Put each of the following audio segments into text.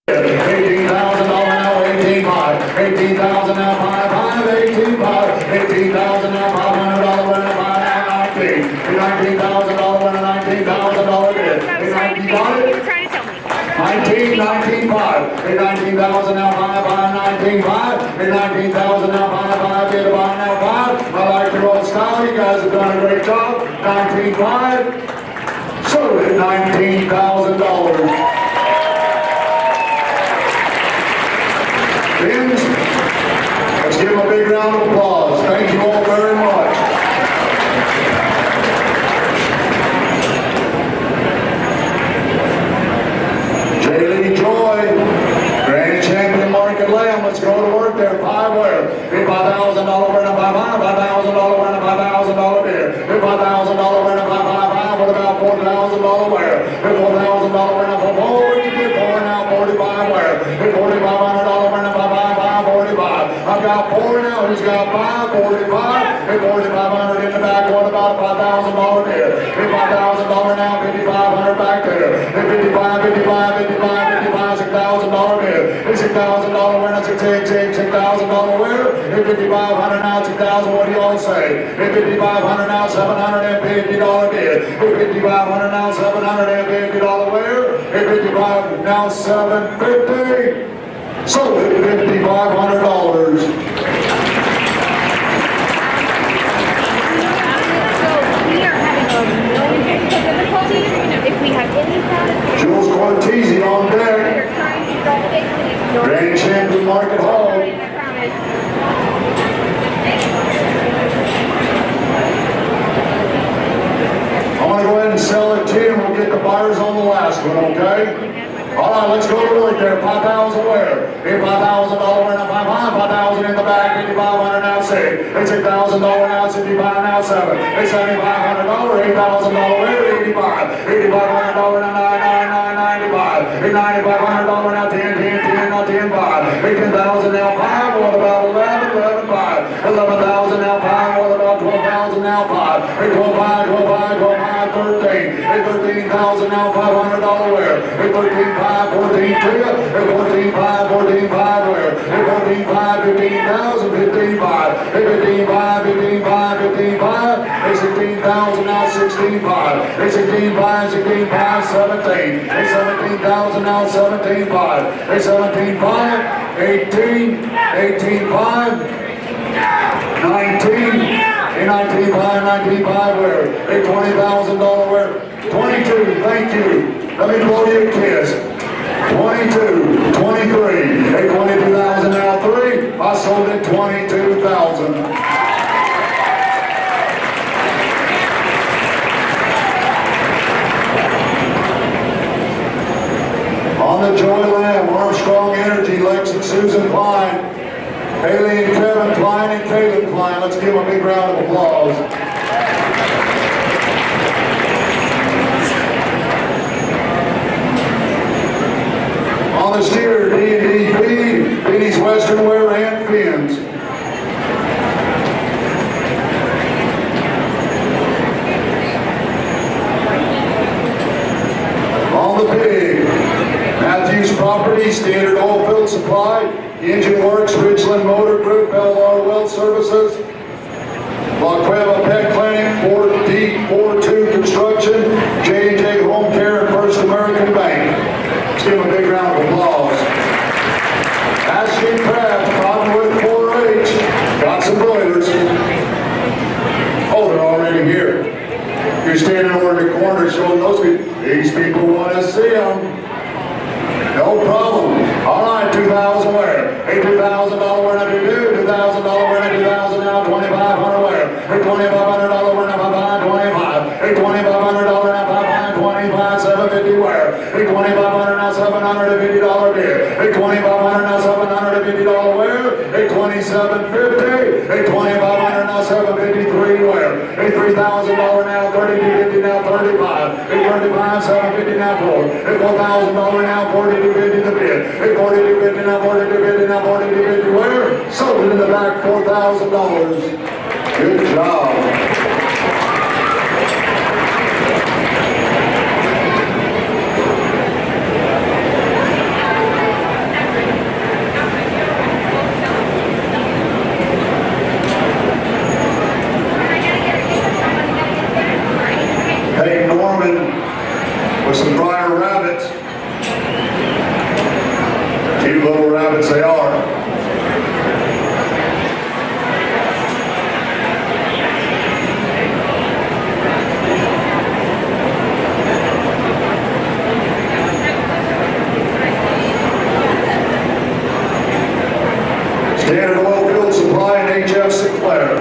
$18,000 now, 18,500. $18,000 now, 5,500. 18,500. $18,000 now, $500 winner, 5,19. $19,000 winner, $19,000 bid. $19,500 now, 5,500. $19,000 now, 5,500 bid, about now 5. I like your old style. You guys have done a great job. 19,500. So at $19,000. Let's give him a big round of applause. Thank you all very much. J. Joy, Grand Champion Market Lamb. Let's go to work there. 5 where? $5,000 winner, $5,000 winner, $5,000 bid. $5,000 winner, $5,500. What about $4,000 where? $4,000 winner for 4. What did you get for now? 45 where? $4,500 winner, $5,500. 45. I've got 4 now. Who's got 5? 45. $4,500 in the back. What about $5,000 bid? $5,000 now. $5,500 back there. $55, $55, $55, $55, $6,000 bid. $6,000 winner. $6,000 winner. $5,500 now. $6,000. What do you all say? $5,500 now. $750 bid. $5,500 now. $750 winner. $55 now. $750. Sold at $5,500. If we have any Jules Cortese on deck. Grand Champion Market Hall. I'm going to go ahead and sell it to you, and we'll get the buyers on the last one, okay? All right, let's go to work there. 5,000 where? $5,000 winner, 5,500. 5,000 in the back. 5,500 now 6. $6,000 now 65 now 7. $7,500. $8,000 winner, 85. $8,500 now 9,995. $9,500 now 10, 10, 10 now 10, 5. $10,000 now 5. What about 11? 11, 5. $11,000 now 5. What about 12,000 now 5. $12,500, $12,500, $13,000. $13,000 now $500 where? $13,500. 14,200, 14,500, 14,500 where? 14,500, 15,000, 15,500, 15,500, 15,500, 15,500, 16,000 now 16,500, 16,500, 16,500, 17, 17,000 now 17,500, 17,500, 18, 18,500, 19, 19,500, 19,500 where? $20,000 where? 22, thank you. Let me blow you a kiss. 22, 23, hey, 22,000 now 3. I sold it 22,000. On the Joy Lamb, Armstrong Energy, Lex and Susan Klein, Haley and Kevin Klein and Caleb Klein. Let's give them a big round of applause. On the steer, D&D feed, Benny's Western Wear and Fins. On the pig, Matthews Property, Standard Oilfield Supply, Engine Works, Ridgeland Motor Group, LR Well Services, La Cueva Pet Clinic, 4D42 Construction, J&J Home Care, and First American Bank. Let's give them a big round of applause. Ashton Craft, Cottonwood 4H, got some broilers. Oh, they're already here. You're standing over in the corner showing those people. These people want to see them. No problem. All right, 2,000 where? Hey, $2,000 where did you do? $2,000 where did 2,000 now? 2,500 where? Hey, $2,500 where did 25? Hey, $2,500 now 25, 750 where? Hey, $2,500 now $750 bid. Hey, $2,500 now $750 where? Hey, $2,750. Hey, $2,500 now $753 where? Hey, $3,000 now 3250 now 35. Hey, 35, $750 now 4. Hey, $4,000 now 4250 the bid. Hey, 4250 now 4250 now 4250 where? Sold it in the back, $4,000. Good job. There's some briar rabbits. Cute little rabbits they are. Standard Oil Field Supply and HF Sinclair.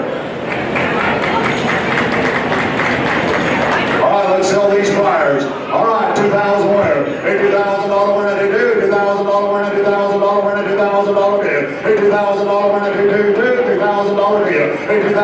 All right, let's sell these fryers. All right, 2,000 winner. Hey, $2,000 winner to do. $2,000 winner, $2,000 winner, $2,000 bid. Hey, $2,000 winner to do. $2,000 bid. Hey, $2,000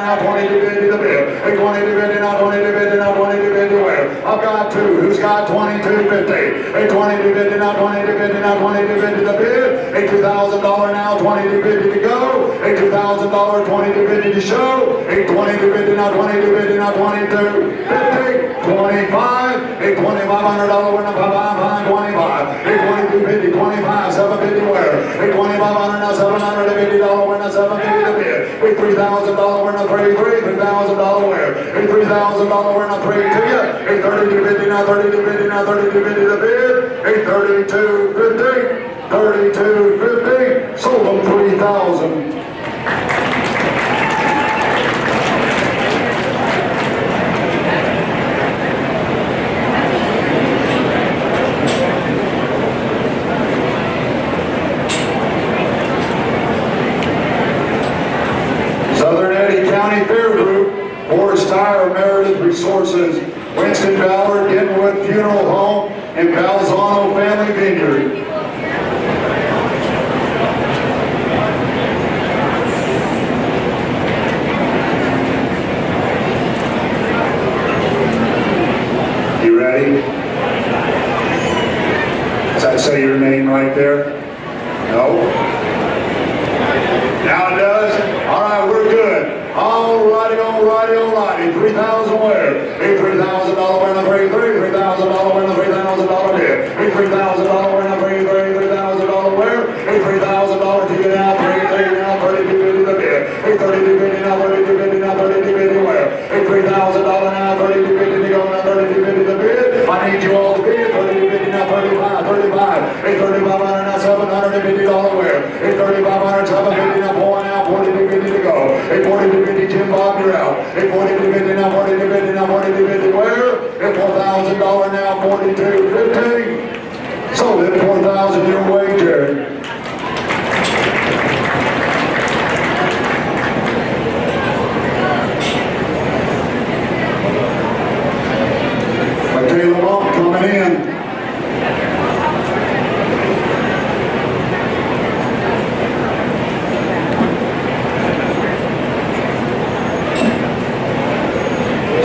now, 2250 the bid. Hey, 2250 now, 2250 now, 2250 where? I've got two. Who's got 2250? Hey, 2250 now, 2250 now, 2250 the bid. Hey, $2,000 now, 2250 to go. Hey, $2,000, 2250 to show. Hey, 2250 now, 2250 now, 2250, 25. Hey, $2,500 winner, 25. Hey, 2250, 25, 750 where? Hey, $2,500 now, $750 winner, 750 the bid. Hey, $3,000 winner, 33, $3,000 where? Hey, $3,000 winner, 3 to you. Hey, 3250 now, 3250 now, 3250 the bid. Hey, 3250. 3250, sold them 3,000. Southern Eddy County Fair Group, Forest Tire, Meredith Resources, Winston Ballard, Denwood Funeral Home, and Balzano Family Vineyard. You ready? Does that say your name right there? No? Now it does? All right, we're good. All righty, all righty, all righty. 3,000 where? Hey, $3,000 winner, 33, $3,000 winner, $3,000 bid. Hey, $3,000 winner, 33, $3,000 where? Hey, $3,000 to you now, 33 now, 3250 the bid. Hey, 3250 now, 3250 now, 3250 where? Hey, $3,000 now, 3250 to go now, 3250 the bid. I need you all to bid. 3250 now, 35, 35. Hey, $3,500 now, $750 where? Hey, $3,500, $750 now, 4 now, 4250 to go. Hey, 4250 Jim Bob, you're out. Hey, 4250 now, 4250 now, 4250 where? Hey, $4,000 now, 4250. Sold it, 4,000 your way, Jared. Michaela Monk coming in.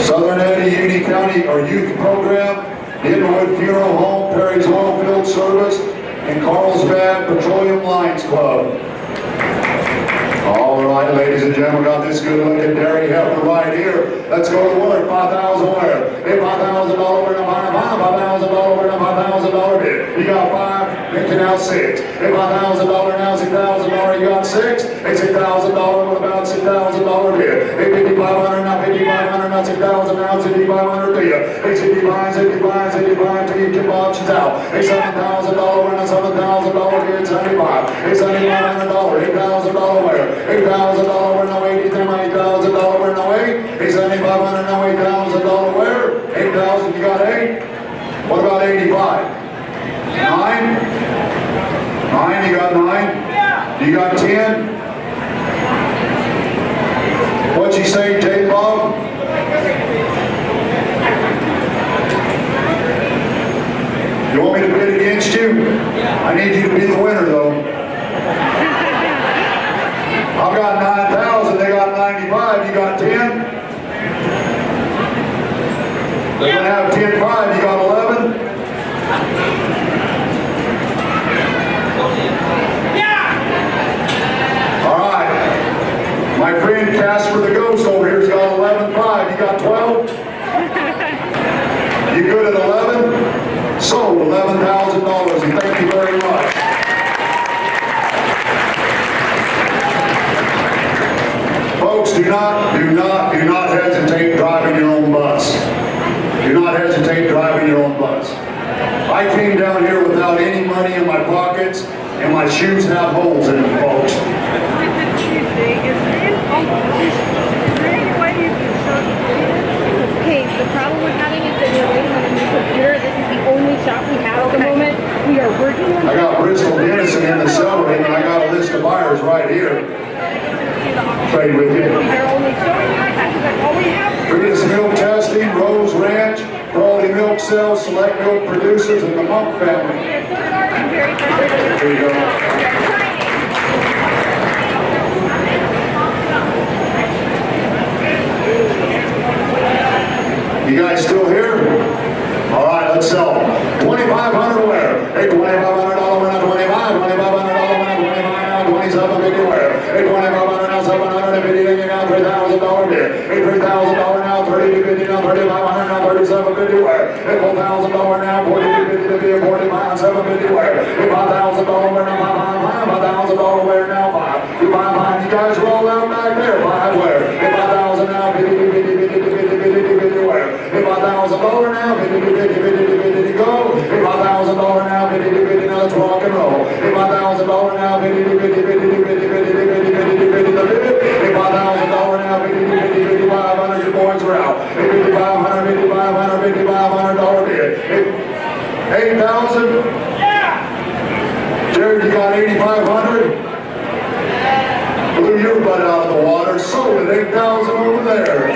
Southern Eddy Union County or Youth Program, Denwood Funeral Home, Perry's Oil Field Service, and Carlsbad Petroleum Lines Club. All right, ladies and gentlemen, got this good-looking dairy heifer right here. Let's go to work. 5,000 where? Hey, $5,000 winner, $5,000 winner, $5,000 bid. You got 5, making out 6. Hey, $5,000 now, $6,000. You got 6. Hey, $6,000 with about $6,000 bid. Hey, $5,500 now, $5,500 now, $6,000 now, $6,500 to you. Hey, $65 to you. Keep options out. Hey, $7,000 winner, $7,000 bid, 75. Hey, $7,500, $8,000 where? $8,000 winner, 80, $8,000 winner, 8. Hey, $7,500 now, $8,000 where? 8,000, you got 8? What about 85? 9? 9, you got 9? You got 10? What'd you say, J. Bob? You want me to bid against you? I need you to be the winner, though. I've got 9,000, they got 95, you got 10? They're going to have 10.5, you got 11? All right. My friend Casper the Ghost over here's got 11.5, you got 12? You good at 11? Sold $11,000, and thank you very much. Folks, do not hesitate driving your own bus. Do not hesitate driving find your own bus. I came down here without any money in my pockets, and my shoes have holes in them, folks. Is there any way you can show the Okay, the problem we're having is that we're waiting on a new computer. This is the only shop we have at the moment. We are working on I got Bristol Dennison in the celery, and I got a list of buyers right here. Trade with you. They're only showing you that's all we have. Previous milk testing, Rose Ranch, quality milk sales, select milk producers, and the Monk family. We're so sorry. I'm very frustrated. Here you go. You guys still here? All right, let's sell them. 2,500 wear. Hey, $2,500 wear, not 25. $2,500 wear, not 25. 2750 wear. Hey, $2,500 now, 750. Then you got $3,000 bid. Hey, $3,000 now, 3250 now, 3,500 now, 3750 wear. Hey, $4,000 now, 4250 to be 45, 750 wear. Hey, $5,000 wear now, 5,000 wear now, 5. You buy 5. You guys roll out back there. 5 wear. Hey, 5,000 now, 50 wear. Hey, $5,000 now, 50 go. Hey, $5,000 now, 50 now, let's rock and roll. Hey, $5,000 now, 50 Hey, $5,000 now, 50 500, your boys are out. Hey, $5,500 bid. Hey, 8,000. Jared, you got 8,500? Blew your butt out of the water, sold it 8,000 over there.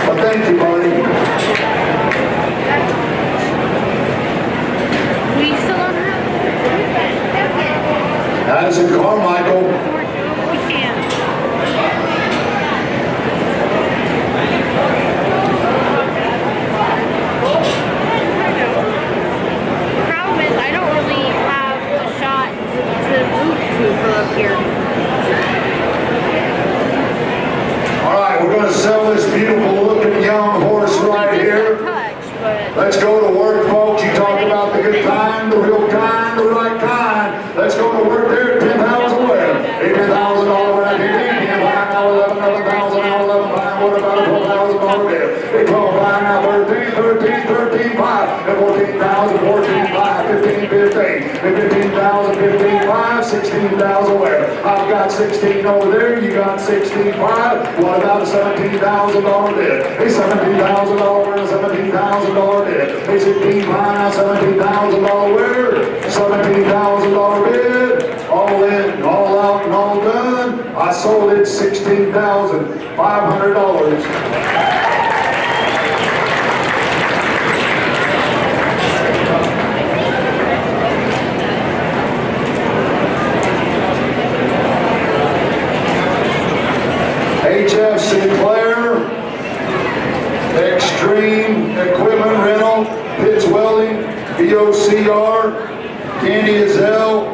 Well, thank you, buddy. We still don't have. Addison Carmichael. We can't. The problem is I don't really have a shot to move to from up here. All right, we're going to sell this beautiful looking young horse right here. Touch, but Let's go to work, folks. You talk about the good kind, the real kind, the right kind. Let's go to work there at 10,000 wear. Hey, $10,000 wear, I can get now 11,000, now 11,500. What about a $12,000 bid? Hey, 12,500 now 13,500. Hey, 14,000, 14,500, 15,15. Hey, 15,000, 15,500, 16,000 wear. I've got 16 over there. You got 16,500. What about a $17,000 bid? Hey, $17,000 wear, $17,000 bid. Hey, 16,500 now, $17,000 wear. $17,000 bid. All in, all out, and all done. I sold it $16,500. HF Sinclair, Extreme Equipment Rental, Pitts Welding, BOCR, Candy Azell,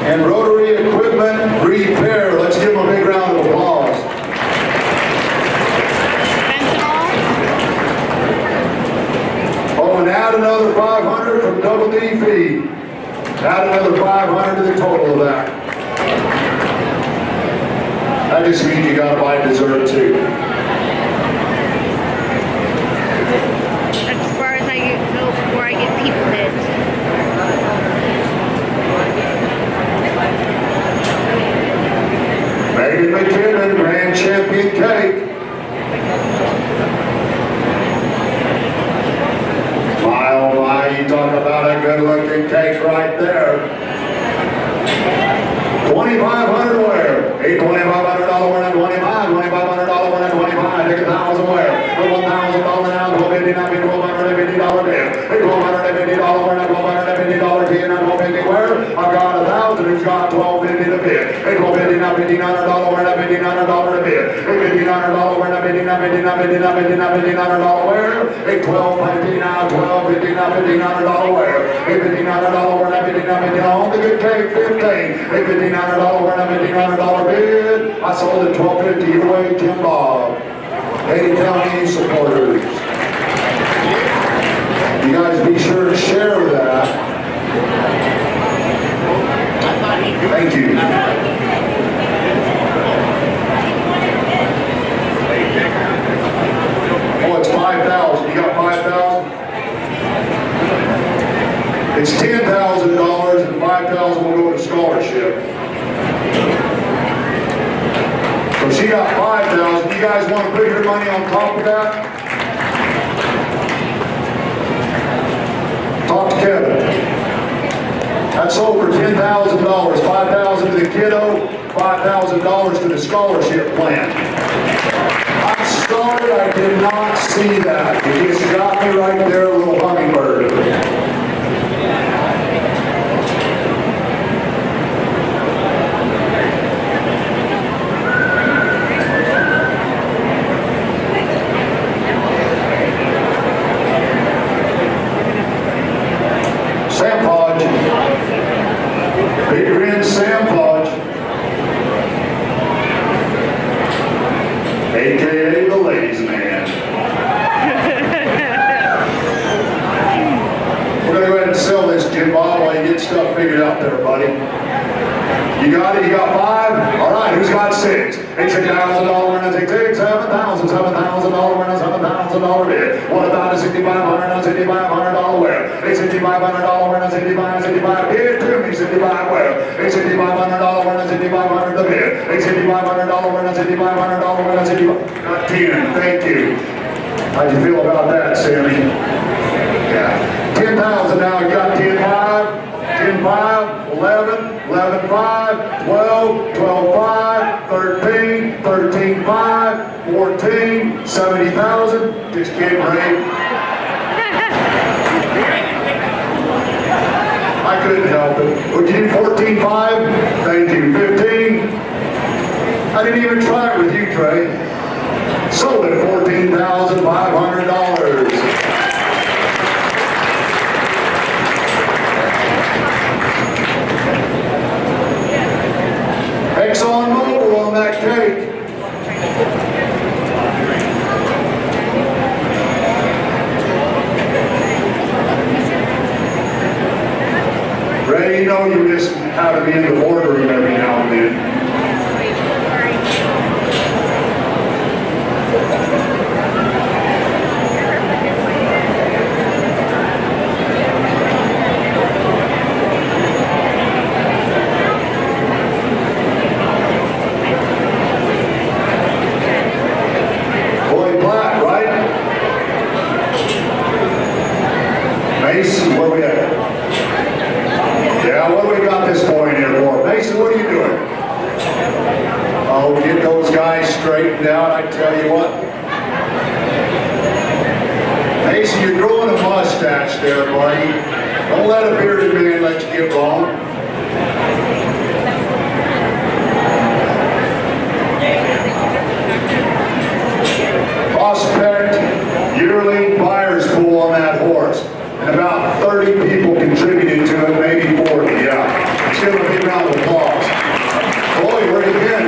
and Rotary Equipment Repair. Let's give them a big round of applause. Oh, and add another 500 from Double D Feed. Add another 500 to the total of that. That just means you gotta buy dessert too. as far as I go before I get people hit. Megan McKinnon, Grand Champion Cake. My oh my, you talk about a good looking cake right there. 2,500 wear. Hey, $2,500 wear, not 25. $2,500 wear, not 25. Take 1,000 wear. For $1,000 now, $1,250 now, $1,250 bid. Hey, $1,250 wear, not $1,250 bid, not $1,250 wear. I've got 1,000 who's got $1,250 to bid. Hey, $1,250 now, $1,500 wear, not $1,500 to bid. Hey, $1,500 wear, not $1,500 wear. Hey, $1,250 now, $1,250 now, $1,500 wear. Hey, $1,500 wear, not $1,500 on the good cake, 15. Hey, $1,500 wear, not $1,500 bid. I sold it $1,250 your way, Tim Bob. Hey, County supporters. You guys be sure to share that. Thank you. So she got 5,000. You guys want to put your money on top of that? Talk to Kevin. That's over $10,000. 5,000 to the kiddo, $5,000 to the scholarship plan. I'm sorry I did not see that. You just got me right there, a little hummingbird. Sam Podge. Big grin, Sam Podge. AKA the ladies man. We're gonna go ahead and sell this, Jim Bob, while you get stuff figured out there, buddy. You got it? You got 5? All right, who's got 6? $6,000 winner, $7,000, $7,000 winner, $7,000 bid. What about a $6,500 wear? A $6,500 winner, 65 bid. To me, 65 wear. A $6,500 winner, 6,500 the bid. A $6,500 winner, $6,500 winner, 65. Got 10, thank you. How'd you feel about that, Sammy? Yeah. 10,000 now, you got 10,5, 10,5, 11, 11,5, 12, 12,5, 13, 13,5, 14, 70,000. Just can't break. I couldn't help it. Would you do 14,5? Thank you. 15? I didn't even try it with you, Trey. Sold at $14,500. Exxon Mobil on that cake. Ray, you know you just have to be in the boardroom every now and then. Mason, where we at? Yeah, what do we got this boy in here for? Mason, what are you doing? Oh, get those guys straightened out, I tell you what. Mason, you're growing a mustache there, buddy. Don't let a bearded man let you get wrong. Prospect yearling buyer's pool on that horse. And about 30 people contributed to it, maybe 40, yeah. Let's give him a big round of applause. Boy, where you been?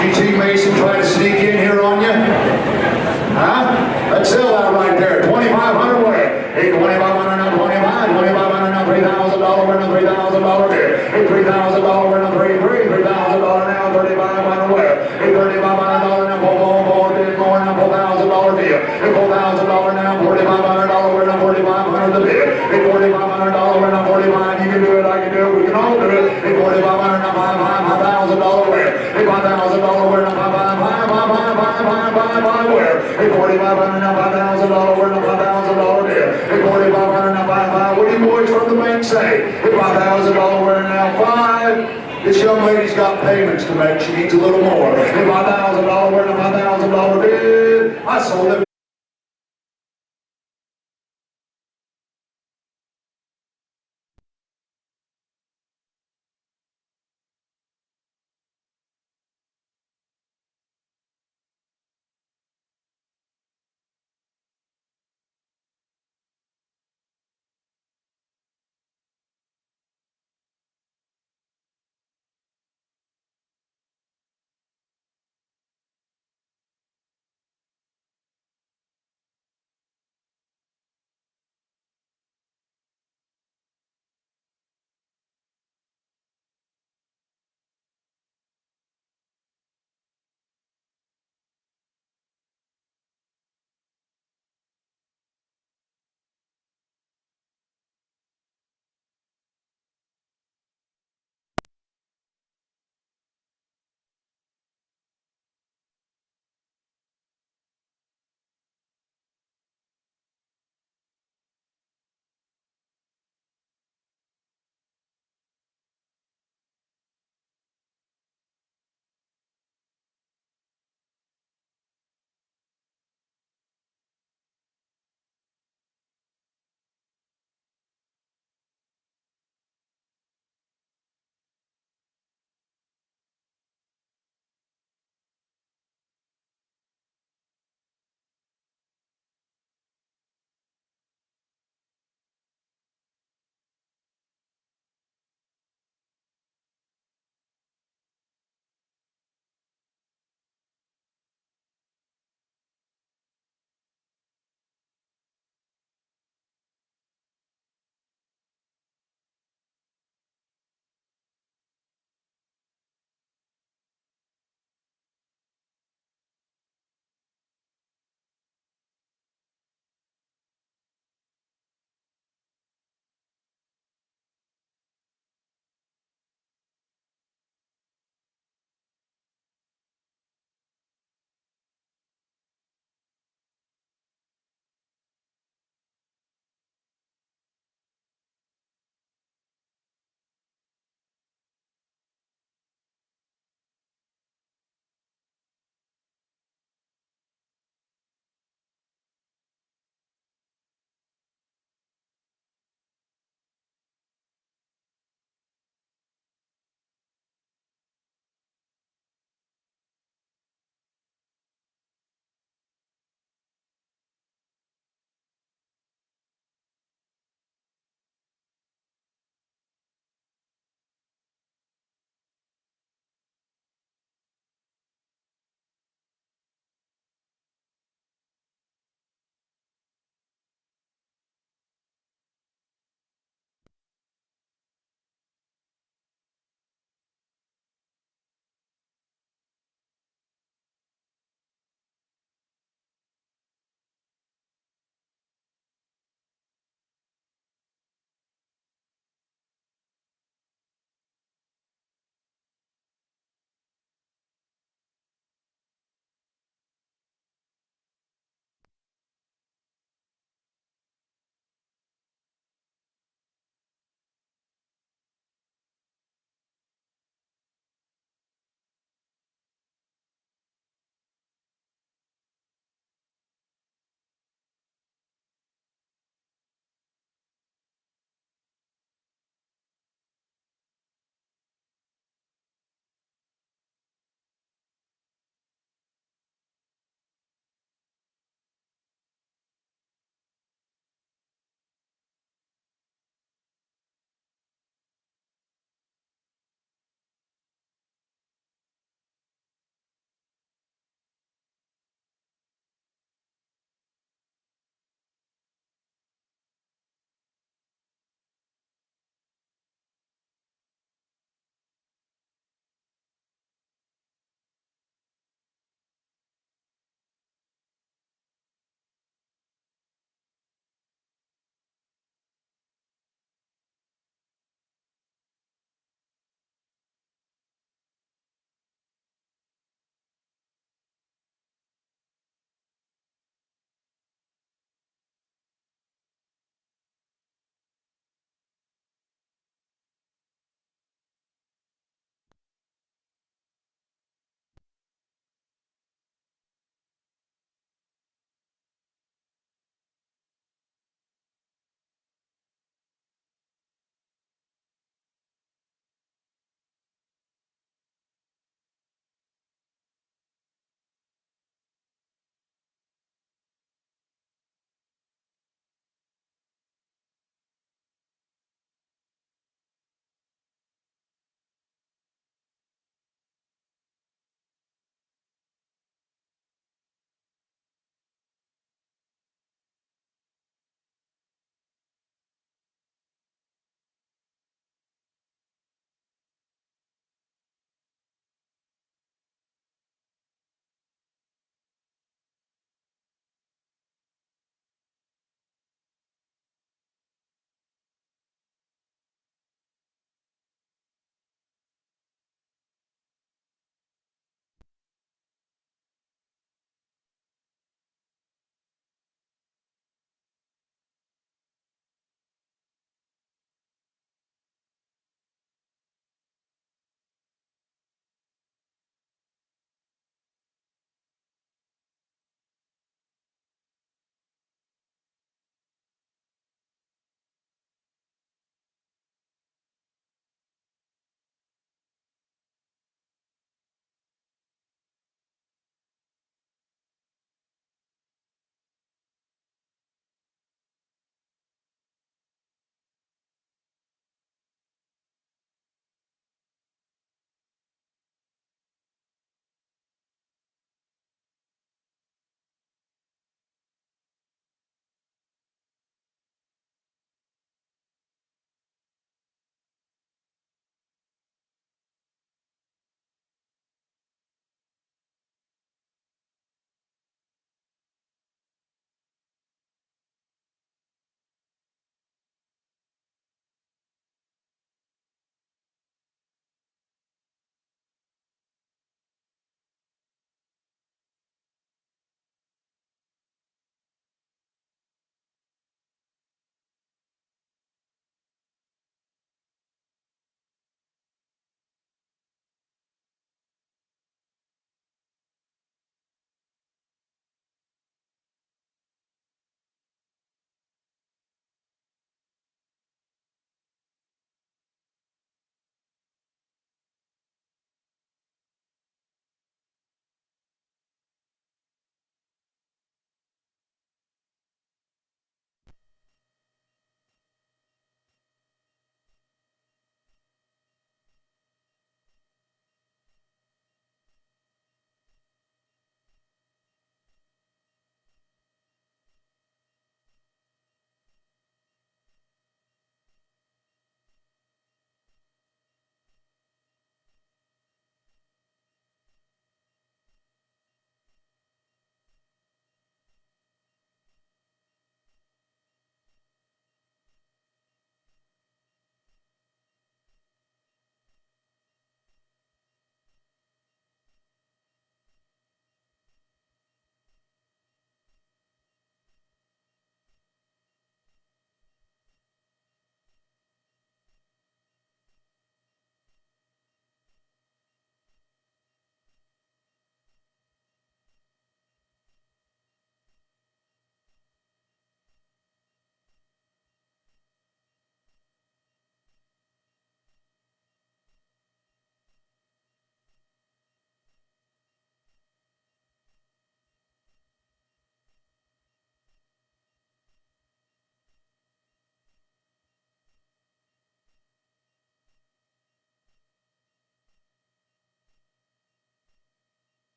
DT Mason try to sneak in here on you? Huh? Let's sell that right there. 2,500 where? Hey, 2,500 now, 25, 2,500 now, $3,000 winner, $3,000 bid. Hey, $3,000 winner, 3,000 now, 3,500 where? Hey, $3,500 now, $4,000 bid more now, $4,000 deal. Hey, $4,000 now, $4,500 winner, 4,500 the bid. Hey, $4,500 winner, 45. You can do it, I can do it, we can all do it. Hey, $4,500 now, $5,000 where? Hey, $5,000 winner, 5,500 where? Hey, $4,500 now, $5,000 winner, $5,000 bid. Hey, $4,500 now, 5,500. What do you boys from the bank say? Hey, $5,000 winner now, 5. This young lady's got payments to make. She needs a little more. Hey, $5,000 winner, $5,000 bid. I sold it.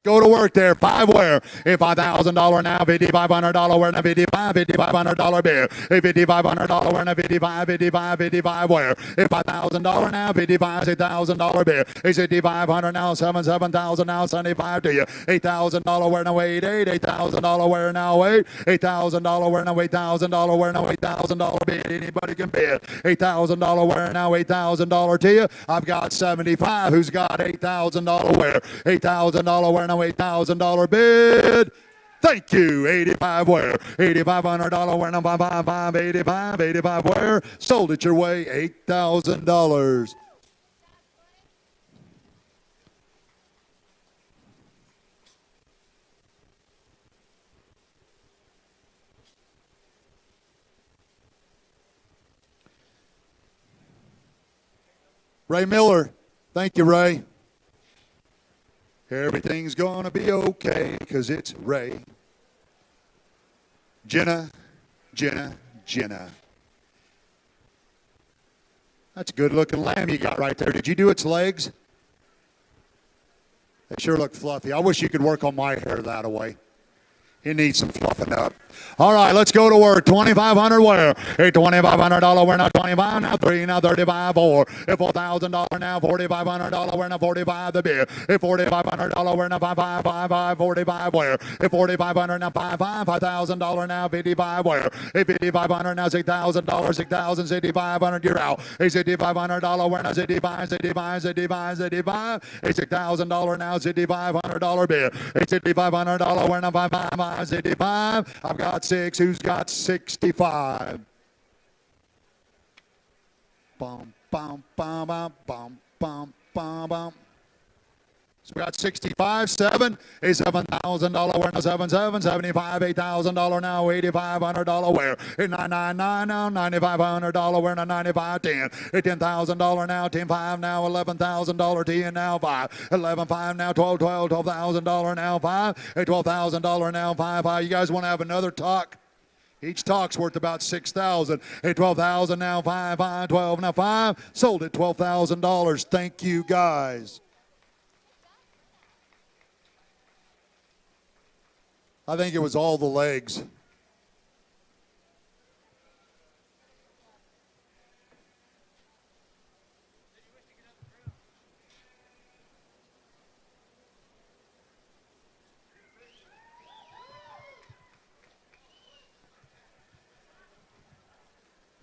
Go to work there. 5 where? A $5,000 now, $5,500 where? Now $5,500 beer. A $5,500 where? Now 55 where? A $5,000 now, 55 $6,000 beer. A $6,500 now, 7,000 now, 75 to you. $8,000 where? Now 88. $8,000 where? Now 8. $8,000 where? Now $8,000 where? Now $8,000 bid. Anybody can bid. $8,000 where? Now $8,000 to you. I've got 75. Who's got $8,000 where? $8,000 where? Now $8,000 bid. Thank you. 85 where? $8,500 where? Now 555 85 where? Sold it your way. $8,000. Ray Miller. Thank you, Ray. Everything's gonna be okay because it's Ray. Jenna. That's a good looking lamb you got right there. Did you do its legs? They sure look fluffy. I wish you could work on my hair that way. It needs some fluffing up. All right, let's go to work. 2,500 where? A $2,500 where? Now 25, now 3, now 35, 4. A $4,000 now, $4,500 where? Now 45 the bid. A $4,500 where? Now 5, 45 where? A $4,500 now 5,000 now 55 where? A $5,500 now $6,000, 6,000, 6,500 you're out. A $6,500 where? Now 65. A $6,000 now $6,500 bid. A $6,500 where? Now 5. 65. I've got 6. Who's got 65? Bum, bum, bum, bum, bum, bum, bum, bum. So we got 65, 7, a $7,000 where? Now 77, 75, $8,000 now, $8,500 where? A 999 now, $9,500 where? Now 95, 10, a $10,000 now, 10,5 now, $11,000 10 now, 5, 11,5 now, 12,000 now, 5, a $12,000 now, 5. You guys want to have another talk? Each talk's worth about 6,000. Hey, 12,000 now, 5, 12 now, 5. Sold at $12,000. Thank you, guys. I think it was all the legs.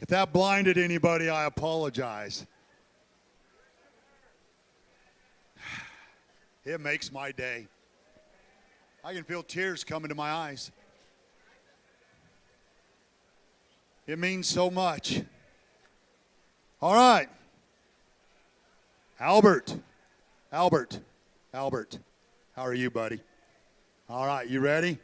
If that blinded anybody, I apologize. It makes my day. I can feel tears coming to my eyes. It means so much. All right. Albert. How are you, buddy? All right, you ready?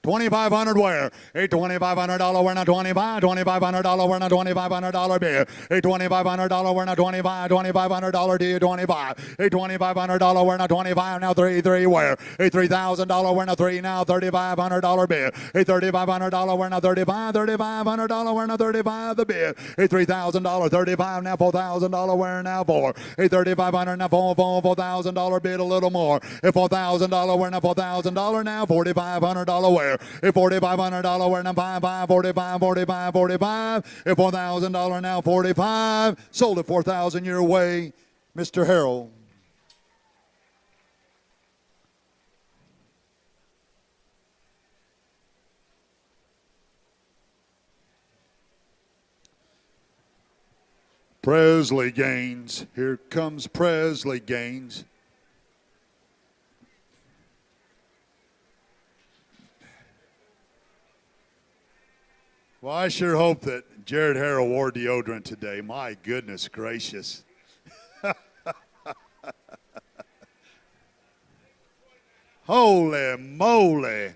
2,500 where? A $2,500 where? Now 25, $2,500 where? Now $2,500 bid. A $2,500 where? Now 25, $2,500 to you 25. A $2,500 where? Now 25, now 3 where? A $3,000 where? Now 3 now $3,500 bid. A $3,500 where? Now 35, $3,500 where? Now 35 the bid. A $3,000, 35 now $4,000 where? Now 4. A $3,500 now $4,000 bid a little more. A $4,000 where? Now $4,000 now $4,500 where? A $4,500 where? Now 5, 45. A $4,000 now 45. Sold at 4,000 your way, Mr. Harrell. Presley Gaines. Here comes Presley Gaines. Well, I sure hope that Jared Harrell wore deodorant today. My goodness gracious. Holy moly.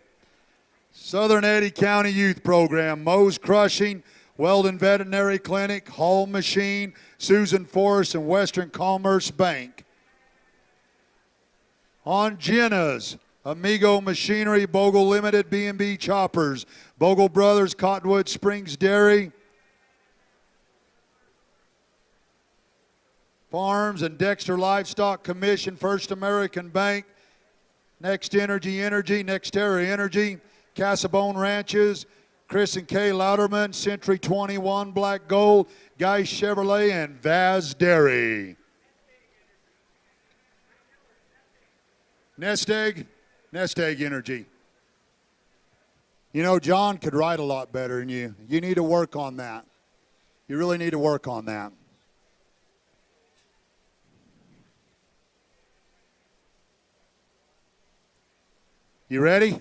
Southern Eddy County Youth Program, Moe's Crushing, Weldon Veterinary Clinic, Hull Machine, Susan Forrest, and Western Commerce Bank. On Jenna's, Amigo Machinery, Bogle Limited, B&B Choppers, Bogle Brothers, Cottonwood Springs Dairy, Farms, and Dexter Livestock Commission, First American Bank, Next Energy, Nextera Energy, Casabone Ranches, Chris and Kay Louderman, Century 21 Black Gold, Guy Chevrolet, and Vaz Dairy. Nest Egg Energy. You know, John could write a lot better than you. You need to work on that. You really need to work on that. You ready,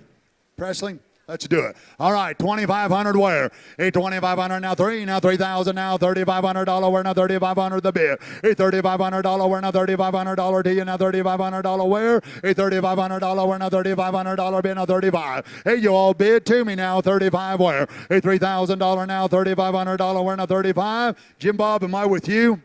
Presley? Let's do it. All right, 2,500 where? 2,500 now 3,000 now $3,500 where now 3,500 the bid. $3,500 where now $3,500 to you now $3,500 where? $3,500 where now $3,500 bid now 35. Hey, you all bid to me now 35 where? $3,000 now $3,500 where now 35. Jim Bob, am I with you?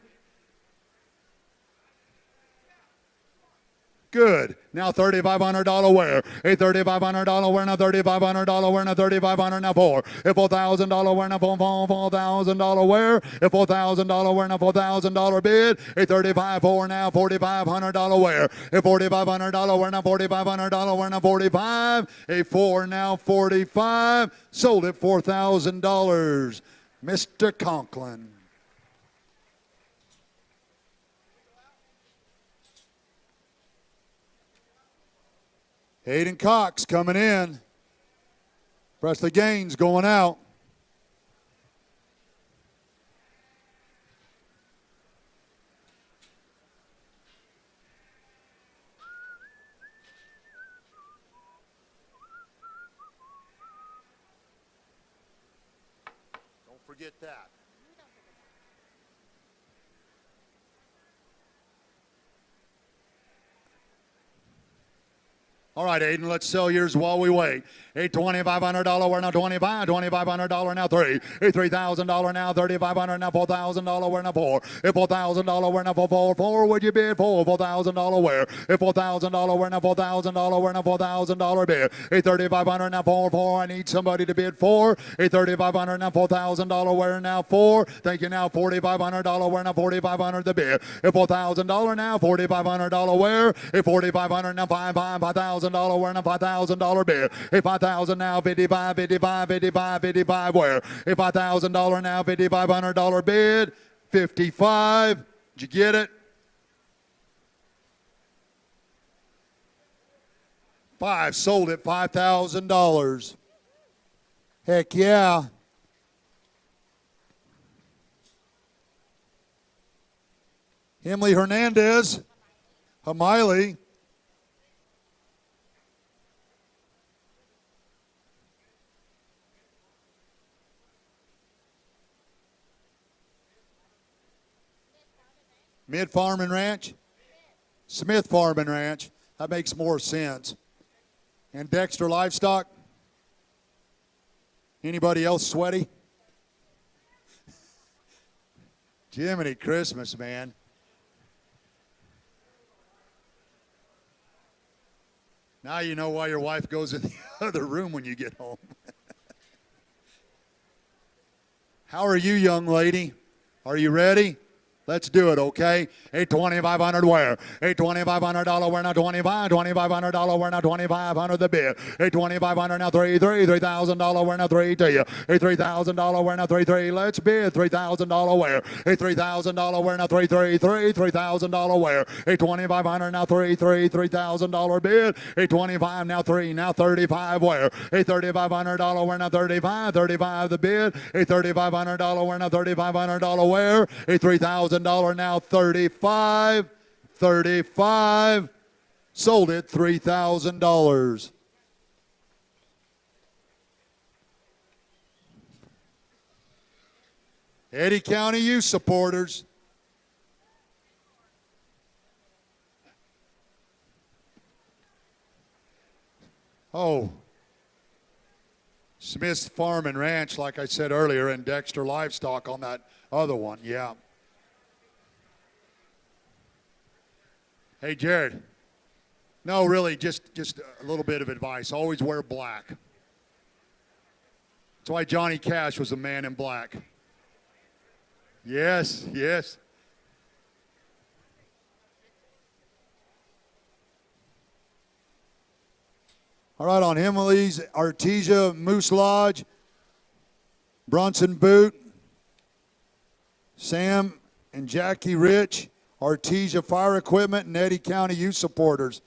Good. Now $3,500 where? $3,500 where now $3,500 where now $3,500 now $4,000 where now $4,000 where? $4,000 where now $4,000 bid. $35 now $4,500 where? $4,500 where now $4,500 where now 45. $4 now 45. Sold at $4,000. Mr. Conklin. Hayden Cox coming in. Presley Gaines going out. Don't forget that. All right, Aiden, let's sell yours while we wait. $2,500 where now 25, $2,500 now 3, $3,000 now 3,500 now $4,000 where now 4, $4,000 where now 4, would you bid for? $4,000 where? $4,000 where now $4,000 where now $4,000 bid. $3,500 now 4, I need somebody to bid for. $3,500 now $4,000 where now 4, thank you now $4,500 where now $4,500 the bid. $4,000 now $4,500 where? $4,500 now $5,000 where now $5,000 bid. $5,000 now 55, 55, 55, 55 where? $5,000 now $5,500 bid. 55. Did you get it? 5 sold at $5,000. Heck yeah. Emily Hernandez. Hamiley. Mid Farm and Ranch? Smith Farm and Ranch. That makes more sense. And Dexter Livestock? Anybody else sweaty? Jiminy Christmas, man. Now you know why your wife goes in the other room when you get home. How are you, young lady? Are you ready? Let's do it, okay? $2,500 where? $2,500 where now 25, $2,500 where now 2,500 the bid. $2,500 now 3, $3,000 where now 3 to you. $3,000 where now 3, let's bid. $3,000 where? $3,000 where now 3, $3,000 where? $2,500 now 3, $3,000 bid. 25 now 3, now 35 where? $3,500 where now 35 the bid. $3,500 where now $3,500 where? $3,000 now 35, sold at $3,000. Eddy County, you supporters. Oh, Smith's Farm and Ranch, like I said earlier, and Dexter Livestock on that other one, yeah. Hey, Jared. No, really, just a little bit of advice. Always wear black. That's why Johnny Cash was a man in black. Yes, yes. All right, on Himalays, Artesia Moose Lodge, Brunson Boot, Sam and Jackie Rich, Artesia Fire Equipment, and Eddy County Youth Supporters.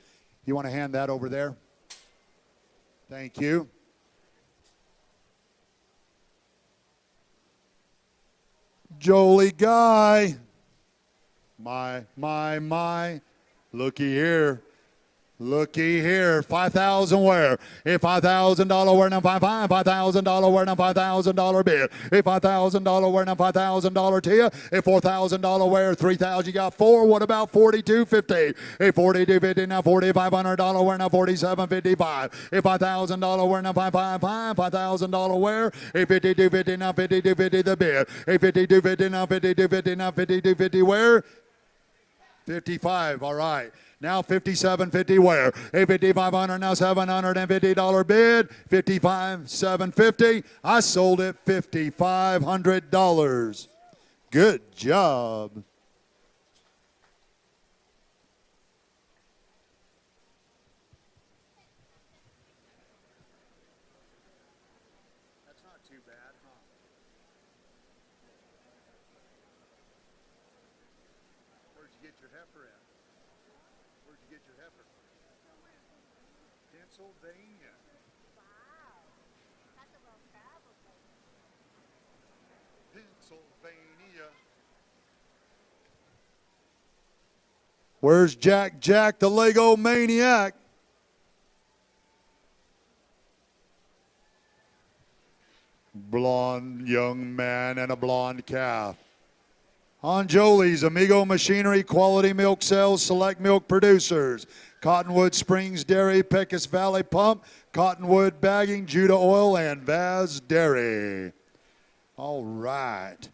You want to hand that over there? Thank you. Jolie Guy. My. Looky here. 5,000 where? A $5,000 where now $5,000 where now $5,000 bid. A $5,000 where now $5,000 to you. A $4,000 where 3,000 you got 4. What about 42.50? A 42.50 now $4,500 where now 47.55. A $5,000 where now $5,000 where? A 52.50 now 52.50 the bid. A 52.50 now 52.50 now 52.50 where? 55. All right. Now 57.50 where? A $5,500 now $750 bid. 55,750. I sold it $5,500. Good job. That's not too bad, huh? Where'd you get your heifer at? Where'd you get your heifer? Pennsylvania. Wow. That's a well traveled place. Pennsylvania. Where's Jack the Lego maniac? Blonde young man and a blonde calf. On Jolie's, Amigo Machinery, Quality Milk Sales, Select Milk Producers, Cottonwood Springs Dairy, Pecos Valley Pump, Cottonwood Bagging, Judah Oil, and Vaz Dairy. All right.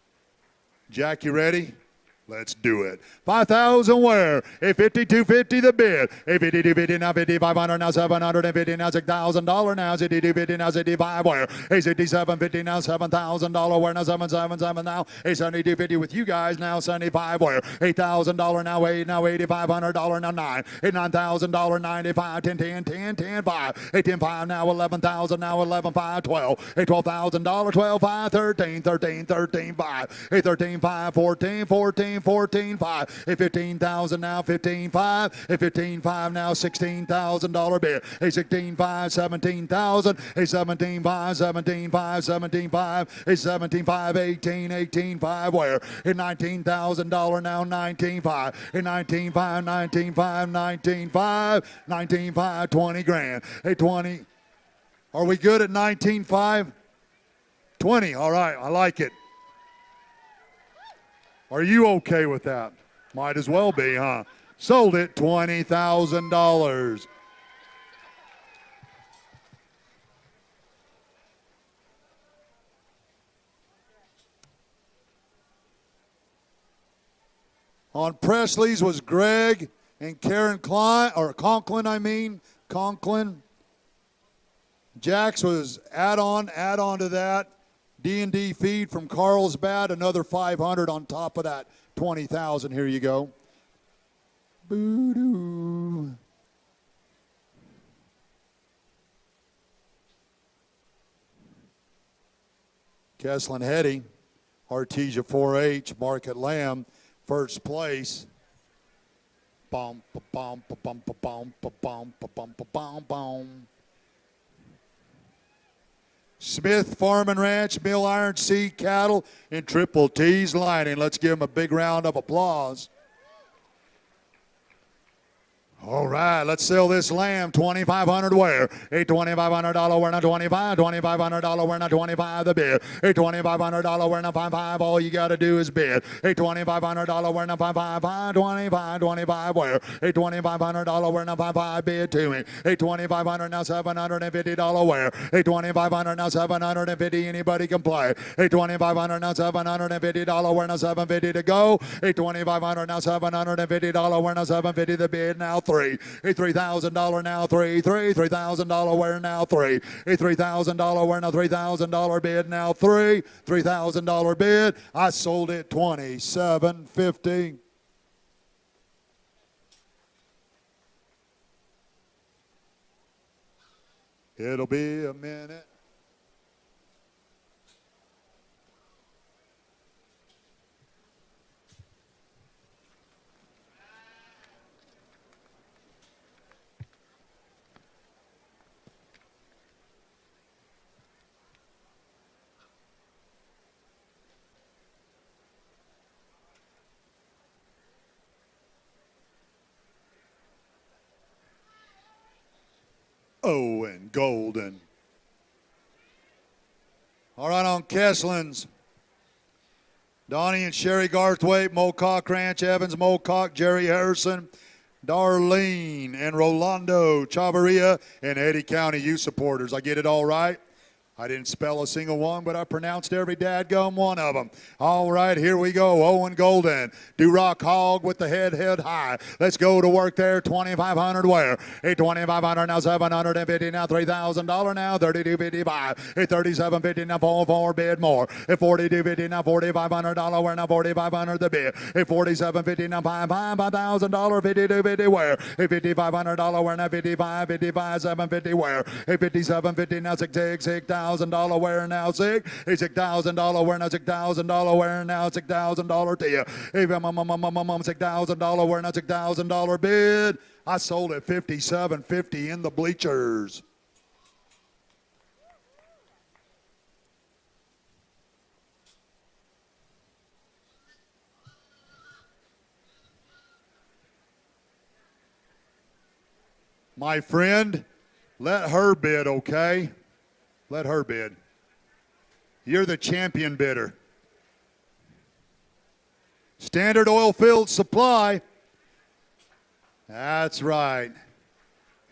Jack, you ready? Let's do it. 5,000 where? A 52.50 the bid. A 52.50 now 5,500 now 750 now $6,000 now 52.50 now 65 where? A 67.50 now $7,000 where now 777 now a 72.50 with you guys now 75 where? $8,000 now 8 now $8,500 now 9 a $9,000 95 10 10 10 10 5 a 10 5 now 11,000 now 11 5 12 a $12,000 12 5 13 13 13 5 a 13 5 14 14 14 5 a 15,000 now 15 5 a 15 5 now $16,000 bid a 16 5 17,000 a 17 5 17 5 17 5 a 17 5 18 18 5 where a $19,000 now 19 5 a 19 5 19 5 19 5 19 5 20 grand a 20. Are we good at 19 5? 20. All right, I like it. Are you okay with that? Might as well be, huh? Sold it $20,000. On Presley's was Greg and Karen Klein, or Conklin. Jack's was add-on to that. D&D feed from Carlsbad, another 500 on top of that 20,000. Here you go. Boo-doo. Kesslin Hetty, Artesia 4-H, Market Lamb, first place. Bum, ba-bum, ba-bum, ba-bum, ba-bum, ba-bum, ba-bum, bum. Smith Farm and Ranch, Mill Iron Seed Cattle, and Triple T's Lining. Let's give them a big round of applause. All right, let's sell this lamb. $2,500 where? A $2,500 where now 25. $2,500 where now 25 the bid. A $2,500 where now 55. All you got to do is bid. A $2,500 where now 55. 25 where? A $2,500 where now 55 bid to me. A $2,500 now $750 where? A $2,500 now $750. Anybody can play. A $2,500 now $750 where now 750 to go. A $2,500 now $750 where now 750 the bid now. 3. A $3,000 now 3. $3,000 where now 3. A $3,000 where now $3,000 bid now 3. $3,000 bid. I sold it $2,750. It'll be a minute. Owen Golden. All right, on Keslin's. Donnie and Sherry Garthwaite, Mocock Ranch, Evans Mocock, Jerry Harrison, Darlene and Rolando Chavarria, and Eddy County youth supporters. I get it all right? I didn't spell a single one, but I pronounced every dadgum one of them. All right, here we go. Owen Golden. Do-Rock Hog with the head high. Let's go to work there. 2,500 where? A 2,500 now, 750 now, $3,000 now, 32.55. A 37.50 now, 4 bid more. A 42.50 now, $4,500 where? Now, 4,500 the bid. A 47.50 now, $5,000, 52.50 where? A $5,500 where? Now, 55, 750 where? A 57.50 now, $6,000 wear now, $6,000 wear now, $6,000 wear now, $6,000 to you. $6,000 wear now, $6,000 bid. I sold at $57.50 in the bleachers. My friend, let her bid, okay? Let her bid. You're the champion bidder. Standard Oil Field Supply. That's right.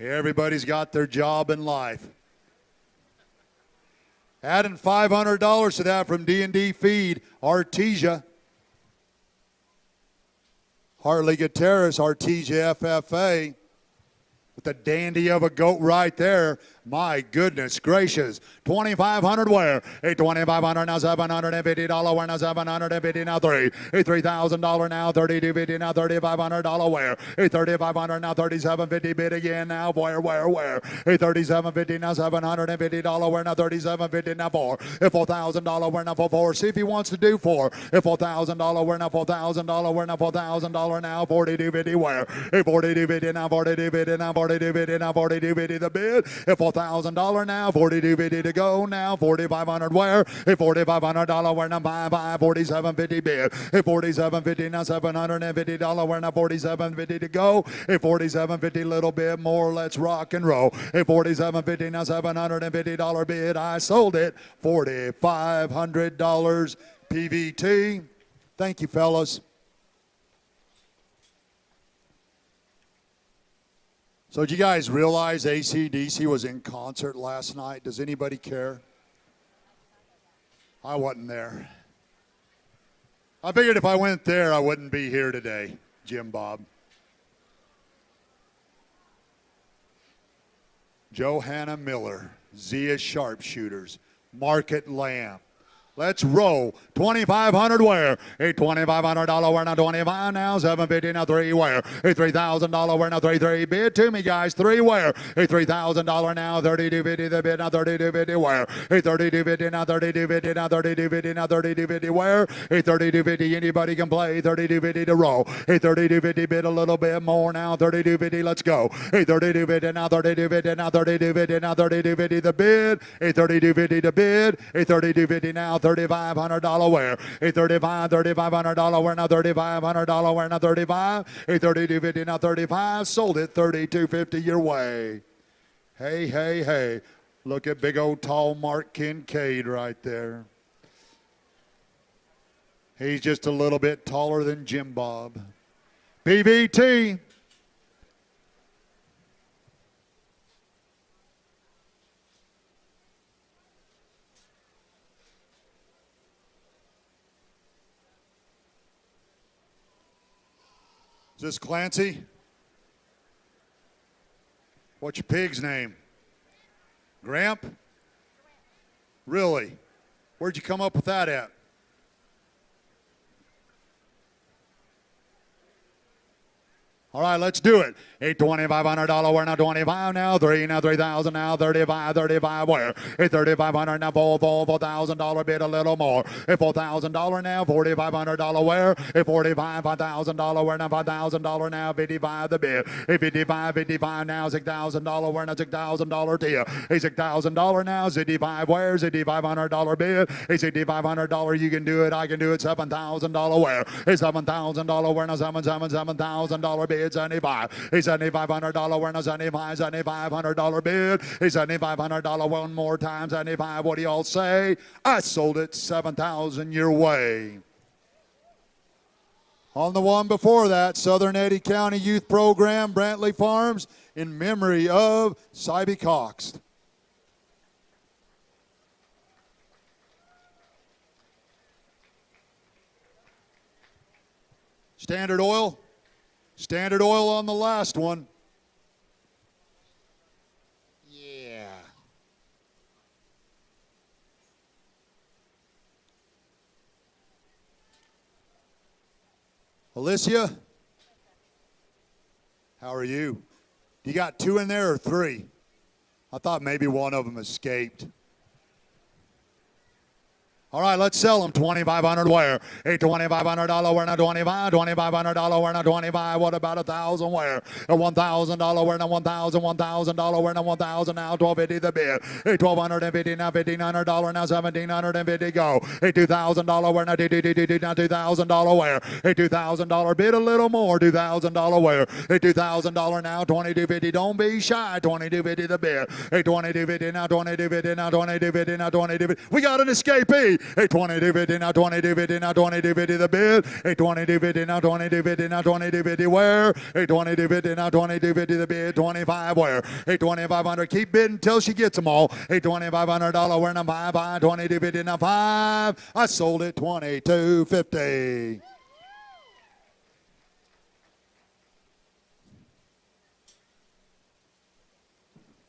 Everybody's got their job in life. Adding $500 to that from D&D Feed, Artesia. Hartley Gutierrez, Artesia FFA. With the dandy of a goat right there. My goodness gracious. 2,500 where? A 2,500 now, $750 where? Now, $750 now, $3. A $3,000 now, $32.50 now, $3,500 where? A 3,500 now, $37.50 bid again now, where? A $37.50 now, $750 where? Now, $37.50 now, $4. A $4,000 where? Now, $4. See if he wants to do $4. A $4,000 where? Now, $4,000 where? Now, $4,000 now, $42.50 where? A $42.50 now, $42.50 now, $42.50 now, $42.50 the bid. A $4,000 now, $42.50 to go now, $4,500 where? A $4,500 where? Now, $47.50 bid. A $47.50 now, $750 where? Now, $47.50 to go. A $47.50 little bit more. Let's rock and roll. A $47.50 now, $750 bid. I sold it $4,500 PVT. Thank you, fellas. So did you guys realize AC/DC was in concert last night? Does anybody care? I wasn't there. I figured if I went there, I wouldn't be here today, Jim Bob. Johanna Miller, Zia Sharpshooters, Market Lamb. Let's roll. 2,500 where? A $2,500 where? Now, 25 now, $750 now, 3 where? A $3,000 where? Now, 3 bid to me, guys. 3 where? A $3,000 now, $32.50 the bid now, $32.50 where? A $32.50 now, $32.50 now, $32.50 now, $32.50 where? A $32.50 anybody can play, $32.50 to roll. A $32.50 bid a little bit more now, $32.50 let's go. A $32.50 now, $32.50 now, $32.50 now, $32.50 the bid. A $32.50 to bid. A $32.50 now, $3,500 where? A $3,500 where? Now, $3,500 where? Now, 35. A $32.50 now, 35. Sold it $32.50 your way. Hey, hey, hey. Look at big old tall Mark Kincaid right there. He's just a little bit taller than Jim Bob. PVT. Is this Clancy? What's your pig's name? Gramp? Really? Where'd you come up with that at? All right, let's do it. $2,500, we're now 25 now, 3,000 now, 35, where? $3,500 now, $4,000 bid a little more. $4,000 now, $4,500 where? $45,000, we're now $5,000 now, 55 the bid. 55 now, $6,000, we're now $6,000 to you. $6,000 now, 65 where? $6,500 bid. $6,500, you can do it, I can do it. $7,000 where? $7,000, we're now $7,000 bid. 75. $7,500. We're not 75. $7,500 bid. $7,500 one more time. 75. What do y'all say? I sold it 7,000 your way. On the one before that, Southern Eddy County Youth Program, Brantley Farms, in memory of Cybie Cox. Standard Oil. Standard Oil on the last one. Yeah. Alicia, how are you? You got 2 in there or 3? I thought maybe one of them escaped. All right, let's sell them. $2,500 where? $2,500 we're not 25. $2,500 we're not 25. What about 1,000 where? $1,000 we're not 1,000. $1,000 we're not 1,000 now. $1,250 the bid. $1,250 now. $1,500 now. $1,750 go. $2,000 we're not $2,000 where? $2,000 bid a little more. $2,000 where? $2,000 now. $2,250. Don't be shy. $2,250 the bid. $2,250 now. $2,250 now. $2,250 now. $2,250. We got an escapee. $2,250 now, $2,250 now, $2,250 the bid. $2,250 now, $2,250 now, $2,250 where? $2,250 now, $2,250 the bid. 25 where? $2,500. Keep bidding until she gets them all. $2,500 where? Now 5. $2,250 now 5. I sold it $2,250.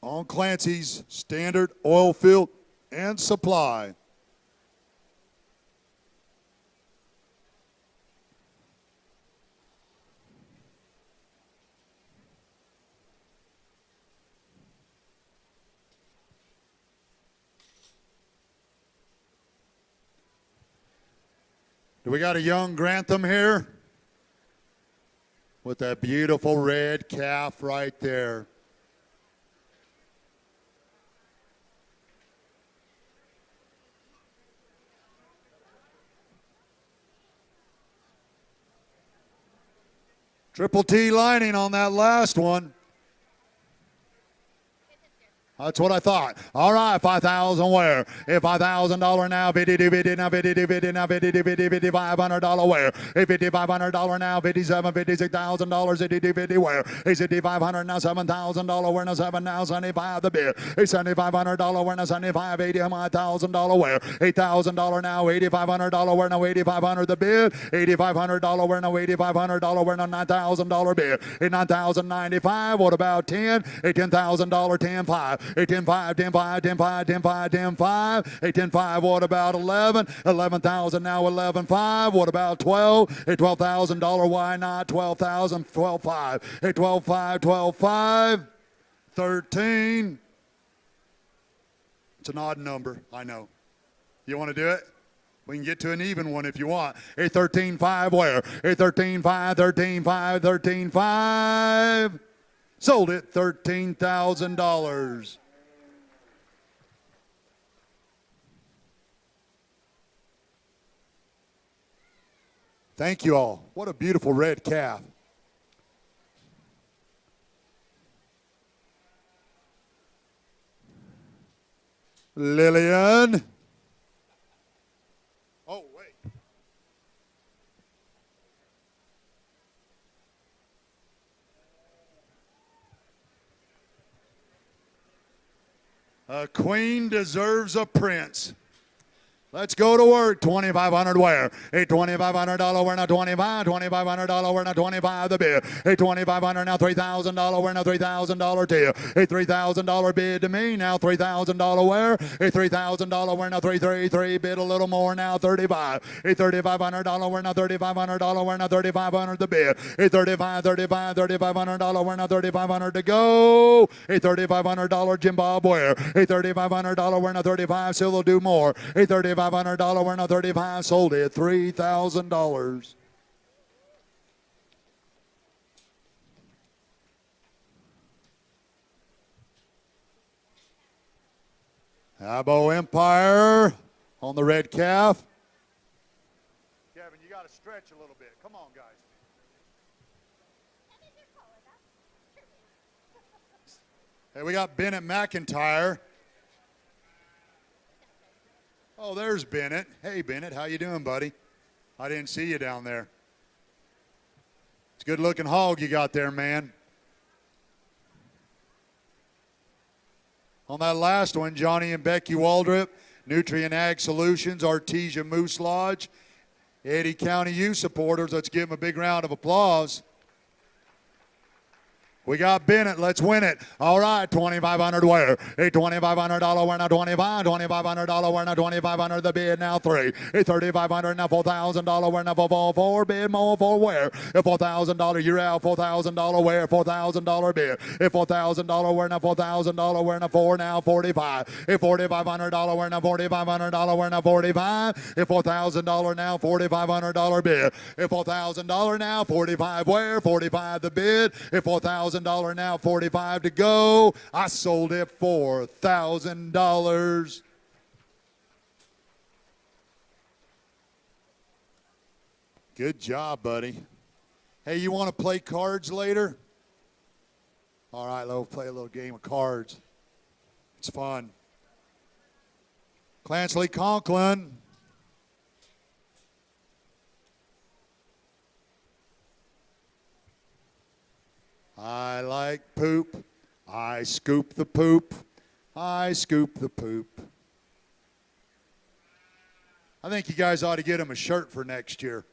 On Clancy's Standard Oil Field and Supply. Do we got a young Grantham here? With that beautiful red calf right there. Triple T lining on that last one. That's what I thought. All right, 5,000 where? $5,000 now, $52.50 now, $52.50 now, $52.50, $500 where? $5,500 now, $57, $56,000, $52.50 where? $6,500 now, $7,000 where? Now 7 now, $75 the bid. $7,500 where? Now 75, $85,000 where? $8,000 now, $8,500 where? Now 8,500 the bid. $8,500 where? Now $8,500 where? Now $9,000 bid. $9,095. What about 10? $10,000, 10,5. 10,5, 10,5, 10,5, 10,5, 10,5. 10,5, what about 11? 11,000 now, 11,5. What about 12? $12,000, why not? 12,000, 12,5. 12,5, 12,5. 13. It's an odd number, I know. You want to do it? We can get to an even one if you want. 13,5 where? 13,5, 13,5, 13,5. Sold it $13,000. Thank you all. What a beautiful red calf. Lillian. Oh, wait. A queen deserves a prince. Let's go to work. 2,500 where? A $2,500 we're not 25. $2,500 we're not 25 the bid. A $2,500 now $3,000 we're not $3,000 to you. A $3,000 bid to me now $3,000 where? A $3,000 we're not 333 bid a little more now 35. A $3,500 we're not $3,500 we're not 3,500 the bid. A $3,500 we're not 3,500 to go. A $3,500 Zimbabwe. A $3,500 we're not 35 so they'll do more. A $3,500 we're not 35 sold it $3,000. Abo Empire on the red calf. Kevin, you got to stretch a little bit. Come on, guys. Hey, we got Bennett McIntyre. Oh, there's Bennett. Hey, Bennett, how you doing, buddy? I didn't see you down there. It's a good-looking hog you got there, man. On that last one, Johnny and Becky Waldrop, Nutrient Ag Solutions, Artesia Moose Lodge, Eddy County U supporters. Let's give them a big round of applause. We got Bennett. Let's win it. All right, 2,500 where? A $2,500 we're now 25. $2,500 we're now 2,500 the bid now 3. A $3,500 now $4,000 we're now 4 bid more for where? A $4,000 you're out $4,000 where? $4,000 bid. A $4,000 we're now $4,000 we're now 4 now 45. A $4,500 we're now $4,500 we're now 45. A $4,000 now $4,500 bid. A $4,000 now 45 where? 45 the bid. A $4,000 now 45 to go. I sold it for $1,000. Good job, buddy. Hey, you want to play cards later? All right, we'll play a little game of cards. It's fun. Clansley Conklin. I like poop. I scoop the poop. I scoop the poop. I think you guys ought to get him a shirt for next year.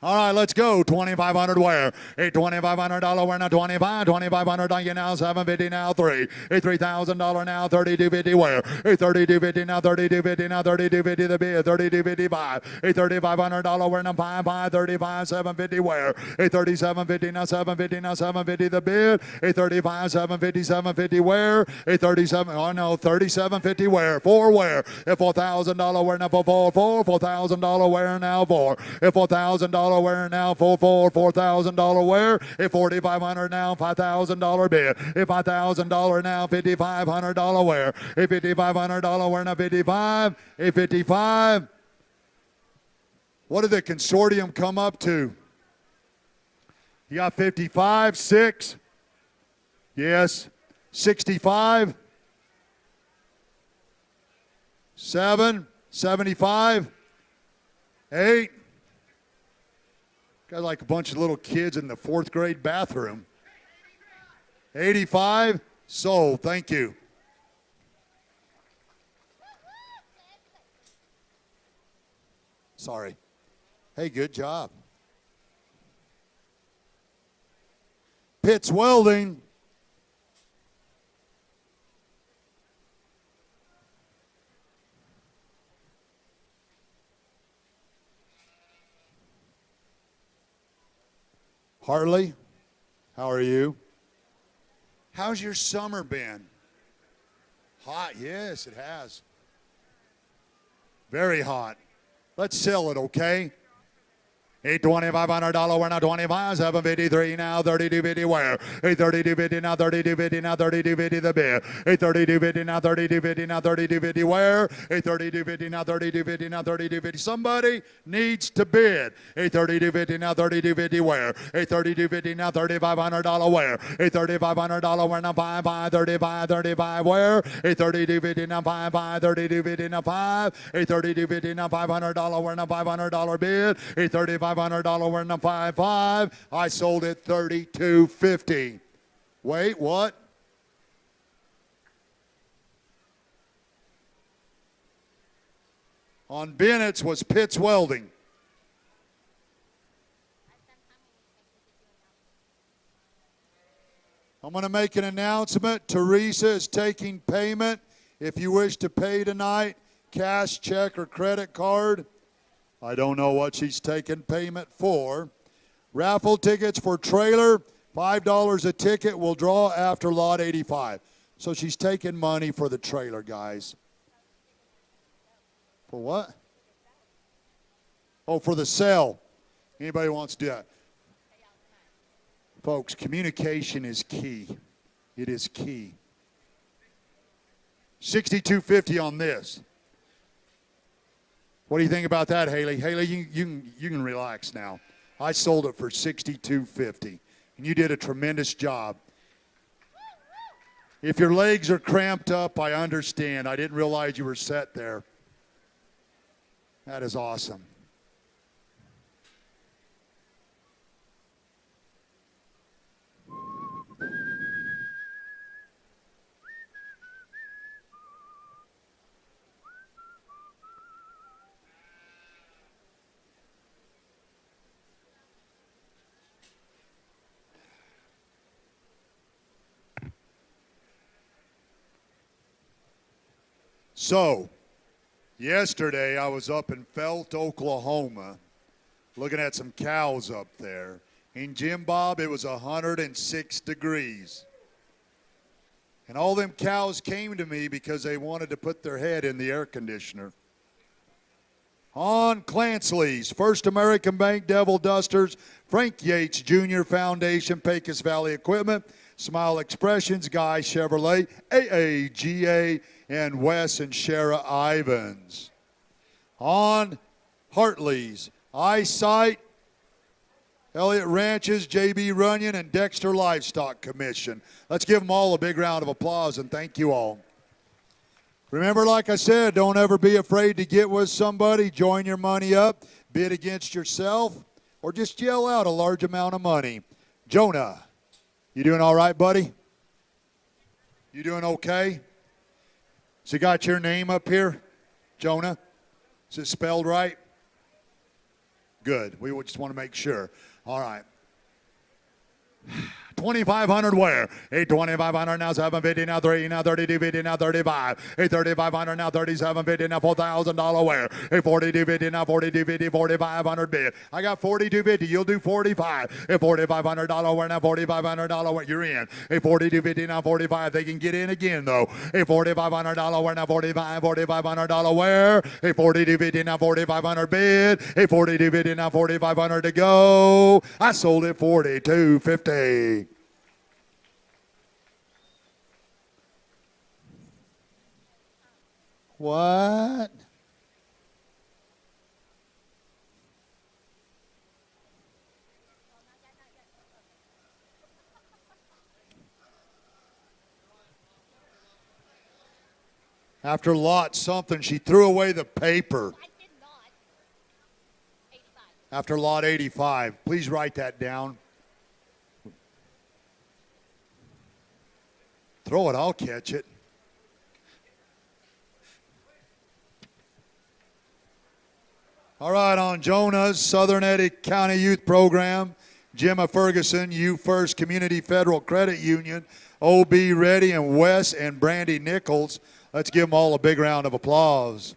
All right, let's go. 2,500 where? A $2,500 where now 25. $2,500 you now 750 now 3. A $3,000 now 3250 where? A 3250 now 3250 now 3250 the bid 3255. A $3,500 where now 5 35 750 where? A 3750 now 750 now 750 the bid. A 35 750 750 where? A 37 oh no 3750 where? 4 where? A $4,000 where now 4 $4,000 where now 4. A $4,000 where now $4,000 where? A $4,500 now $5,000 bid. A $5,000 now $5,500 where? A $5,500 where now 55. A 55. What did the consortium come up to? You got 55, 6. Yes. 65. 7. 75. 8. Got like a bunch of little kids in the 4th grade bathroom. 85. Sold. Thank you. Sorry. Hey, good job. Pitts Welding. Harley, how are you? How's your summer been? Hot, yes, it has. Very hot. Let's sell it, okay? A $2,500 we're now 25, 753 now 3250 where? A 3250 now 3250 now 3250 the bid. A 3250 now 3250 now 3250 where? A 3250 now 3250 now 3250. Somebody needs to bid. A 3250 now 3250 where? A 3250 now $3,500 where? A $3,500 where now 5 35 35 where? A 3250 now 5 3250 now 5. A 3250 now $500 where now $500 bid. A 35 $500 we're in the 5.5. I sold it $32.50. Wait, what? On Bennett's was Pitts Welding. I'm going to make an announcement. Teresa is taking payment. If you wish to pay tonight, cash, check, or credit card. I don't know what she's taking payment for. Raffle tickets for trailer, $5 a ticket. Will draw after lot 85. So she's taking money for the trailer, guys. For what? Oh, for the sale. Anybody wants to do that? Folks, communication is key. It is key. $62.50 on this. What do you think about that, Haley? Haley, you can relax now. I sold it for $62.50, and you did a tremendous job. If your legs are cramped up, I understand. I didn't realize you were set there. That is awesome. So, yesterday I was up in Felt, Oklahoma, looking at some cows up there. In Jim Bob, it was 106 degrees. And all them cows came to me because they wanted to put their head in the air conditioner. On Clancy's, First American Bank Devil Dusters, Frank Yates Jr. Foundation, Pecos Valley Equipment, Smile Expressions, Guy Chevrolet, AAGA, and Wes and Shara Ivans. On Hartley's, Eyesight, Elliott Ranches, J.B. Runyon, and Dexter Livestock Commission. Let's give them all a big round of applause and thank you all. Remember, like I said, don't ever be afraid to get with somebody. Join your money up, bid against yourself, or just yell out a large amount of money. Jonah, you doing all right, buddy? You doing okay? So you got your name up here, Jonah? Is it spelled right? Good. We just want to make sure. All right. 2,500 where? 2,500 now, 750 now, 3 now, 3250 now, 35. 3,500 now, 3750 now, $4,000 where? 4250 now, 4250, 4,500 bid. I got 4250. You'll do 45. $4,500 where now, $4,500 where? You're in. 4250 now, 45. They can get in again though. $4,500 where now, 45. $4,500 where? 4250 now, 4,500 bid. 4250 now, 4,500 to go. I sold it 4250. What? After lot something, she threw away the paper. I did not. 85. After lot 85. Please write that down. Throw it, I'll catch it. All right, on Jonah's Southern Eddy County Youth Program, Gemma Ferguson, You First Community Federal Credit Union, OB Reddy, and Wes and Brandy Nichols. Let's give them all a big round of applause.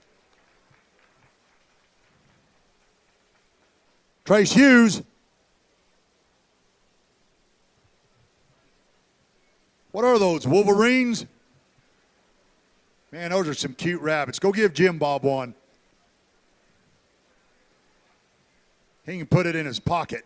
Trace Hughes. What are those, Wolverines? Man, those are some cute rabbits. Go give Jim Bob one. He can put it in his pocket.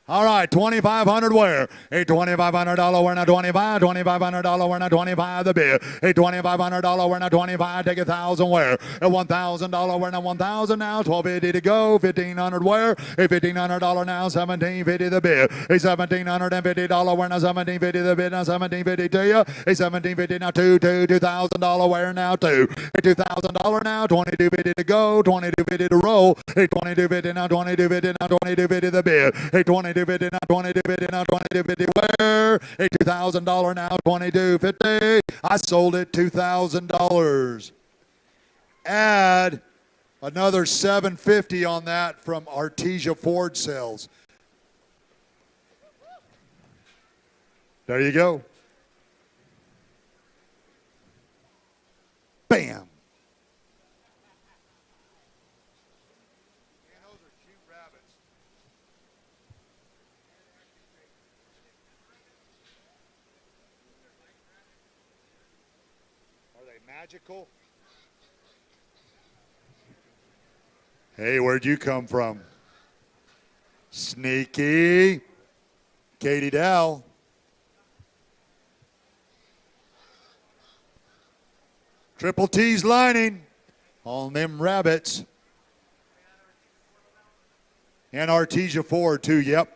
All right, 2,500 where? $2,500 where now 25, $2,500 where now 25 the bid. $2,500 where now 25, take 1,000 where? $1,000 where now 1,000 now, 1,250 to go, 1,500 where? $1,500 now, 1,750 the bid. $1,750 where now 1,750 the bid, now 1,750 to you. $1,750 now, $2,000 where now 2. $2,000 now, 2,250 to go, 2,250 to roll. $2,250 now, 2,250 now, 2,250 the bid. $2,250 now, 2,250 now, 2,250 where? $2,000 now, 2,250. I sold it $2,000. Add Another $750 on that from Artesia Ford Sales. There you go. Bam. Are they magical? Hey, where'd you come from? Sneaky. Katie Dow. Triple T's lining on them rabbits. And Artesia Ford too, yep.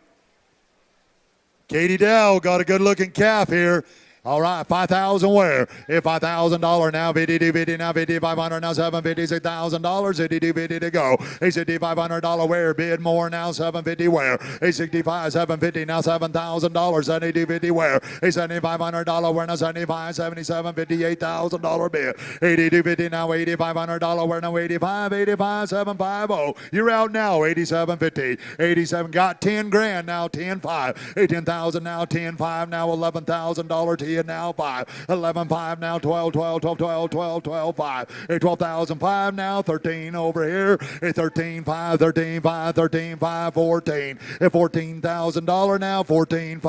Katie Dow got a good looking calf here. All right, 5,000 where? If $5,000 now, 50 now, 5,500 now, 750, $6,000, 5250 to go. A $6,500 where? Bid more now, 750 where? A 65, 750 now, $7,000, 7250 where? A $7,500 where now, 75, 77, $58,000 bid. 8250 now, $8,500 where now, 85, 85, 750. You're out now, 8750, 87 got 10 grand now, 10.5, 18,000 now, 10.5 now, $11,000 to now 5, 11.5 now, 12, 12, 12, 12, 12, 12, 5, 12,005 now, 13 over here, 13.5, 13.5, 13.5, 14, $14,000 now, 14.5,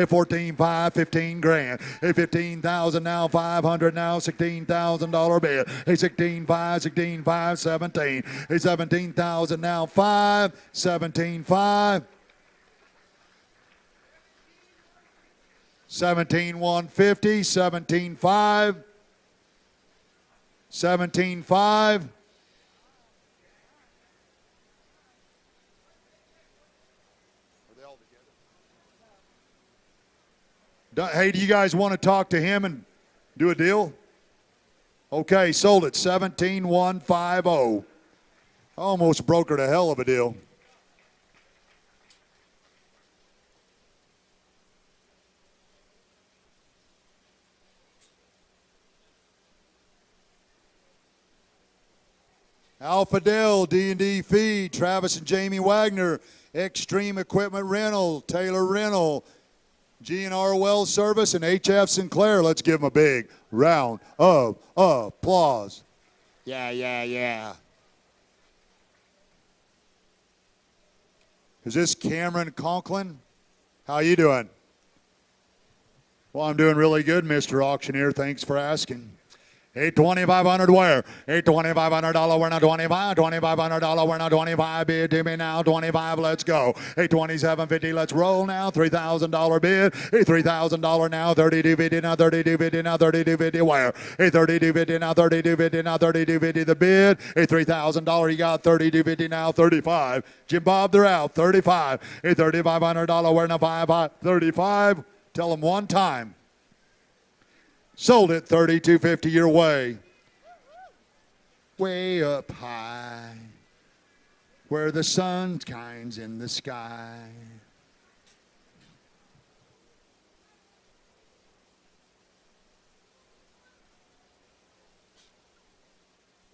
14.5, 15 grand, 15,000 now, 500 now, $16,000 bid, 16.5, 16.5, 17, 17,000 now, 5, 17.5. 17,150, 17,5, 17,5. Hey, do you guys want to talk to him and do a deal? Okay, sold it, 17,150. Almost brokered a hell of a deal. Alpha Dell, D&D Feed, Travis and Jamie Wagner, Extreme Equipment Rental, Taylor Rental, G&R Well Service, and HF Sinclair. Let's give them a big round of applause. Yeah, yeah, yeah. Is this Cameron Conklin? How you doing? Well, I'm doing really good, Mr. Auctioneer. Thanks for asking. $8,500 where? $8,500 we're now 25, $2,500 we're now 25, bid to me now 25, let's go. $27.50, let's roll now, $3,000 bid, $3,000 now, $32.50 now, $32.50 now, $32.50 where? $32.50 now, $32.50 now, $32.50 the bid, $3,000 you got, $32.50 now, 35. Jim Bob, they're out, 35, $3,500 we're now 5, 35. Tell them one time. Sold it, $32.50 your way. Way up high, where the sun shines in the sky.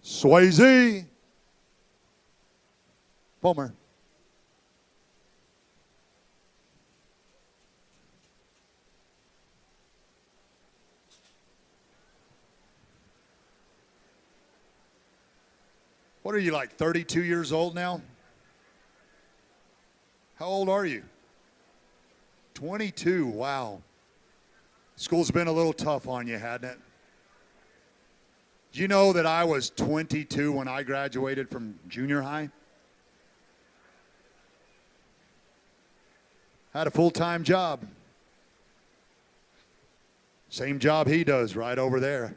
Swayze. Boomer. What are you, like 32 years old now? How old are you? 22, wow. School's been a little tough on you, hadn't it? Do you know that I was 22 when I graduated from junior high? Had a full-time job. Same job he does right over there.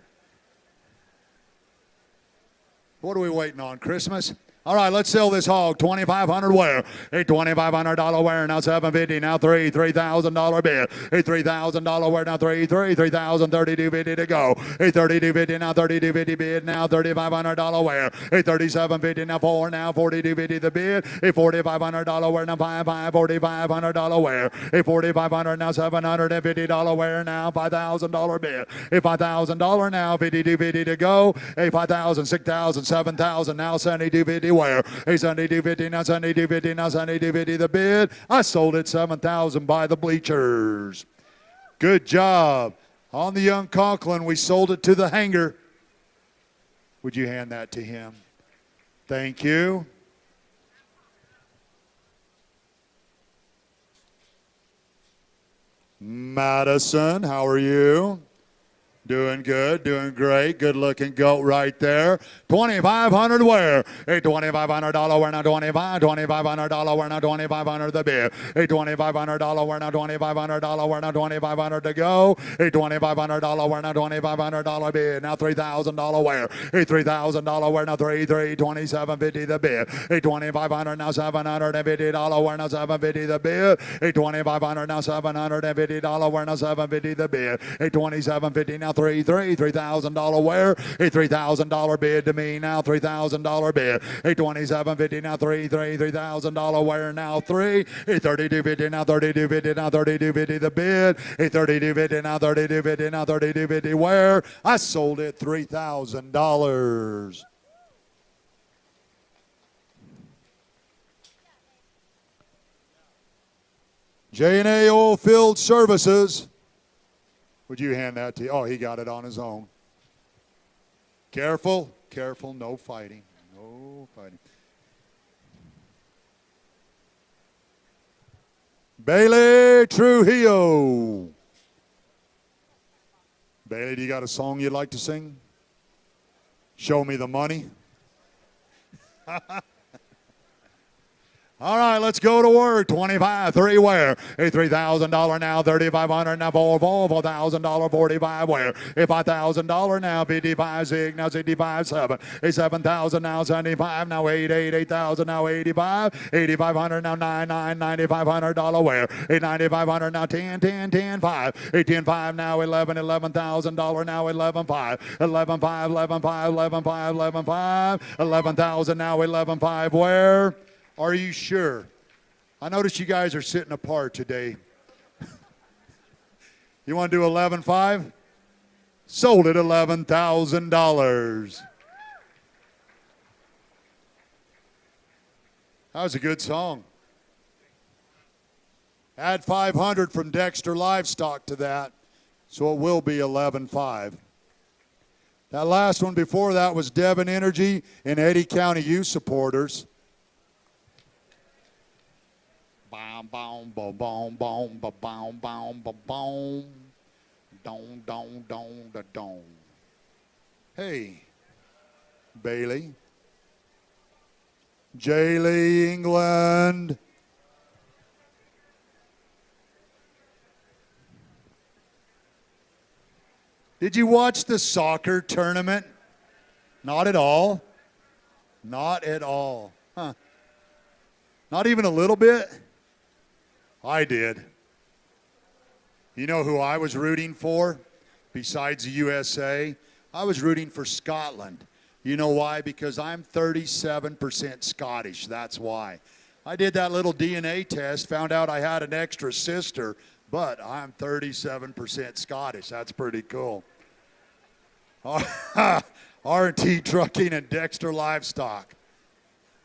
What are we waiting on, Christmas? All right, let's sell this hog. 2,500 where? A $2,500 where? Now 750. Now $3,000 bid. A $3,000 where? Now 3,000. 32.50 to go. A 32.50 now 32.50 bid. Now $3,500 where? A 37.50 now 4. Now 42.50 the bid. A $4,500 where? Now 5. $4,500 where? A $4,500 now $750 where? Now $5,000 bid. A $5,000 now 52.50 to go. A 5,000, 6,000, 7,000 now 72.50 where? A 72.50 now 72.50 now 72.50 the bid. I sold it 7,000 by the bleachers. Good job. On the young Conklin, we sold it to the hanger. Would you hand that to him? Thank you. Madison, how are you? Doing good, doing great. Good looking goat right there. 2,500 where? A $2,500 where? Now 25. $2,500 where? Now 2,500 the bid. A $2,500 where? Now $2,500 where? Now 2,500 to go. A $2,500 where? Now $2,500 bid. Now $3,000 where? A $3,000 where? Now 27.50 the bid. A $2,500 now $750 where? Now 750 the bid. A $2,500 now $750 where? Now 750 the bid. A $2,750 now $3,000 where? A $3,000 bid to me now $3,000 bid. A $2,750 now $3,000 where? Now 3. A $32.50 now $32.50 now $32.50 the bid. A $32.50 now $32.50 now $32.50 where? I sold it $3,000. J&A Oilfield Services. Would you hand that to? Oh, he got it on his own. Careful, careful, no fighting. No fighting. Bailey Trujillo. Bailey, do you got a song you'd like to sing? Show me the money. All right, let's go to work. 25, 3 where? A $3,000 now, $3,500 now, $4,000, 45 where? A $5,000 now, 55 6 now, 65 7. A 7,000 now, 75 now, 8,000 now, 85, 8,500 now, 9,500 where? A 9,500 now, 10 5. A 10 5 now, $11,000 now, 11 5, 11 5, 11 5, 11 5, 11 5, 11,000 now, 11 5 where? Are you sure? I notice you guys are sitting apart today. You want to do 11.5? Sold it $11,000. That was a good song. Add 500 from Dexter Livestock to that, so it will be 11.5. That last one before that was Devon Energy and Eddy County Youth Supporters. Boom, boom, boom, boom, boom, boom, boom, boom, boom, don, don, don, da, don. Hey, Bailey. Jaylee England. Did you watch the soccer tournament? Not at all. Not at all. Huh. Not even a little bit? I did. You know who I was rooting for besides the USA? I was rooting for Scotland. You know why? Because I'm 37% Scottish. That's why. I did that little DNA test, found out I had an extra sister, but I'm 37% Scottish. That's pretty cool. R&T Trucking and Dexter Livestock.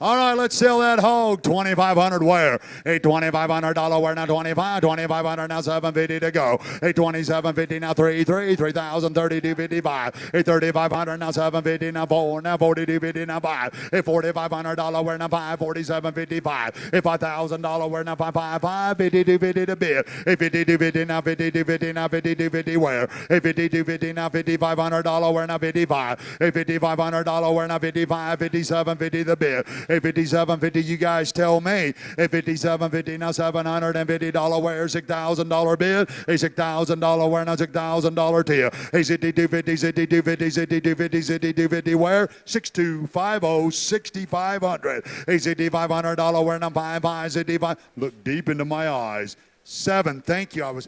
All right, let's sell that hog. 2,500 where? A $2,500 where? Now 25. 2,500 now 750 to go. A 2750 now 3,000 32.55. A 3,500 now 750 now 4. Now 42.50 now 5. A $4,500 where? Now 5. 47.55. A $5,000 where? Now 5. 52.50 to bid. A 52.50 now 52.50 now 52.50 where? A 52.50 now $5,500 where? Now 55. A $5,500 where? Now 55. 57.50 the bid. A 57.50, you guys tell me. A 57.50, now $750 wear, $6,000 bid. A $6,000 wear, now $6,000 to you. A 62.50, 62.50, 62.50, 62.50 wear, 6250, 6,500. A $6,500 wear, now 55, 65. Look deep into my eyes. 7, thank you.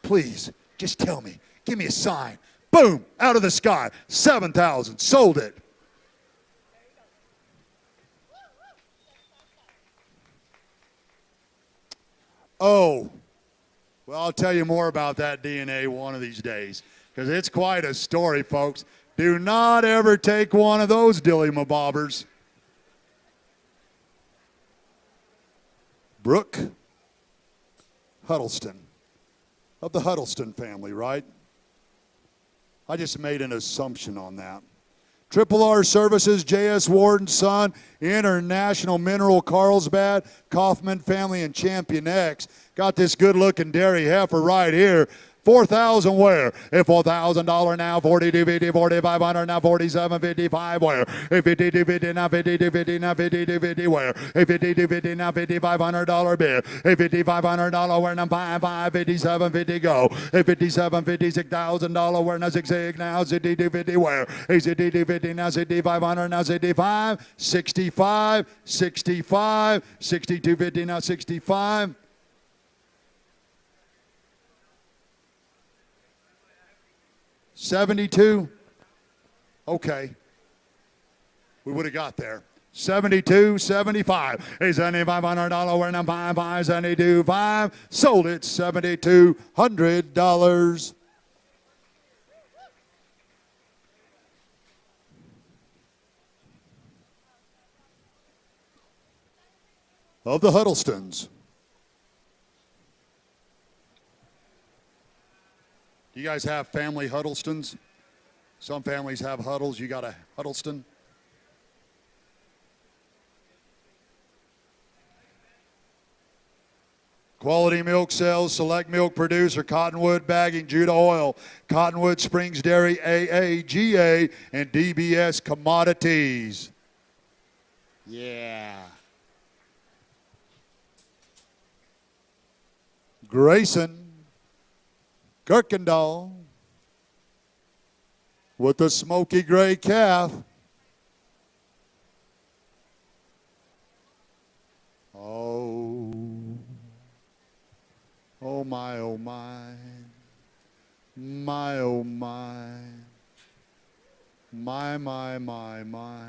Please, just tell me. Give me a sign. Boom, out of the sky. 7,000, sold it. Oh, well, I'll tell you more about that DNA one of these days, because it's quite a story, folks. Do not ever take one of those dilly-mabobbers. Brooke Huddleston, of the Huddleston family, right? I just made an assumption on that. Triple R Services, J.S. Warden, Son, International Mineral, Carlsbad, Kaufman family, and Champion X. Got this good-looking dairy heifer right here. 4,000 where? A $4,000 now, 42.50, 4,500 now, 47.55 where? A 52.50 now, 52.50 now, 52.50 where? A 52.50 now, $5,500 bid. A $5,500 where now, 57.50 go. A 57.50, $6,000 where now, 6 now, 62.50 where? A 62.50 now, 6,500 now, 65, 65, 65, 62.50 now, 65. $72. Okay. We would have got there. $72, $75. A $7,500 we're now 55, $72, $5. Sold it $7,200. Of the Huddlestons. You guys have family Huddlestons? Some families have Huddles. You got a Huddleston? Quality Milk Sales, Select Milk Producer, Cottonwood Bagging, Judah Oil, Cottonwood Springs Dairy, AAGA, and DBS Commodities. Yeah. Grayson Kirkendall with the smoky gray calf. Oh, oh my, oh my, my, oh my, my, my, my, my.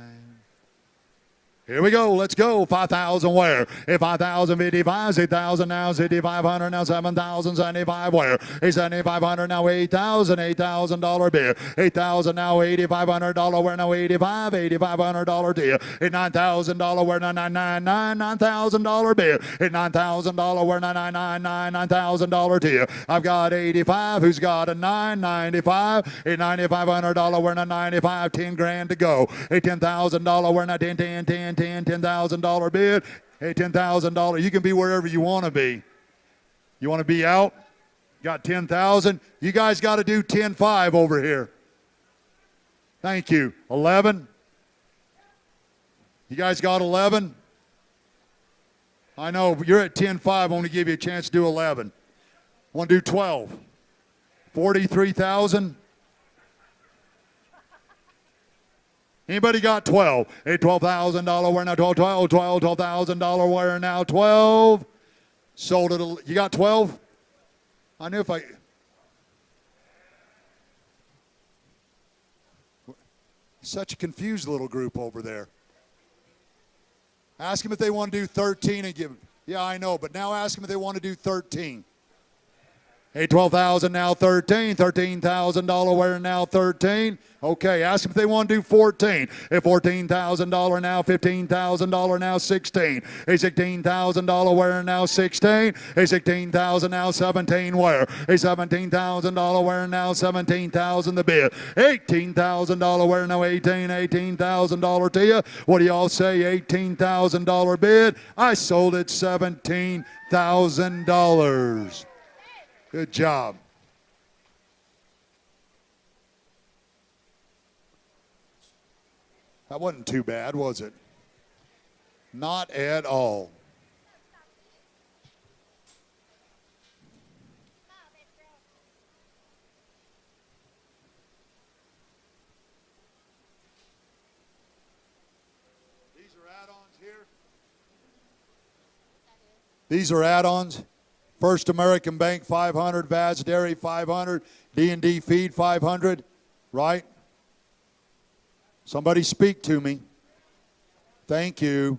Here we go. Let's go. 5,000 where? A 5,055, 6,000 now, 6,500 now, 7,075 where? A 7,500 now, 8,000, $8,000 bid. 8,000 now, $8,500 where now, 85, $8,500 deal. A $9,000 where now, 999, $9,000 bid. A $9,000 where now, 999, $9,000 deal. I've got 85. Who's got a 995? A $9,500 where now, 95, 10 grand to go. A $10,000 where now, 10, 10, 10. $10,000 bid. Hey, $10,000. You can be wherever you want to be. You want to be out? Got 10,000. You guys got to do 10.5 over here. Thank you. 11. You guys got 11? I know you're at 10.5. I want to give you a chance to do 11. Want to do 12. 43,000. Anybody got 12? A $12,000 wear now, 12, $12,000 wear now, 12. Sold it. You got 12? I knew if I. Such a confused little group over there. Ask them if they want to do 13 and give them. Yeah, I know, but now ask them if they want to do 13. Hey, 12,000 now, 13. $13,000 wear now, 13. Okay, ask them if they want to do 14. Hey, $14,000 now, $15,000 now, 16. Hey, $16,000 wear now, 16. Hey, $16,000 now, 17 wear. Hey, $17,000 wear now, 17,000 the bid. $18,000 wear now, 18. $18,000 to you. What do y'all say? $18,000 bid. I sold it $17,000. Good job. That wasn't too bad, was it? Not at all. These are add-ons here. These are add-ons. First American Bank 500, Vaz Dairy 500, D&D Feed 500, right? Somebody speak to me. Thank you.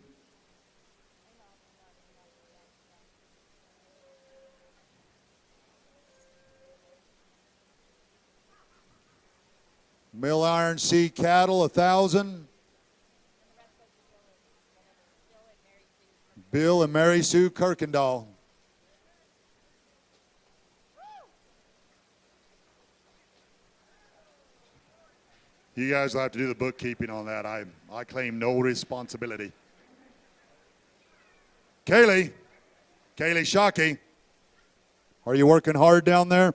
Mill Iron Sea Cattle 1,000. Bill and Mary Sue Kirkendall. You guys will have to do the bookkeeping on that. I claim no responsibility. Kaylee Shockey, are you working hard down there?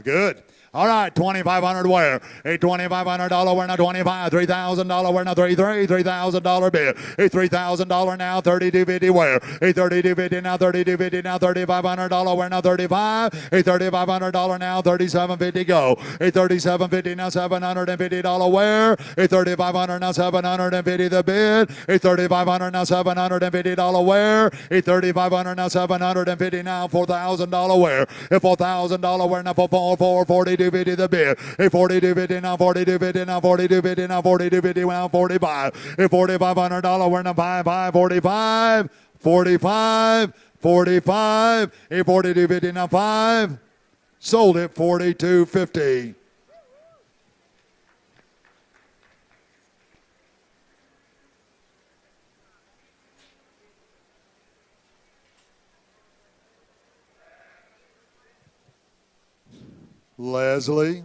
Good. All right, 2,500 where? A $2,500 where now 25, $3,000 where now 33, $3,000 bid. A $3,000 now 32.50 where? A 32.50 now 32.50 now $3,500 where now 35. A $3,500 now 37.50 go. A 37.50 now $750 where? A 3,500 now 750 the bid. A 3,500 now $750 where? A 3,500 now 750 now $4,000 where? A $4,000 where now for 42.50 the bid. A 42.50 now 42.50 now 42.50 now 42.50 now 45. A $4,500 where now 45. 45. A 42.50 now 5. Sold it 42.50. Leslie.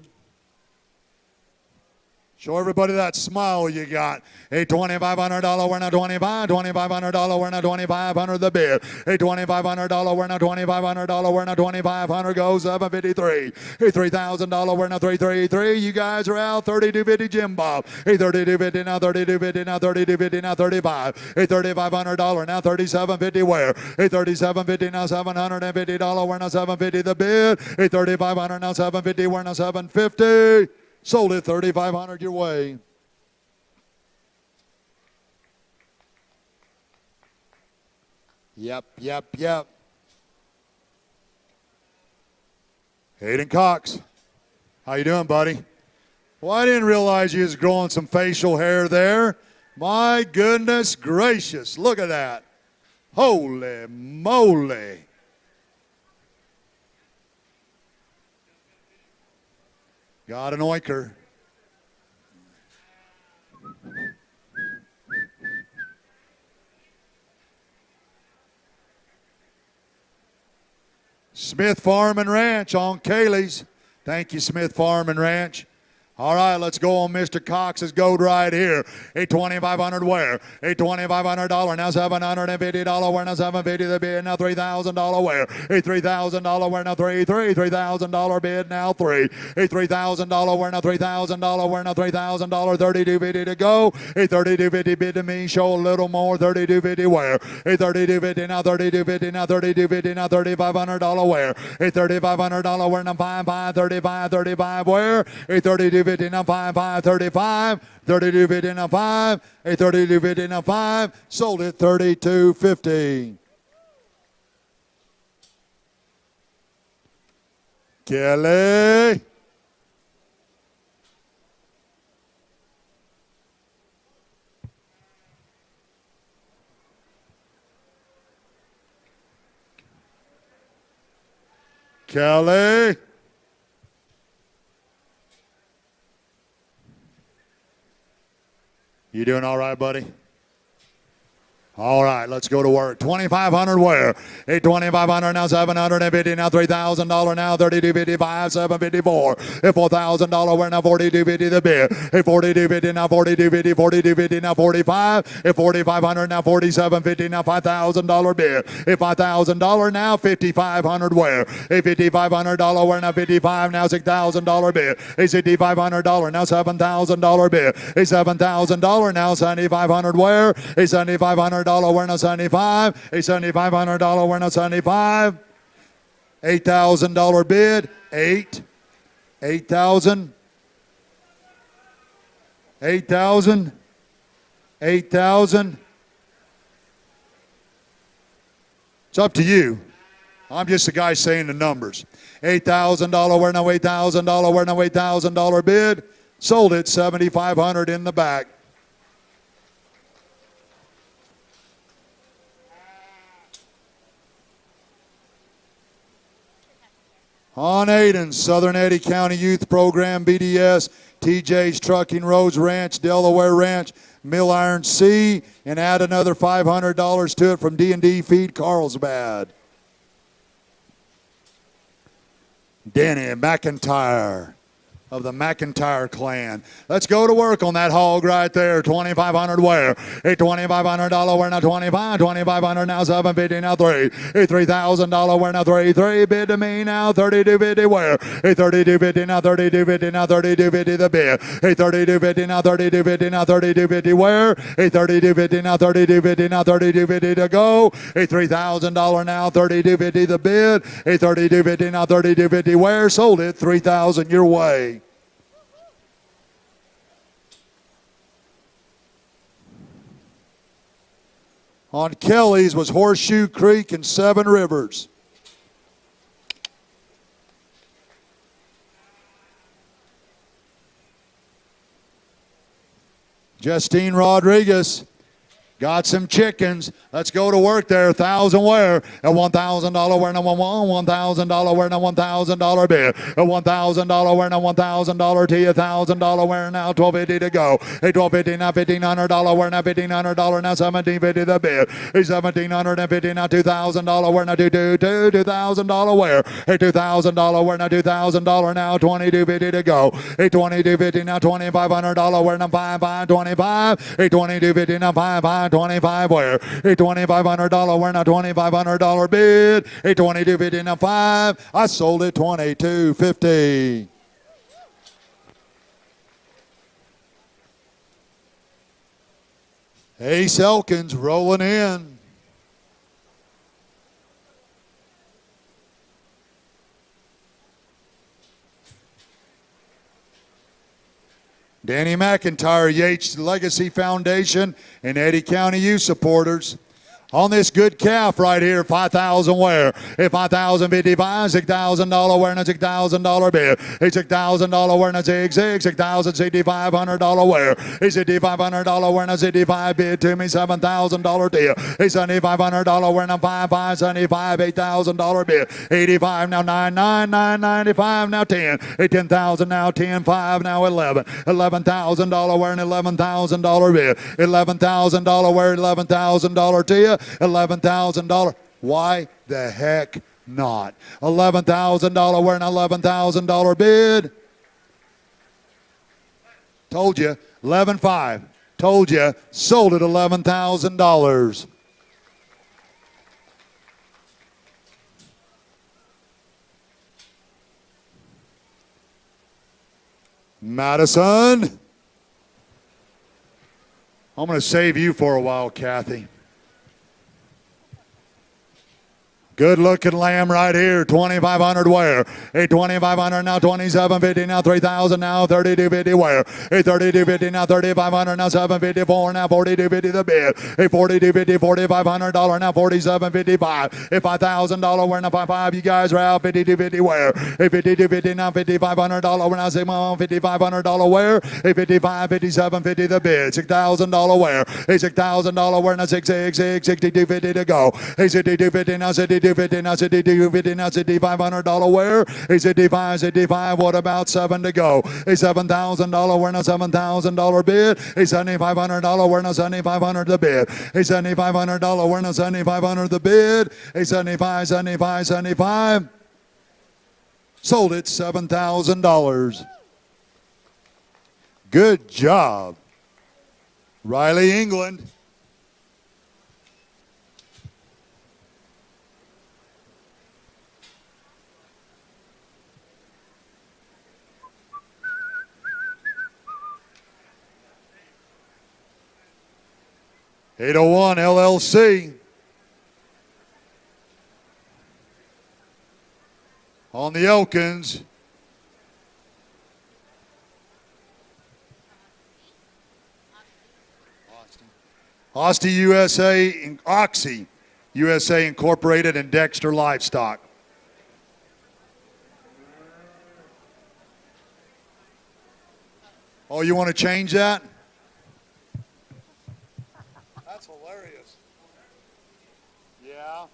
Show everybody that smile you got. A $2,500 where now 25, $2,500 where now 2,500 the bid. A $2,500 where now $2,500 where now 2,500 goes 753. A $3,000 where now 333. You guys are out 32.50 Jim Bob. A 32.50 now 32.50 now 32.50 now 35. A $3,500 now 37.50 where? A 37.50 now $750 where now 750 the bid. A 3,500 now 750 where now 750. Sold it 3,500 your way. Yep. Hayden Cox. How you doing, buddy? Well, I didn't realize you was growing some facial hair there. My goodness gracious. Look at that. Holy moly. Got an oinker. Smith Farm and Ranch on Kaylee's. Thank you, Smith Farm and Ranch. All right, let's go on Mr. Cox's gold right here. A $2,500 where? A $2,500 now $750 where now $750 the bid now $3,000 where? A $3,000 where now $3,000 bid now 3. A $3,000 where now $3,000 where now $3,000 32.50 to go. A 32.50 bid to me, show a little more 32.50 where? A 32.50 now 32.50 now 32.50 now $3,500 where? A $3,500 where now 35 where? A 32.50 now 35 32.50 now 5. A 32.50 now 5. Sold it 32.50. Kelly. Kelly. You doing all right, buddy? All right, let's go to work. 2,500 where? A 2,500 now 750 now $3,000 now 32.55 754. A $4,000 where now 42.50 the bid. A 42.50 now 42.50 42.50 now 45. A 4,500 now 47.50 now $5,000 bid. A $5,000 now 5,500 where? A $5,500 where now 55 now $6,000 bid. A $6,500 now $7,000 bid. A $7,000 now 7,500 where? A $7,500 $7,500, we're now 75. A $7,500, we're now 75. $8,000 bid. 8,000. 8,000. 8,000. It's up to you. I'm just the guy saying the numbers. $8,000, we're now $8,000, we're now $8,000 bid. Sold it, $7,500 in the back. On Aiden, Southern Eddy County Youth Program, BDS, TJ's Trucking, Rose Ranch, Delaware Ranch, Mill Iron C, and add another $500 to it from D&D Feed Carlsbad. Danny McIntyre of the McIntyre clan. Let's go to work on that hog right there. $2,500 where? A $2,500 where now 25. $2,500 now 750 now 3. A $3,000 where now 3. Bid to me now 3250 where? A 3250 now 3250 now 3250 the bid. A 3250 now 3250 now 3250 where? A 3250 now 3250 now 3250 to go. A $3,000 now 3250 the bid. A 3250 now 3250 where? Sold it. $3,000 your way. On Kelly's was Horseshoe Creek and Seven Rivers. Justine Rodriguez got some chickens. Let's go to work there. 1,000 where? A $1,000 where now $1,000 where now $1,000 bid. A $1,000 where now $1,000 to you. $1,000 where now $1,250 to go. A $1,250 now $1,500 where now $1,500 now $1,750 the bid. A $1,750 now $2,000 where now $2,000 where? A $2,000 where now $2,000 now $2,250 to go. A $2,250 now $2,500 where now $5,525. A $2,250 now $5,525 where? A $2,500 where now $2,500 bid. A $2,250 now 5. I sold it $2,250. Ace Elkins rolling in. Danny McIntyre, Yates Legacy Foundation, and Eddy County Youth Supporters. On this good calf right here, 5,000 where? A $5,055, $6,000 where? And a $6,000 bid. A $6,000 where? And a $6,500 where? A $6,500 where? And a $65 bid to me, $7,000 deal. A $7,500 where? And a $5,575, $8,000 bid. 85 now 9,995 now 10. A $10,000 now 10,5 now 11. $11,000 where? And $11,000 bid. $11,000 where? $11,000 to you. $11,000. Why the heck not? $11,000 where? An $11,000 bid. Told you. 11,500. Told you. Sold at $11,000. Madison. I'm going to save you for a while, Kathy. Good looking lamb right here. 2,500 where? A 2,500 now 2,750 now 3,000 now 3,250 where? A 3,250 now 3,500 now 754 now 4,250 the bid. A 4,250 $4,500 now 4,755. A $5,000 where now 5,500 you guys are out. 5,250 where? A 5,250 now $5,500 where now $5,500 where? A 55 5750 the bid. $6,000 where? A $6,000 where now 6,250 to go. A 6,250 now 6,250 now 6,250 now $6,500 where? A 65 what about 7 to go? A $7,000 where now $7,000 bid. A $7,500 where now $7,500 the bid. A $7,500 where now $7,500 the bid. A 75 sold it $7,000. Good job, Riley England. 801 LLC. On the Elkins. Oxy USA Incorporated and Dexter Livestock. Oh, you want to change that? That's hilarious. Yeah.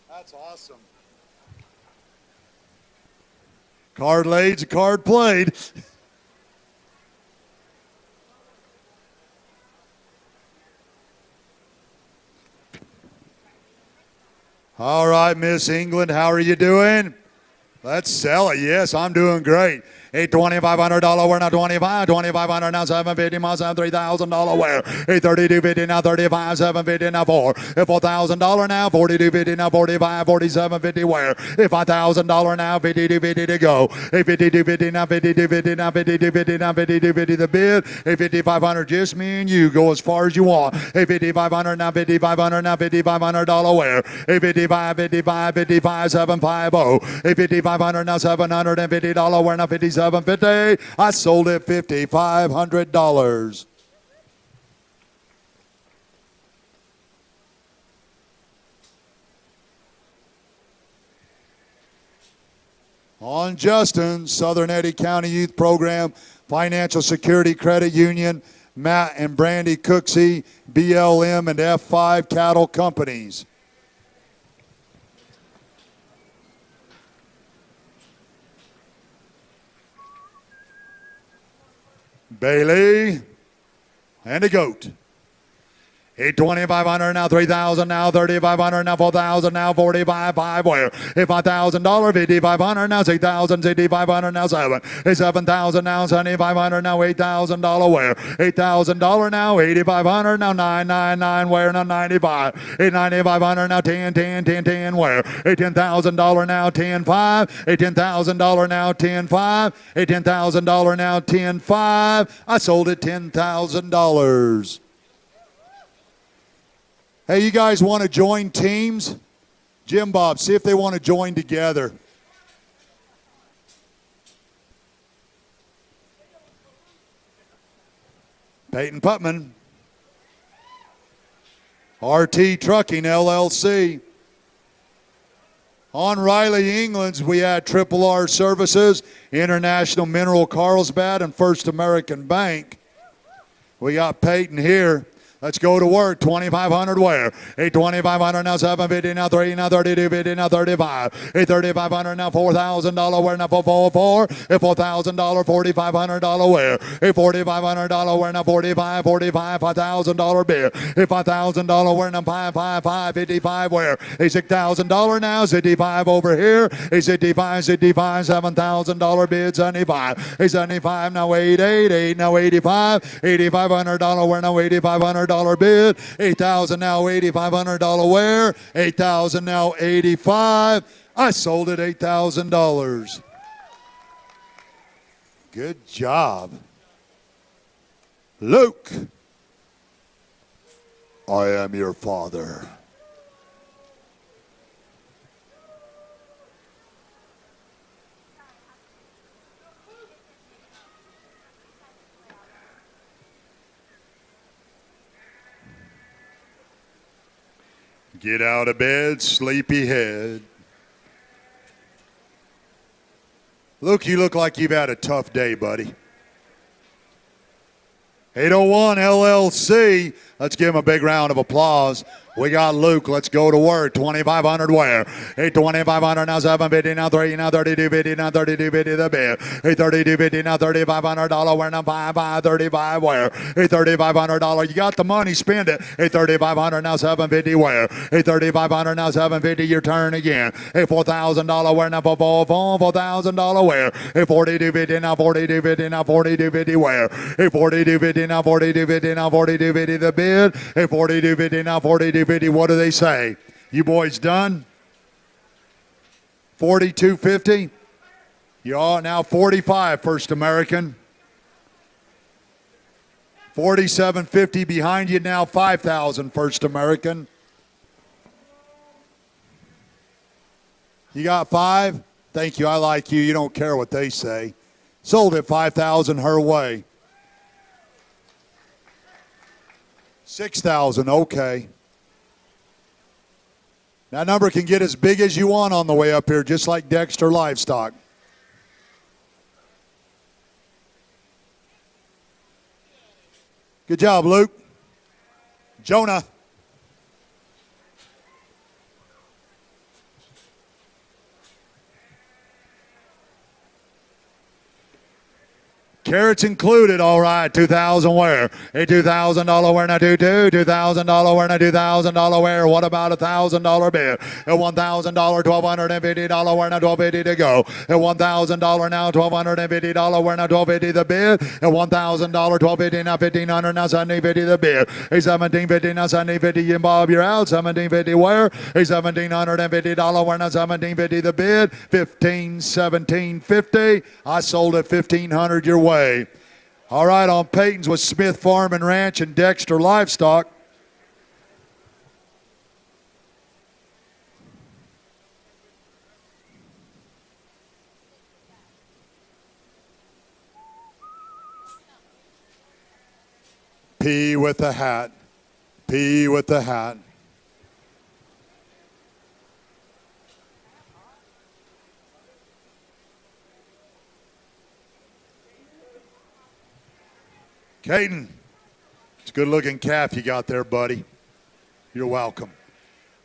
That's awesome. Card laid's a card played. All right, Miss England, how are you doing? Let's sell it. Yes, I'm doing great. $2,500 where now 25, 2,500 now 750 now $3,000 where 3250 now 35, 750 now 4, $4,000 now 4250 now 45, 4750 where $5,000 now 5250 to go 5250 now 5250 now 5250 now 5250 the bid 5500 just me and you go as far as you want 5500 now 5500 now $5,500 where 55 55 55 750 5500 now $750 where now 57 $750. I sold it $5,500. On Justin, Southern Eddy County Youth Program, Financial Security Credit Union, Matt and Brandy Cooksey, BLM and F5 Cattle Companies. Bailey and a goat. 2,500 now 3,000 now 3,500 now 4,000 now 45 where $5,000 5,500 now 6,000 6,500 now 7,000 now 7,500 now $8,000 where $8,000 now 8,500 now 999 where now 95 9,500 now 10 where $10,000 now 10,5 $10,000 now 10,5 $10,000 now 10,5 I sold it $10,000. Hey, you guys want to join teams? Jim Bob, see if they want to join together. Peyton Putman. RT Trucking, LLC. On Riley England's, we had Triple R Services, International Mineral Carlsbad, and First American Bank. We got Peyton here. Let's go to work. 2,500 where? 2,500 now 750 now 3 now 3250 now 35. 3,500 now $4,000 where now 444. $4,000 $4,500 where? $4,500 where now 45 $5,000 bid. $5,000 where now 5 55 where? $6,000 now 65 over here. 65 $7,000 bid 75. 75 now 8 now 85. $8,500 where now 8,500 bid, 8,000 now $8,500 where, 8,000 now 85. I sold it $8,000. Good job. Luke, I am your father. Get out of bed, sleepyhead. Luke, you look like you've had a tough day, buddy. 801 LLC. Let's give him a big round of applause. We got Luke. Let's go to work. 2,500 where? 2,500 now 750 now 3 now 3250 now 3250 the bid. 3250 now $3,500 where now 5 35 where? $3,500. You got the money, spend it. 3,500 now 750 where? 3,500 now 750. Your turn again. $4,000 where now 4,000 where? 4250 now 4250 now 4250 where? 4250 now 4250 now 4250 the bid. 4250 now 4250. What do they say? You boys done? 42.50. You are now 45, First American. $47.50 behind you now, $5,000 First American. You got 5? Thank you. I like you. You don't care what they say. Sold at $5,000 her way. 6,000. Okay. That number can get as big as you want on the way up here, just like Dexter Livestock. Good job, Luke. Jonah. Carrots included, all right, 2,000 where? A $2,000 where, now $2,000 where, now $2,000 where? What about a $1,000 bid? A $1,000, $1,250 where, now $1,250 to go. A $1,000 now, $1,250 where, now $1,250 the bid. A $1,000, $1,250 now, $1,500 now, $1,750 the bid. A $1,750 now, $1,750 and Bob, you're out. $1,750 where? A $1,750 where, now $1,750 the bid. $1,750. I sold at $1,500 your way. All right, on Peyton's with Smith Farm and Ranch and Dexter Livestock. P with the hat. P with the hat. Caden, it's a good-looking calf you got there, buddy. You're welcome.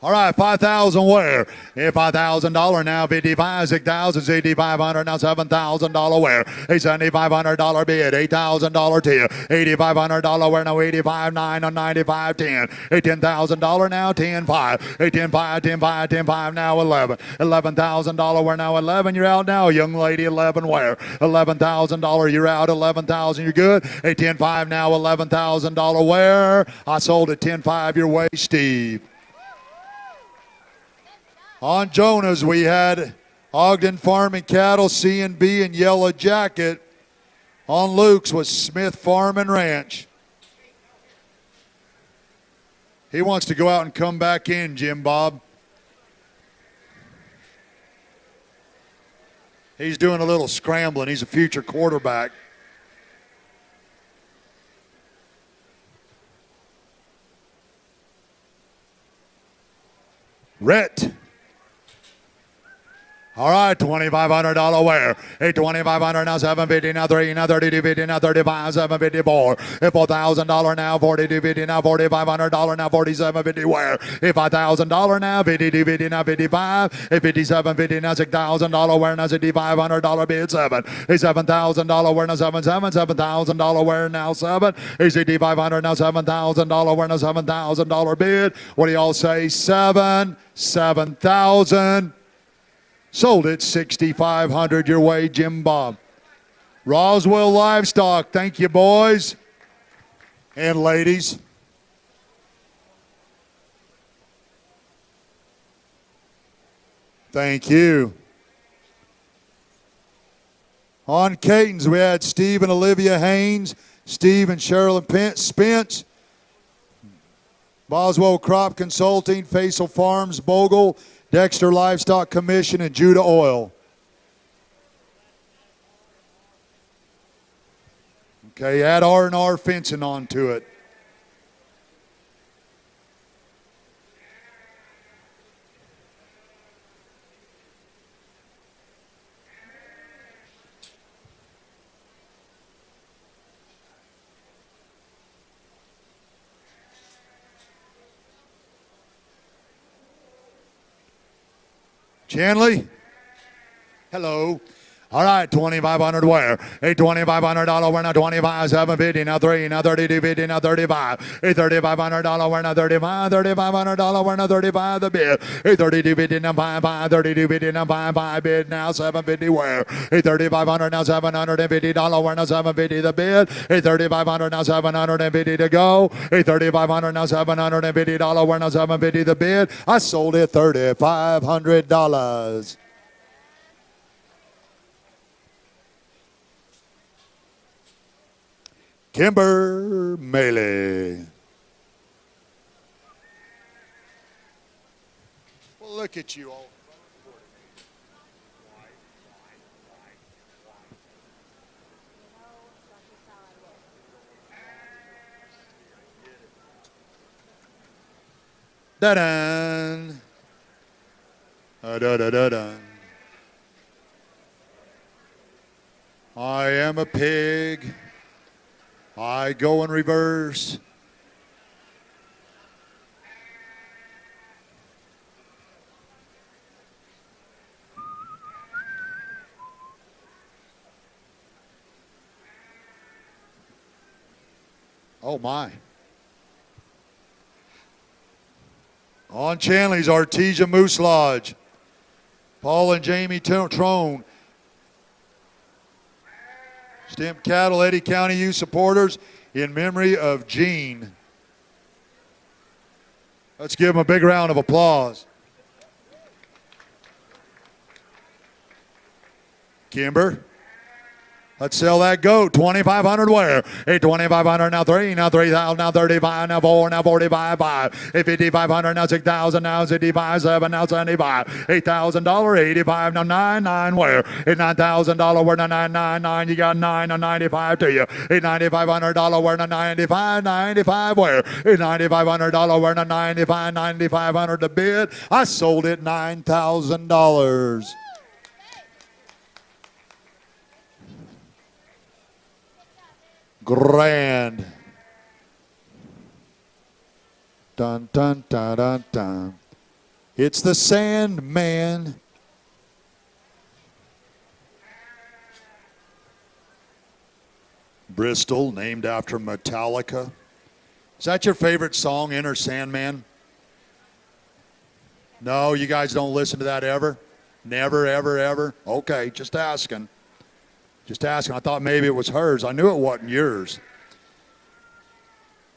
All right, 5,000 where? $5,000 now, 55, 6,000, 6,500 now, $7,000 where? A $7,500 bid, $8,000 tier, $8,500 where, now 85, 9 on 95, 10. A $10,000 now, 10, 5. A 10, 5, 10, 5, 10, 5 now, 11. $11,000 where, now 11, you're out now, young lady, 11 where? $11,000, you're out, 11,000, you're good. A 10, 5 now, $11,000 where? I sold at 10, 5 your way, Steve. On Jonah's, we had Ogden Farm and Cattle, C&B, and Yellow Jacket. On Luke's was Smith Farm and Ranch. He wants to go out and come back in, Jim Bob. He's doing a little scrambling. He's a future quarterback. Rhett. All right, $2,500 where? A $2,500 now, $750 now, $3 now, $32.50 now, $35, $754. A $4,000 now, $42.50 now, $4,500 now, $47.50 where? A $5,000 now, $52.50 now, $55. A $57.50 now, $6,000 where, now $6,500 bid 7. A $7,000 where, now 7,700. $7,000 where, now 7. A $6,500 now, $7,000 where, now $7,000 bid. What do y'all say? 7, 7,000. Sold it, $6,500 your way, Jim Bob. Roswell Livestock, thank you, boys and ladies. Thank you. On Caton's, we had Steve and Olivia Haynes, Steve and Sherilyn Spence, Boswell Crop Consulting, Faisal Farms, Bogle, Dexter Livestock Commission, and Judah Oil. Okay, add R&R fencing onto it. Chanley? Hello. All right, $2,500 where? A $2,500 where, now 25, $750 now 3, now $32.50 now 35. A $3,500 where, now 35, $3,500 where, now 35 the bid. A $32.50 now 5, $32.50 now 5 bid now $750 where? A $3,500 now $750 where, now $750 the bid. A $3,500 now $750 to go. A $3,500 now $750 where, now $750 the bid. I sold it $3,500. Kimber Melee. Well, look at you all. Da-dun. Da-da-da-da-dun. I am a pig. I go in reverse. Oh my. On Chanley's Artesia Moose Lodge. Paul and Jamie Trone. Stemp Cattle, Eddy County Youth Supporters in memory of Gene. Let's give them a big round of applause. Kimber. Let's sell that goat. 2,500 where? 2,500 now 3, now 3,000, now 35, now 4, now 45, 5. 5,500 now 6,000, now 65, 7, now 75. $8,000, 85 now 9 where? $9,000 where? Now 999. You got 9 now 95 to you. $9,500 where? Now 95 where? $9,500 where? Now 9,500 to bid. I sold it $9,000. Grand. Dun, dun, dun, dun, dun. It's the Sandman. Bristol, named after Metallica. Is that your favorite song, Enter Sandman? No, you guys don't listen to that ever? Never, ever, ever? Okay, just asking. Just asking. I thought maybe it was hers. I knew it wasn't yours.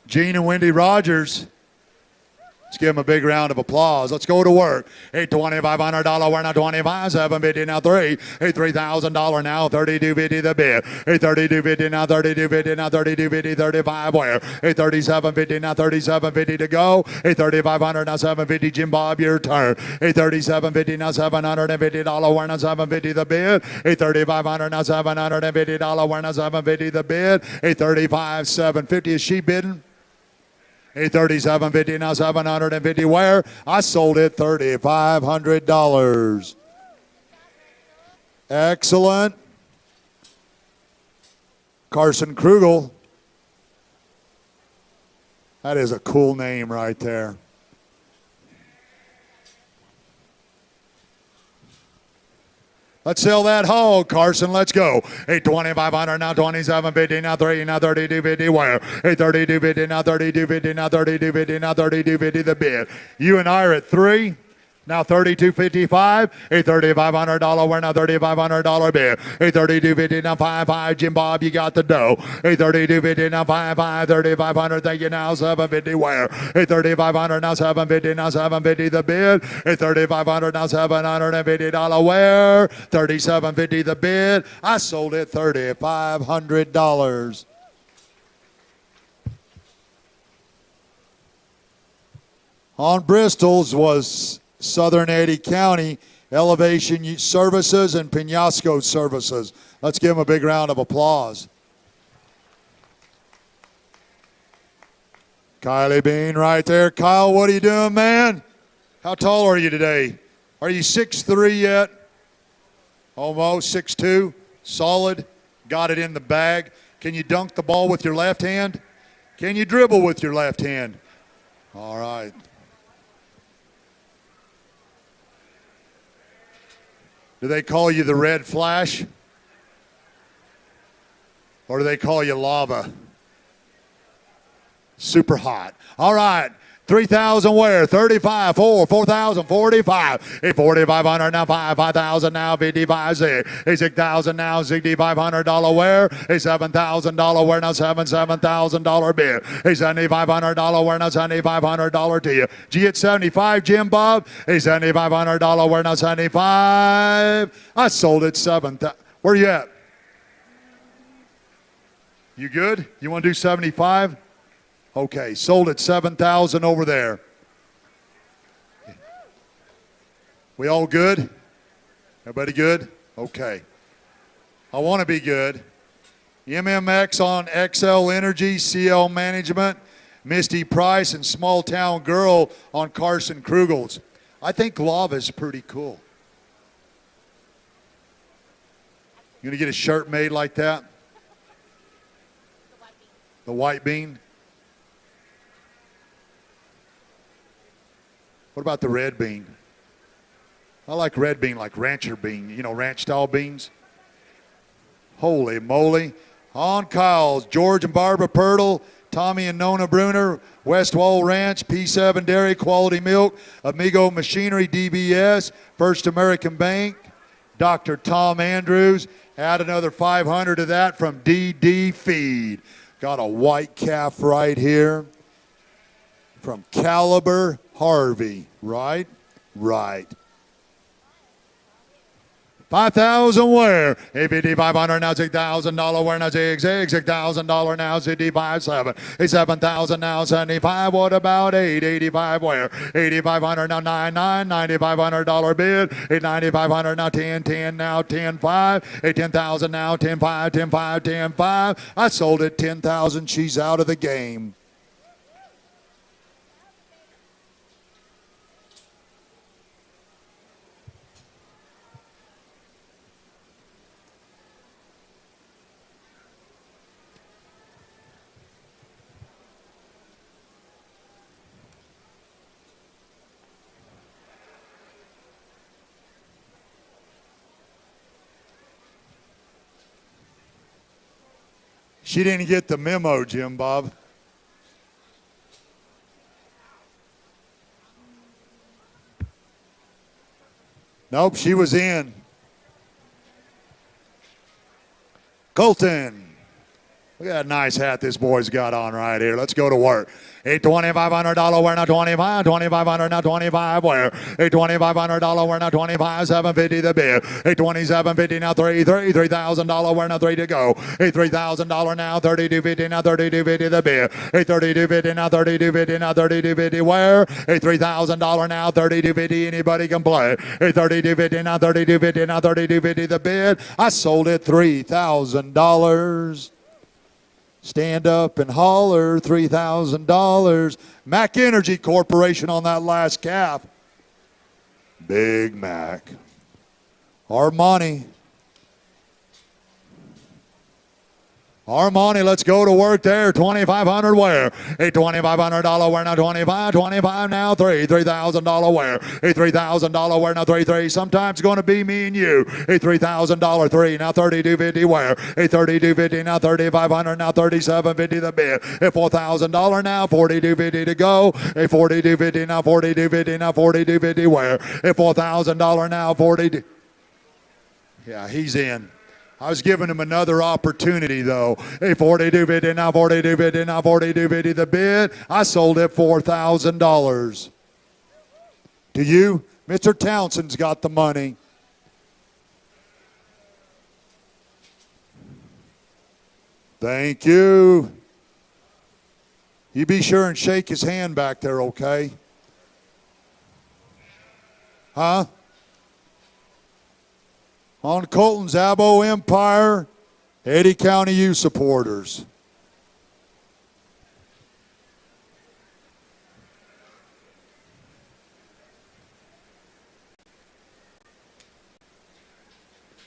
Gene and Wendy Rogers. Let's give them a big round of applause. Let's go to work. $2,500. We're now 25. $750 now 3. $3,000 now. $32.50 the bid. $32.50 now. $32.50 now. $32.50 35 where? $37.50 now. $37.50 to go. $3,500 now. $750 Jim Bob your turn. $37.50 now. $750 we're now. $750 the bid. $3,500 now. $750 we're now. $750 the bid. $35,750 is she bidding? $37.50 now. $750 where? I sold it $3,500. Excellent. Carson Krugel. That is a cool name right there. Let's sell that hog, Carson. Let's go. $2,500 now, $27.50 now, 3 now, $32.50 where? $32.50 now, $32.50 now, $32.50 now, $32.50 the bid. You and I are at 3. Now $32.55, $3,500 where? Now $3,500 bid. $32.50 now 5 Jim Bob, you got the dough. $32.50 now 5 $3,500. Thank you now $750 where? $3,500 now $750 now $750 the bid. $3,500 now $750 where? $37.50 the bid. I sold it $3,500. On Bristol's was Southern Eddy County Elevation Services and Penasco Services. Let's give them a big round of applause. Kylie Bean right there. Kyle, what are you doing, man? How tall are you today? Are you 6'3" yet? Almost 6'2". Solid. Got it in the bag. Can you dunk the ball with your left hand? Can you dribble with your left hand? All right. Do they call you the Red Flash? Or do they call you lava? Super hot. All right. 3,000 where? 35, 4, 4,000, 45. $4,500 now, 5,000 now, 55, 6,000 now, $6,500 where? $7,000 where? Now $7,000 bid. $7,500 where? Now $7,500 to you. Did you get 75, Jim Bob? $7,500 where? Now 75. I sold it 7,000. Where you at? You good? You want to do 75? Okay, sold at 7,000 over there. We all good? Everybody good? Okay. I want to be good. MMX on XL Energy, CL Management, Misty Price, and Small Town Girl on Carson Krugels. I think Lava's pretty cool. You gonna get a shirt made like that? The white bean? What about the red bean? I like red bean, like rancher bean, you know, ranch style beans. Holy moly. On Kyle's, George and Barbara Pirtle, Tommy and Nona Bruner, West Wall Ranch, P7 Dairy, Quality Milk, Amigo Machinery, DBS, First American Bank, Dr. Tom Andrews. Add another 500 to that from DD Feed. Got a white calf right here from Caliber Harvey, right? Right. 5,000 where? $5,500 now, $6,000 where now, $6,000 now, $65,700, $7,000 now, 75. What about 85 where? $8,500 now, 99, $9,500 bid, $9,500 now, 10 now, 10,5, $10,000 now, 10,5, 10,5, 10,5. I sold it 10,000. She's out of the game. She didn't get the memo, Jim Bob. Nope, she was in. Colton. Look at that nice hat this boy's got on right here. Let's go to work. $2,500 where now 25, $2,500 now 25 where? $2,500 where now 25, $750 the bid. $2750 now $3,000 where now 3 to go. $3,000 now $3250 now $3250 the bid. $3250 now $3250 now $3250 where? $3,000 now $3250 anybody can play. $3250 now $3250 now $3250 the bid. I sold it $3,000. Stand up and holler, $3,000. Mac Energy Corporation on that last calf. Big Mac. Armani. Armani, let's go to work there. $2,500 where? $2,500 where now 25, 25 now 3, $3,000 where? $3,000 where now 3. Sometimes going to be me and you. $3,000 3 now $32.50 where? $32.50 now $3,500 now $37.50 the bid. $4,000 now $42.50 to go. $42.50 now $42.50 now $42.50 where? $4,000 now $40. Yeah, he's in. I was giving him another opportunity, though. $42.50 now, $42.50 now, $42.50 the bid. I sold it $4,000. To you, Mr. Townsend's got the money. Thank you. You be sure and shake his hand back there, okay? Huh? On Colton's Abo Empire, Eddy County U supporters.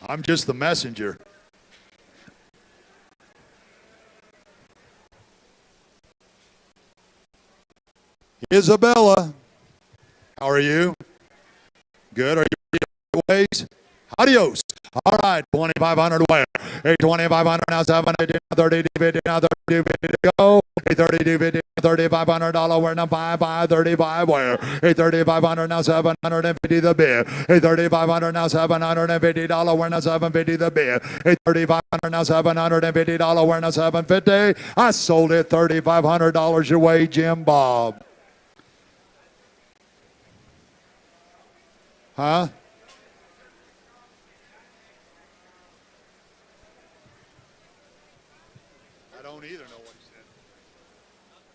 I'm just the messenger. Isabella, how are you? Good. Are you ready to ways? Adios. All right, $2,500 where? $2,500 now, $750 now, $32.50 now, $32.50 to go. $32.50 $3,500 where now 535 where? $3,500 now, $750 the bid. $3,500 now, $750 where now $750 the bid. $3,500 now, $750 where now $750. I sold it $3,500 your way, Jim Bob. Huh? don't either know what he said.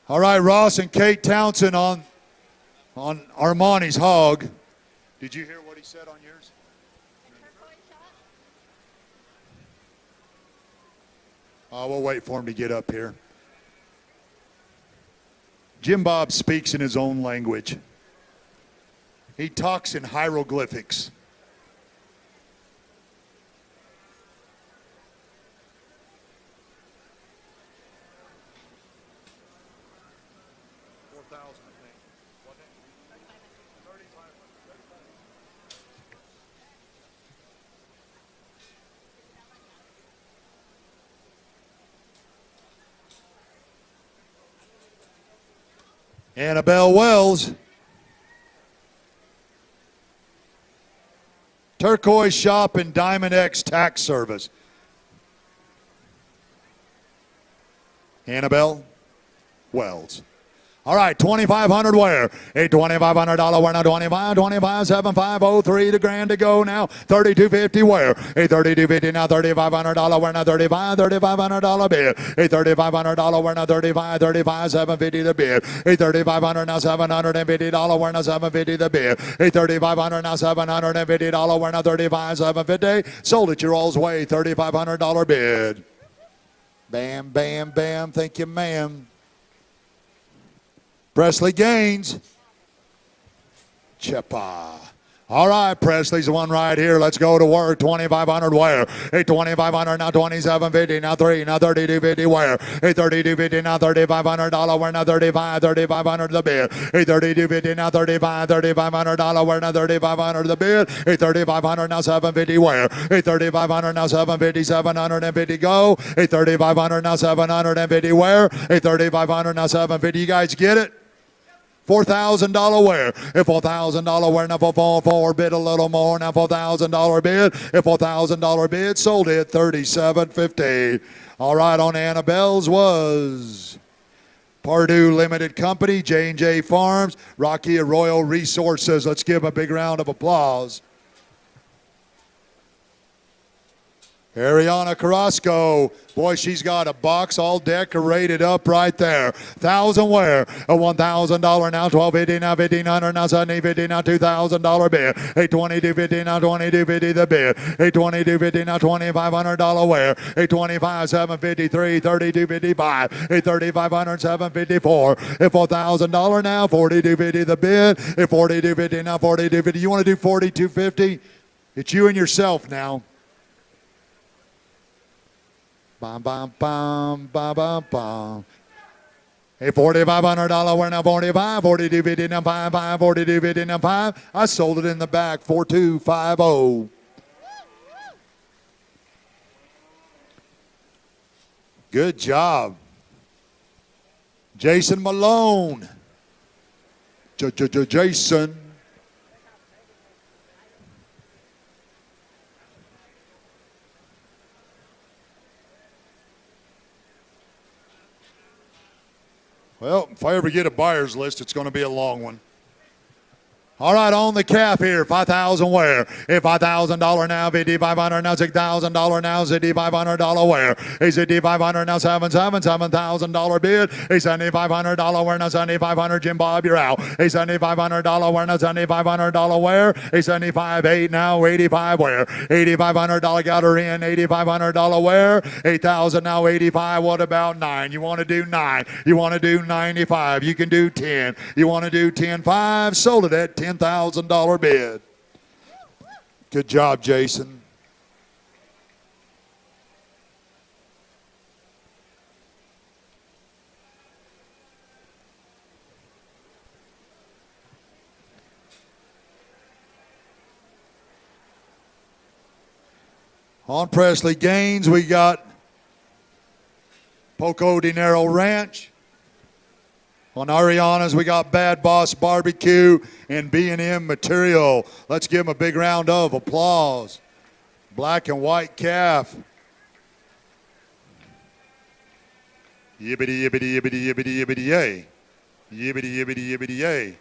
All right, Ross and Kate Townsend on Armani's hog. Did you hear what he said on yours? Oh, we'll wait for him to get up here. Jim Bob speaks in his own language. He talks in hieroglyphics. Annabelle Wells. Turquoise Shop and Diamond X Tax Service. Annabelle Wells. All right, 2,500 where? A $2,500 where now 25, 7503 to grand to go now. 3250 where? A 3250 now $3,500 where now $3,500 bid. A $3,500 where now 35 750 the bid. A $3,500 now $750 where now 750 the bid. A $3,500 now $750 where now 35 750. Sold it your all's way. $3,500 bid. Bam, bam, bam. Thank you, ma'am. Presley Gaines. Chepa. All right, Presley's the one right here. Let's go to work. 2,500 where? A 2,500 now 2750 now 3 now 3250 where? A 3250 now $3,500 where now 3,500 the bid. A 3250 now $3,500 where now 3,500 the bid. A 3,500 now 750 where? A 3,500 now 750 750 go. A 3,500 now 750 where? A 3,500 now 750. You guys get it? $4,000 where? If $4,000 where now for bid a little more now $4,000 bid. If $4,000 bid sold it $3,750. All right, on Annabelle's was Purdue Limited Company, J&J Farms, Rocky Arroyo Resources. Let's give them a big round of applause. Ariana Carrasco, boy, she's got a box all decorated up right there. 1,000 where? A $1,000 now, $1,250 now, $1,500 now, $1,750 now, $2,000 bid. A $2,250 now, $2,250 the bid. A $2,250 now, $2,500 where? A $25,753, $3,255. A $3,500, $754. A $4,000 now, $4,250 the bid. A $4,250 now, $4,250. You want to do $4,250? It's you and yourself now. Bum, bum, bum, bum, bum, bum. A $4,500 where now 45, 42.50 now 55, 42.50 now 5. I sold it in the back, 4250. Good job. Jason Malone. Jason. Well, if I ever get a buyer's list, it's going to be a long one. All right, on the calf here, 5,000 where? A $5,000 now, $5,500 now, $6,000 now, $6,500 where? A $6,500 now, $7,000 bid. A $7,500 where now, $7,500 Jim Bob, you're out. A $7,500 where now, $7,500 where? A $75,800 now, $85 where? $8,500 got her in, $8,500 where? $8,000 now, $85. What about 9? You want to do 9? You want to do 95? You can do 10. You want to do 10.5? Sold it at $10,000 bid. Good job, Jason. On Presley Gaines, we got Poco Dinero Ranch. On Ariana's, we got Bad Boss Barbecue and B&M Material. Let's give them a big round of applause. Black and white calf. Yibbity, yibbity, yibbity, yibbity, yibbity, yay. Yibbity, yibbity, yibbity, yay.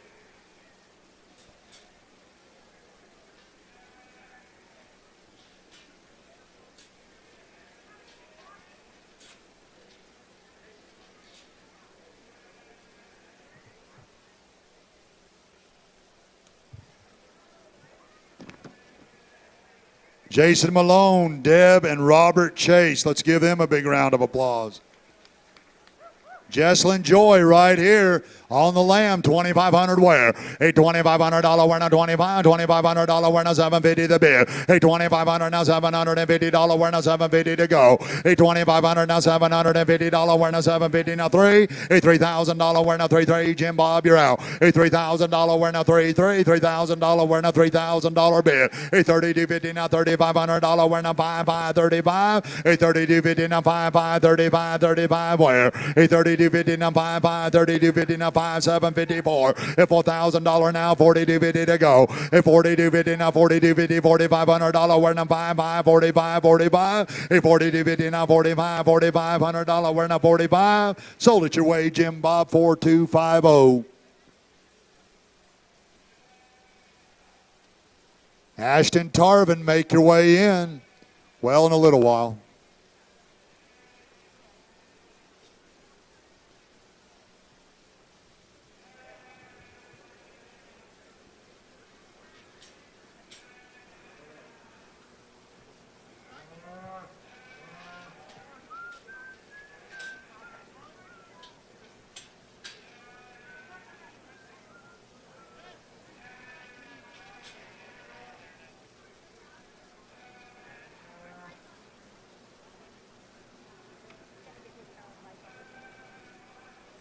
Jason Malone, Deb, and Robert Chase. Let's give them a big round of applause. Jesslyn Joy right here on the lamb, 2,500 where? A $2,500 winner, 25, $2,500 winner, 750 the bid. A $2,500 now, $750 winner, 750 to go. A $2,500 now, $750 winner, 750 now, three. A $3,000 winner, 3-3. Jim Bob, you're out. A $3,000 winner, 3-3. $3,000 winner, $3,000 bid. A $3,250 now, $3,500 winner, 5-5, 35. A $3,250 now, 5-5, 35, 35 where? A $3,250 now, 5-5, $3,250 now, 5,754. A $4,000 now, $4,250 to go. A $4,250 now, $4,250, $4,500 winner, 5-5, 45, 45. A $4,250 now, $45, $4,500 winner, 45. Sold it your way, Jim Bob, 4250. Ashton Tarvin, make your way in. Well, in a little while.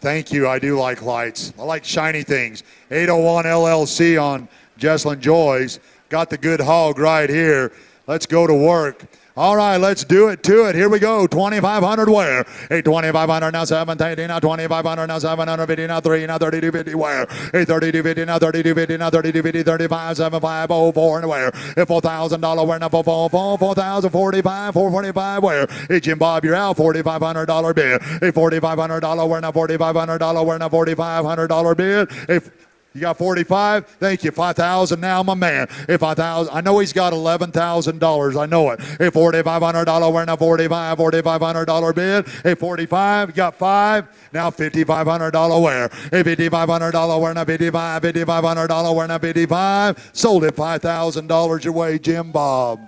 Thank you. I do like lights. I like shiny things. 801 LLC on Jesslyn Joy's. Got the good hog right here. Let's go to work. All right, let's do it to it. Here we go. 2,500 where? A 2,500 now, 780 now, 2,500 now, 750 now, 3 now, 3250 where? A 3250 now, 3250 now, 3250, 35, 7504 and where? A $4,000 where now, 4,045, 445 where? A Jim Bob, you're out, $4,500 bid. A $4,500 where now, $4,500 where now, $4,500 bid. You got 45? Thank you. 5,000 now, my man. If 5,000, I know he's got $11,000. I know it. A $4,500 winner, 45, $4,500 bid. A 45, you got 5. Now $5,500 where? A $5,500 winner, 55, $5,500 winner, 55. Sold it $5,000 your way, Jim Bob.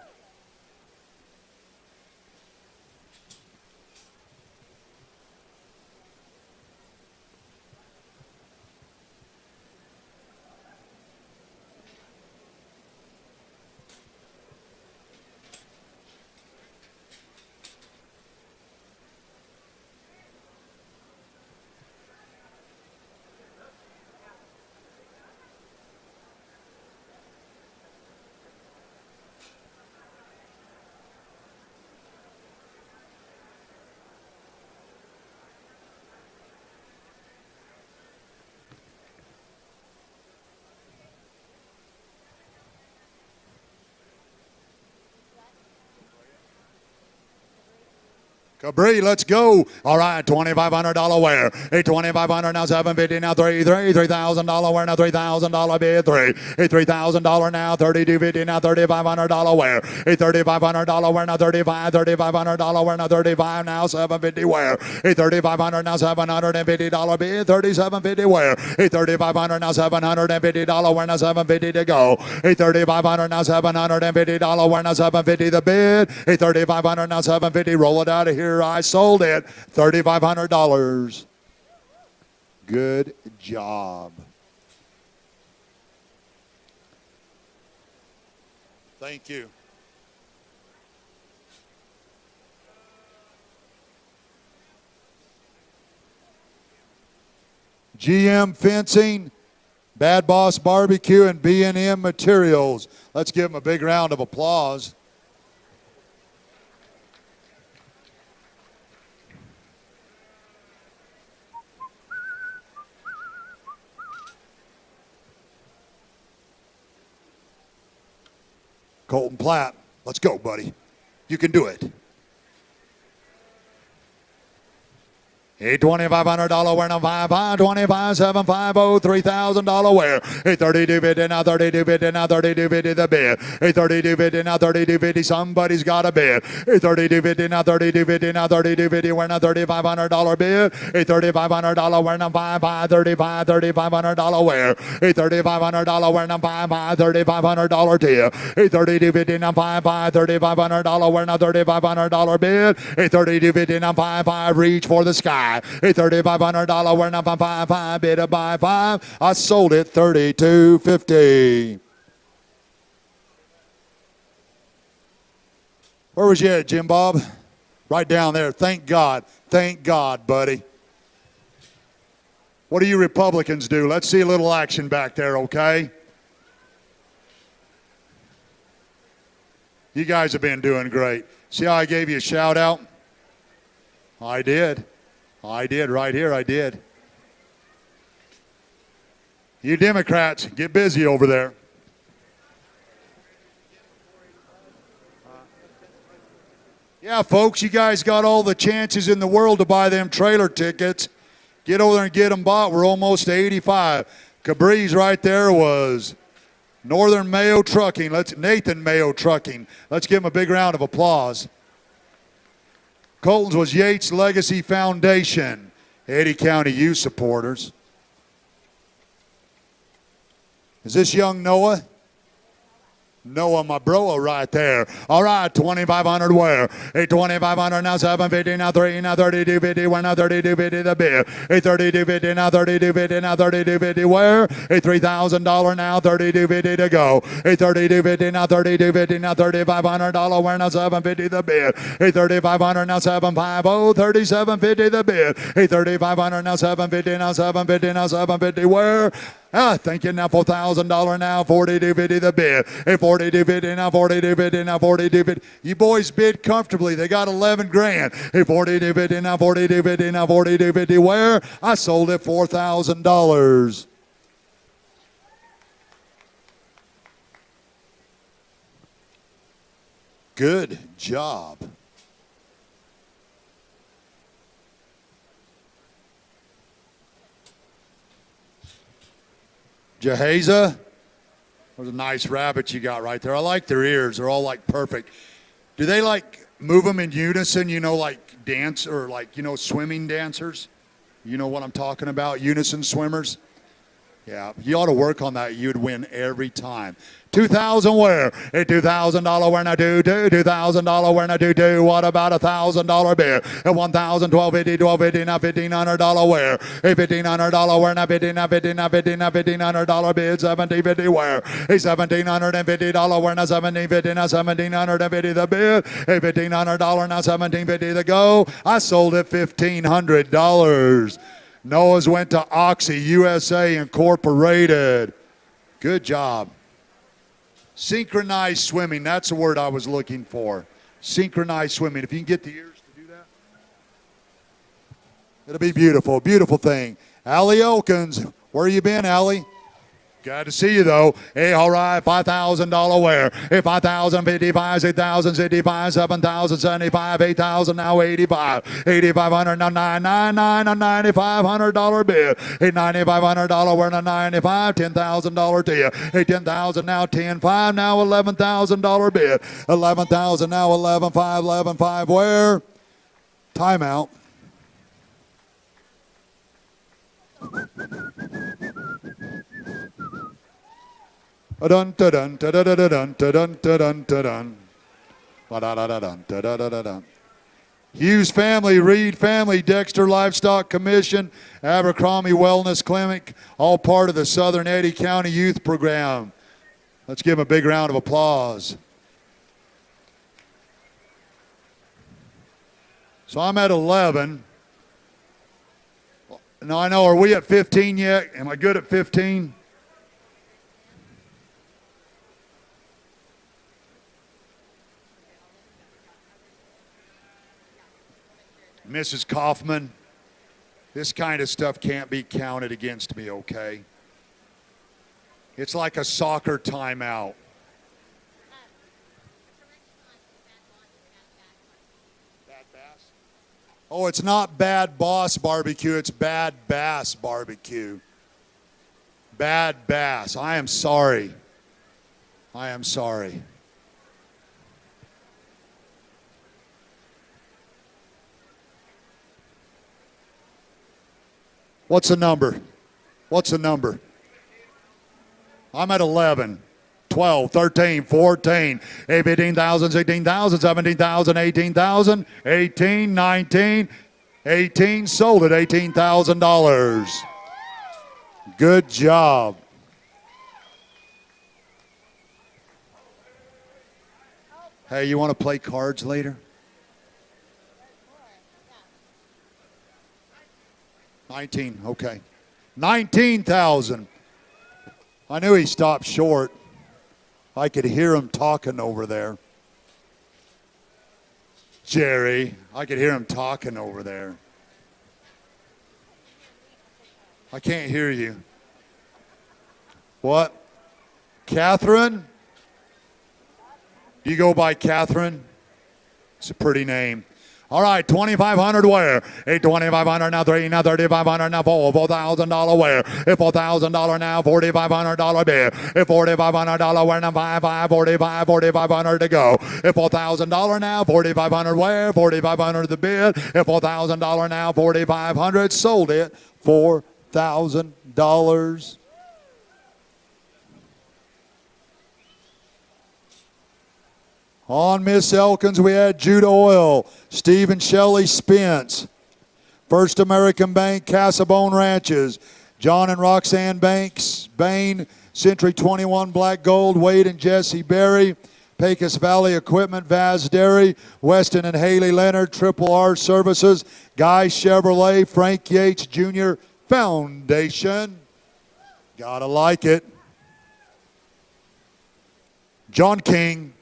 Cabri, let's go. All right, $2,500 where? A $2,500 now, $750 now, 3-3. $3,000 where now, $3,000 bid, 3. A $3,000 now, $3,250 now, $3,500 where? A $3,500 where now, $35. $3,500 where now, $35 now, $750 where? A $3,500 now, $750 bid, $3,750 where? A $3,500 now, $750 where now, $750 to go. A $3,500 now, $750 where now, $750 the bid. A $3,500 now, $750. Roll it out of here. I sold it. $3,500. Good job. Thank you. GM Fencing, Bad Boss Barbecue, and B&M Materials. Let's give them a big round of applause. Colton Platt, let's go, buddy. You can do it. A $2,500 wear now 5 25 750 $3,000 wear. A 32.50 now 32.50 now 32.50 the bid. A 32.50 now 32.50 somebody's got a bid. A 32.50 now 32.50 now 32.50 wear now $3,500 bid. A $3,500 wear now 5 $3,500 wear. A $3,500 wear now 5 $3,500 tip. A 32.50 now 5 $3,500 wear now $3,500 bid. A 32.50 now 5 reach for the sky. A $3,500 wear now 5 bid a buy 5. I sold it $32.50. Where was you at, Jim Bob? Right down there. Thank God. Thank God, buddy. What do you Republicans do? Let's see a little action back there, okay? You guys have been doing great. See how I gave you a shout out? I did. I did right here. I did. You Democrats, get busy over there. Yeah, folks, you guys got all the chances in the world to buy them trailer tickets. Get over there and get them bought. We're almost to 85. Cabri's right there was Northern Mayo Trucking. Nathan Mayo Trucking. Let's give him a big round of applause. Colton's was Yates Legacy Foundation. Eddy County Youth Supporters. Is this young Noah? Noah, my bro, right there. All right, 2,500 where? A 2,500 now 750 now 3 now 32.50 where now 32.50 the bid. A 32.50 now 32.50 now 32.50 where? A $3,000 now 32.50 to go. A 32.50 now 32.50 now $3,500 where now 750 the bid. A 3,500 now 750 37.50 the bid. A 3,500 now 750 now 750 now 750 where? Thank you now $4,000 now, $42.50 the bid. Hey, $42.50 now, $42.50 now, $42.50. You boys bid comfortably. They got 11 grand. Hey, $42.50 now, $42.50 now, $42.50 where? I sold it $4,000. Good job. Jehaza, there's a nice rabbit you got right there. I like their ears. They're all like perfect. Do they like move them in unison, you know, like dance or like, you know, swimming dancers? You know what I'm talking about? Unison swimmers? Yeah, you ought to work on that. You'd win every time. 2,000 where? A $2,000 where now do $2,000 where now do. What about $1,000 bid? A $1,000, $1,250 now $1,500 where? A $1,500 where now $1,500 bid. $1,750 where? A $1,750 where now $1,750 now $1,750 the bid. A $1,500 now $1,750 the go. I sold it $1,500. Noah's went to Oxy USA Incorporated. Good job. Synchronized swimming. That's the word I was looking for. Synchronized swimming. If you can get the ears to do that, it'll be beautiful. Beautiful thing. Allie Elkins. Where you been, Allie? Glad to see you, though. Hey, all right, $5,000 where? Hey, 5,055, 6,065, 7,075, 8,000, now 85. 8,500, now 999, a $9,500 bid. Hey, $9,500 where now 95, $10,000 to you. Hey, 10,000, now 10,5, now $11,000 bid. 11,000, now 11,5, 11,5 where? Timeout. Dun dun dun dun dun dun dun dun dun dun. Hughes family, Reed family, Dexter Livestock Commission, Abercrombie Wellness Clinic, all part of the Southern Eddy County Youth Program. Let's give them a big round of applause. So I'm at 11. Now I know, are we at 15 yet? Am I good at 15? Mrs. Kaufman, this kind of stuff can't be counted against me, okay? It's like a soccer timeout. Bad bass? Oh, it's not Bad Boss Barbecue. It's Bad Bass Barbecue. Bad Bass. I am sorry. I am sorry. What's the number? What's the number? I'm at 11, 12, 13, 14, 15,000, 16,000, 17,000, 18,000, 18, 19, 18, sold at $18,000. Good job. Hey, you want to play cards later? 19, okay. 19,000. I knew he stopped short. I could hear him talking over there. Jerry, I could hear him talking over there. I can't hear you. What? Catherine? Do you go by Catherine? It's a pretty name. All right, 2,500 where? 2,500 now, 3, now 3,500 now, $4,000 where? $4,000 now, $4,500 bid. $4,500 where now, 5, 45, 4,500 to go. $4,000 now, 4,500 where? 4,500 the bid. $4,000 now, 4,500 sold it. $4,000. On Miss Elkins, we had Judah Oil, Steve and Shelley Spence, First American Bank, Casabone Ranches, John and Roxanne Banks, Bain, Century 21 Black Gold, Wade and Jesse Berry, Pecos Valley Equipment, Vaz Dairy, Weston and Haley Leonard, Triple R Services, Guy Chevrolet, Frank Yates Jr. Foundation. Gotta like it. John King.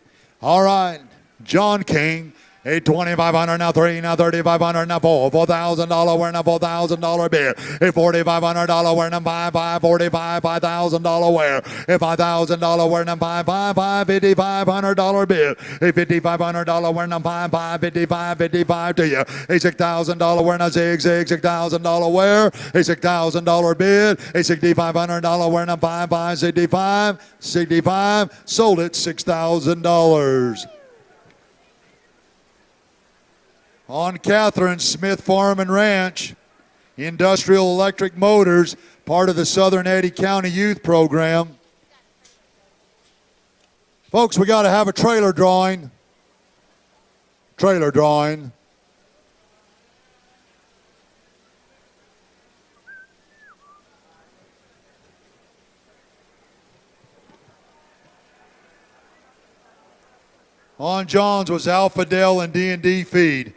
All right, John King, 2,500 now, 3, now 3,500 now, $4,000 where now, $4,000 bid. $4,500 where now, 5, 45, $5,000 where. $5,000 where now, 5, $5,500 bid. $5,500 where now, 5, 55, 55 to you. $6,000 where now, $6,000 where. $6,000 bid. $6,500 where now, 5, 65, 65, sold it $6,000. On Catherine, Smith Farm and Ranch, Industrial Electric Motors, part of the Southern Eddy County Youth Program. Folks, we got to have a trailer drawing. Trailer drawing. On John's was Alpha Dell and D&D Feed.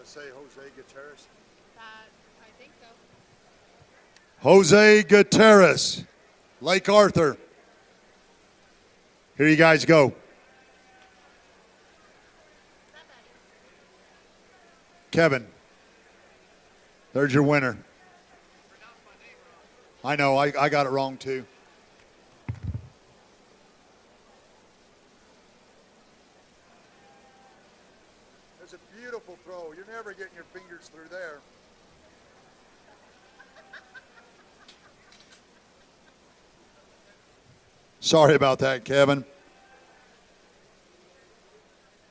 Say Jose Gutierrez? I think so. Jose Gutierrez, Lake Arthur. Here you guys go. Kevin. There's your winner. I know, I got it wrong too. It's a beautiful throw. You're never getting your fingers through there. Sorry about that, Kevin.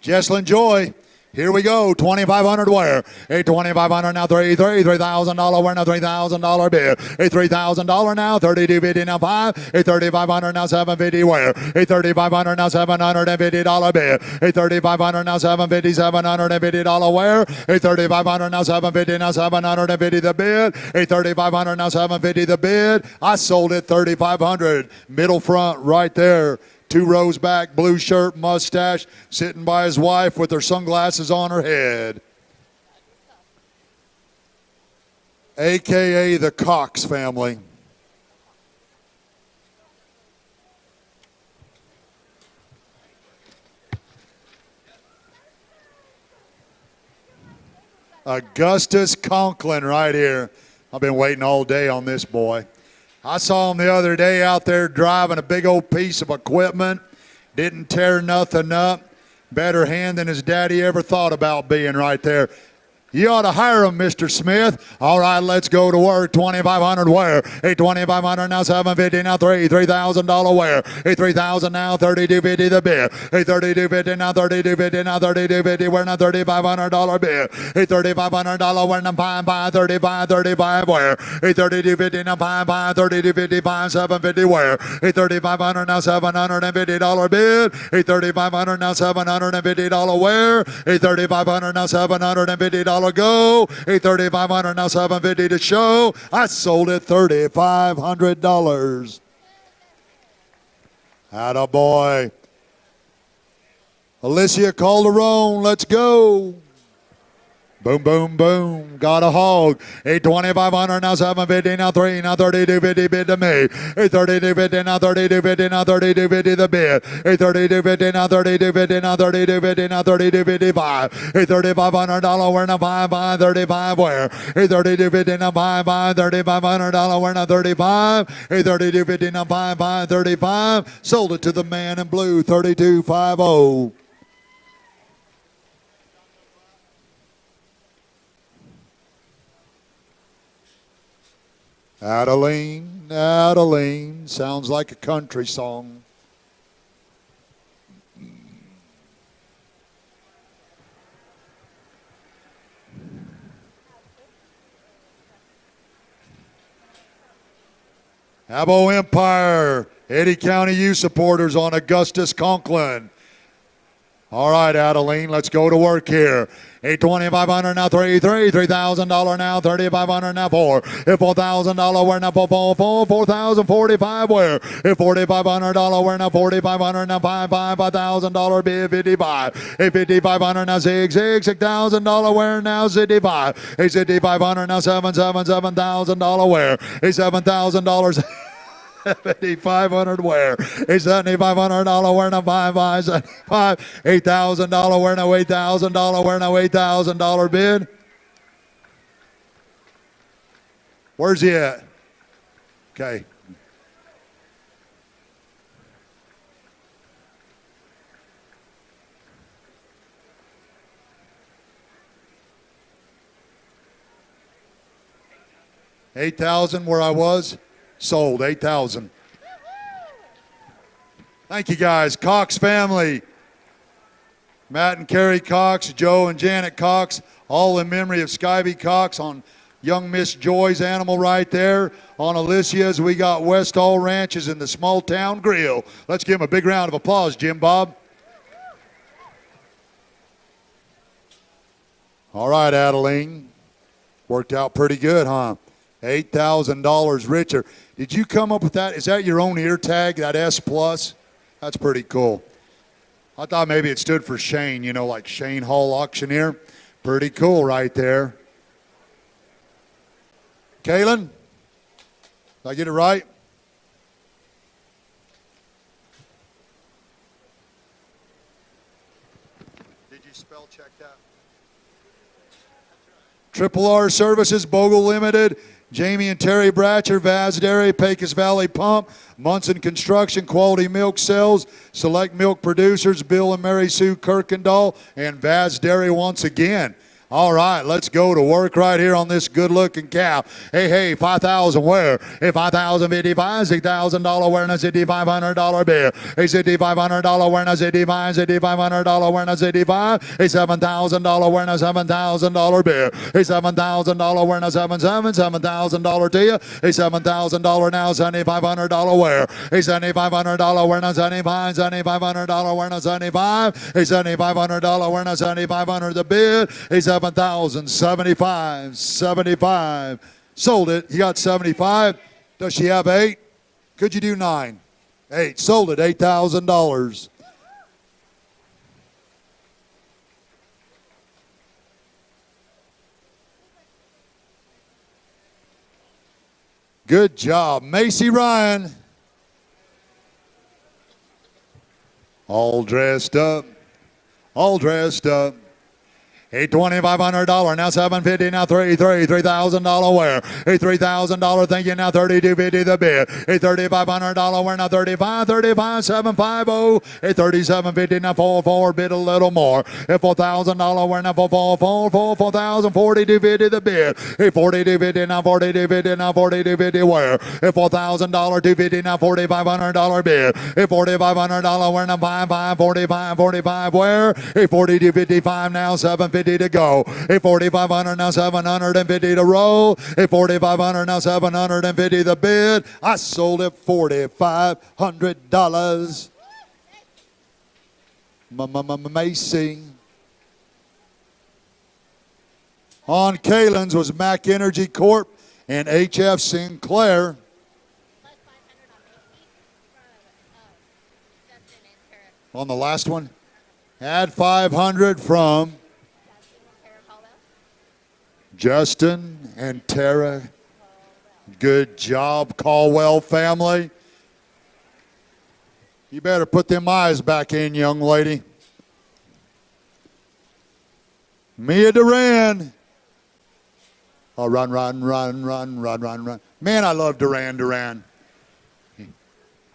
Jesslyn Joy. Here we go, 2,500 where? A 2,500 now, $3,000 where now, $3,000 bid. A $3,000 now, 32.50 now, 5. A 3,500 now, 750 where? A 3,500 now, $750 bid. A 3,500 now, 750, $750 where? A 3,500 now, 750 now, 750 the bid. A 3,500 now, 750 the bid. I sold it 3,500. Middle front right there. 2 rows back, blue shirt, mustache, sitting by his wife with her sunglasses on her head. AKA the Cox family. Augustus Conklin right here. I've been waiting all day on this boy. I saw him the other day out there driving a big old piece of equipment. Didn't tear nothing up. Better hand than his daddy ever thought about being right there. You ought to hire him, Mr. Smith. All right, let's go to work. 2,500 where? A 2,500 now, 750 now, $3,000 where? A 3,000 now, 32.50 the bid. A 32.50 now, 32.50 now, 32.50 where now, $3,500 bid. A $3,500 where now, 35 where? A 32.50 now, 32.55 750 where? A 3,500 now, $750 bid. A 3,500 now, $750 where? A 3,500 now, $750 go. A 3,500 now, 750 to show. I sold it $3,500. Atta boy. Alicia Calderon, let's go. Boom, boom, boom. Got a hog. A 2,500 now, 750 now, 3 now, 32.50 bid to me. A 32.50 now, 32.50 now, 32.50 the bid. A 32.50 now, 32.50 now, 32.50 now, 32.55. A $3,500 where now, 5 35 where? A 32.50 now, 5 $3,500 where now, 35. A 32.50 now, 5 35. Sold it to the man in blue, 32.50. Adeline, Adeline, sounds like a country song. Abo Empire, Eddy County U supporters on Augustus Conklin. All right, Adeline, let's go to work here. A 2,500 now, $3,000 now, 3,500 now, 4. A $4,000 where now, 4,045 where? A $4,500 where now, 4,500 now, $5,000 bid, 55. A 5,500 now, $6,000 where now, 65. A 6,500 now, $7,000 where? A $7,000. $7,500 where? A $7,500 where now, 5,575. $8,000 where now, $8,000 where now, $8,000 bid. Where's he at? Okay. $8,000 where I was. Sold, 8,000. Thank you guys. Cox family. Matt and Carrie Cox, Joe and Janet Cox, all in memory of Skyby Cox on young Miss Joy's animal right there. On Alicia's, we got Westall Ranches in the Small Town Grill. Let's give them a big round of applause, Jim Bob. All right, Adeline. Worked out pretty good, huh? $8,000 richer. Did you come up with that? Is that your own ear tag, that S+? That's pretty cool. I thought maybe it stood for Shane, you know, like Shane Hall Auctioneer. Pretty cool right there. Kaylin, did I get it right? Did you spell check that? Triple R Services, Bogle Limited, Jamie and Terry Bratcher, Vaz Dairy, Pecos Valley Pump, Munson Construction, Quality Milk Sales, Select Milk Producers, Bill and Mary Sue Kirkendall, and Vaz Dairy once again. All right, let's go to work right here on this good-looking cow. Hey, 5,000 where? Hey, 5,055, $6,000 awareness, $5,500 bid. Hey, $5,500 awareness, $5,500 awareness, $85. Hey, $7,000 awareness, $7,000 bid. Hey, $7,000 awareness, $7,000 to you. Hey, $7,000 now, $7,500 where? Hey, $7,500 awareness, $7,500 awareness, $75. Hey, $7,500 awareness, $7,500 the bid. Hey, 7,075, 75. Sold it. You got 75. Does she have 8? Could you do 9? 8. Sold it. $8,000. Good job, Macy Ryan. All dressed up. All dressed up. Hey, $2,500 now, $750 now, $3,000 where? Hey, $3,000 thank you now, $3,250 the bid. Hey, $3,500 where now, $35,750. Hey, $3,750 now, $4,400 bid a little more. Hey, $4,000 where now, $4,400 $42.50 the bid. Hey, $42.50 now, $42.50 now, $42.50 where? Hey, $4,000 $250 now, $4,500 bid. Hey, $4,500 where now, $45 where? Hey, $42.55 now, $750 to go. A 4,500 now, 750 to roll. A 4,500 now, 750 the bid. I sold it $4,500. Macy. On Kalen's was Mac Energy Corp and HF Sinclair. Plus 500 on Macy from Justin and Tara. On the last one, add 500 from Justin and Tara Justin and Caldwell. Tara. Good job, Caldwell family. You better put them eyes back in, young lady. Mia Duran. Oh, run. Man, I love Duran.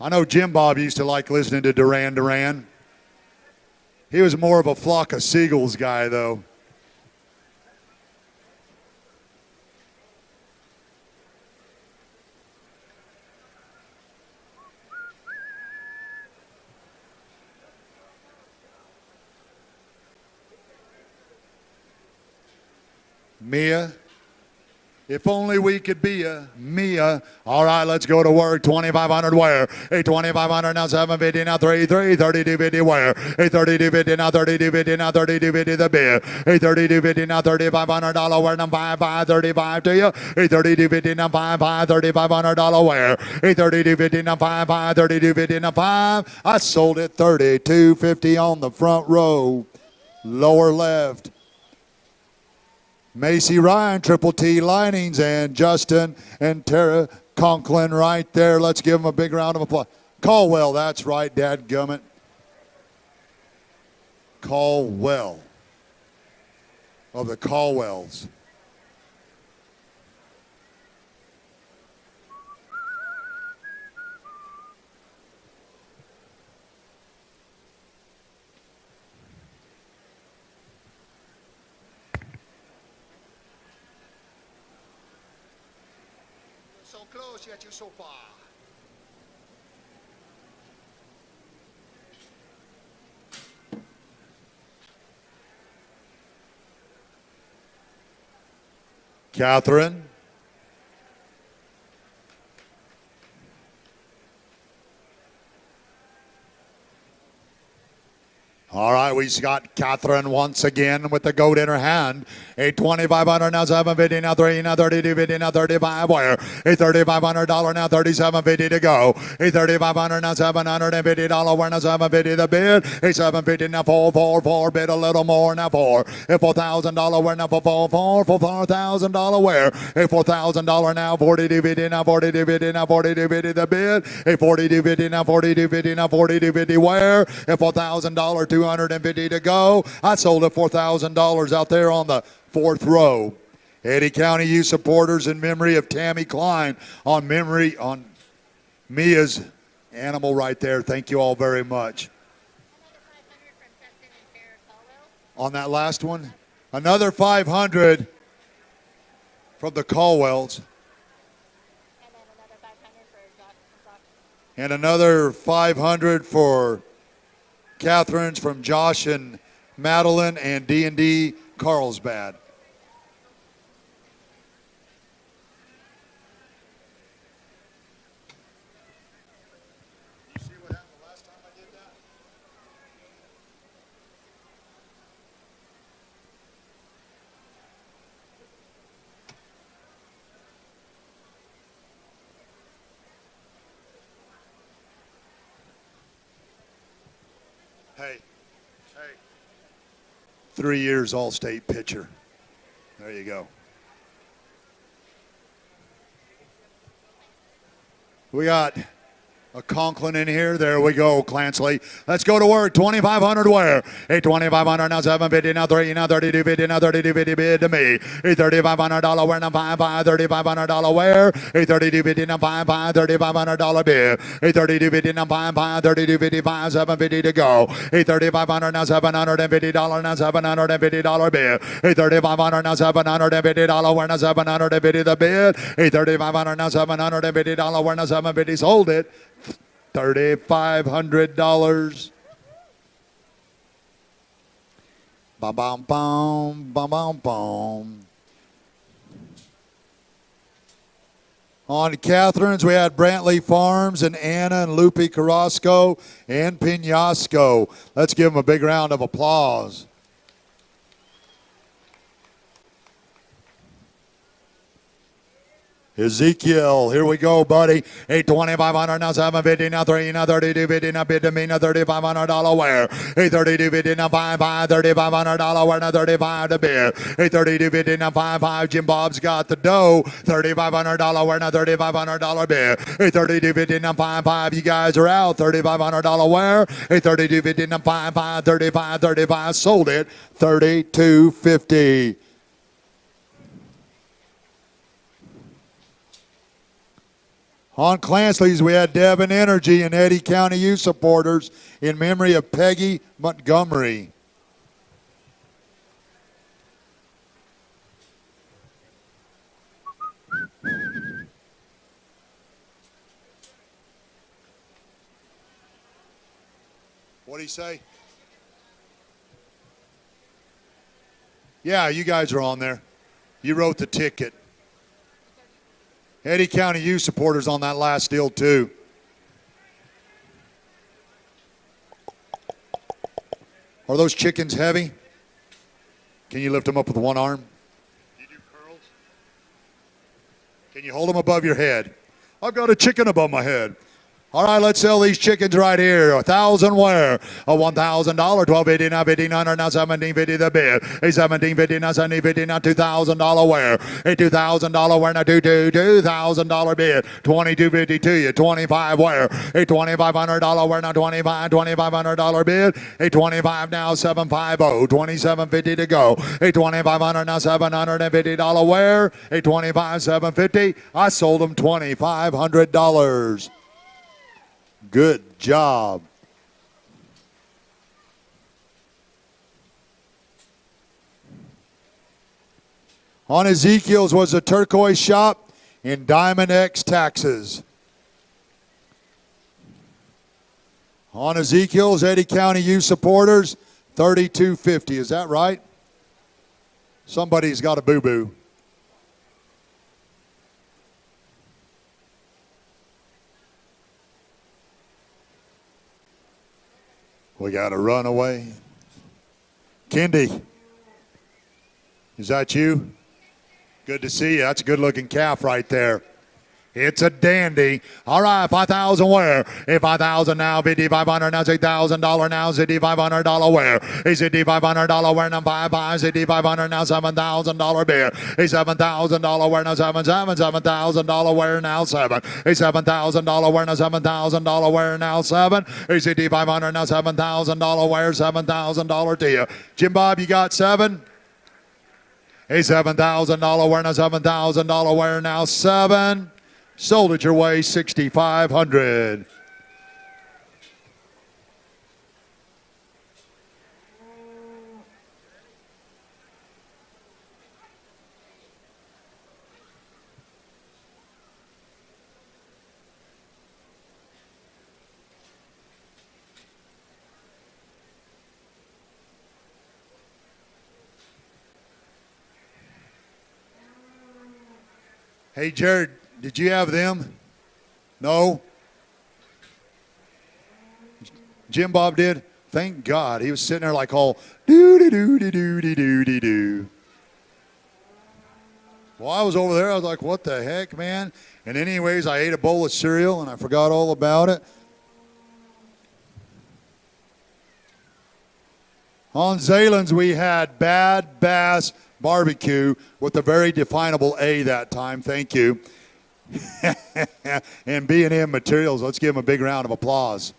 I know Jim Bob used to like listening to Duran. He was more of a Flock of Seagulls guy, though. Mia, if only we could be a Mia. All right, let's go to work. 2,500 where? Hey, 2,500 now, 750 now, 3250 where? Hey, 3250 now, 3250 now, 3250 the bid. Hey, 3250 now, $3,500 where? Now, 5,535 to you. Hey, 3250 now, 5,535 where? Hey, 3250 now, 5,532 now, 5. I sold it 3250 on the front row, lower left. Macy Ryan, Triple T Linings, and Justin and Tara Conklin right there. Let's give them a big round of applause. Caldwell, that's right, dadgummit. Caldwell of the Caldwells. So close yet you're so far. Catherine. All right, we got Catherine once again with the goat in her hand. A 2,500 now, 750 now, 3 now, 3250 now, 35 where? A $3,500 now, 3750 to go. A 3,500 now, $750 where? Now 750 the bid. A 750 now, 444 bid a little more now 4. A $4,000 where? Now for $4,000 where? A $4,000 now, 4250 now, 4250 now, 4250 the bid. A 4250 now, 4250 now, 4250 where? A $4,000 $250 to go. I sold it $4,000 out there on the fourth row. Eddy County Youth Supporters in memory of Tammy Klein on Mia's animal right there. Thank you all very much. Another 500 from Justin and Tara Caldwell. On that last one, another 500 from the Caldwells. And then another 500 for Josh. And another 500 for Catherine's from Josh and Madeline and D&D Carlsbad. You see what happened the last time I did that? Hey. 3 years All-State pitcher. There you go. We got a Conklin in here. There we go, Clansley. Let's go to work. 2,500 where? 2,500 now 750 now 3 now 3250 now 3250 bid to me. $3,500 where now 55 $3,500 where? 3250 now 55 $3,500 bid. 3250 now 55 3255 750 to go. 3,500 now $750 now $750 bid. 3,500 now $750 where now 750 the bid. 3,500 now $750 where now 750 sold it. $3,500. Bum bum bum bum bum bum. On Catherine's, we had Brantley Farms and Anna and Lupe Carrasco and Pinasco. Let's give them a big round of applause. Ezekiel, here we go, buddy. 2,500 now 750 now 3 now 3250 now bid to me now $3,500 where? 3250 now 55 $3,500 where now 35 to bid. 3250 now 55 Jim Bob's got the dough. $3,500 where now $3,500 bid. 3250 now 55 you guys are out. $3,500 where? 3250 now 55 35 sold it. $3,250. On Clansley's, we had Devon Energy and Eddy County Youth Supporters in memory of Peggy Montgomery. What did he say? Yeah, you guys are on there. You wrote the ticket. Eddy County Youth Supporters on that last deal, too. Are those chickens heavy? Can you lift them up with one arm? Do you do curls? Can you hold them above your head? I've got a chicken above my head. All right, let's sell these chickens right here. 1,000 where? A $1,000. 1,250 now 1,500 now 1,750 the bid. A 1,750 now 1,750 now $2,000 where? A $2,000 where now $2,000 bid. 2,250 to you. 25 where? A $2,500 where now 25 $2,500 bid. A 25 now 750. 2,750 to go. A 2,500 now $750 where? A 25 750. I sold them $2,500. Good job. On Ezekiel's was a turquoise shop in Diamond X Taxes. On Ezekiel's, Eddy County Youth Supporters, $3,250. Is that right? Somebody's got a boo-boo. We got a runaway. Kendi, is that you? Good to see you. That's a good-looking calf right there. It's a dandy. All right, 5,000 where? A 5,000 now, 5,500 now, $6,000 now, $5,500 where? A $5,500 where now, 5,500, $5,500 now, $7,000 bid. A $7,000 where now, 7,000 where now, 7. A $7,000 where now, $7,000 where now, 7. A $5,500 now, $7,000 where, $7,000 to you. Jim Bob, you got 7? A $7,000 wear, now $7,000 wear, now 7. Sold at your way, 6,500. Hey, Jared, did you have them? No? Jim Bob did? Thank God. He was sitting there like all doo-doo-doo-doo-doo-doo-doo. Well, I was over there. I was like, what the heck, man? And anyways, I ate a bowl of cereal, and I forgot all about it. On Zalen's, we had Bad Bass Barbecue with a very definable A that time. Thank you. And B&M Materials. Let's give them a big round of applause.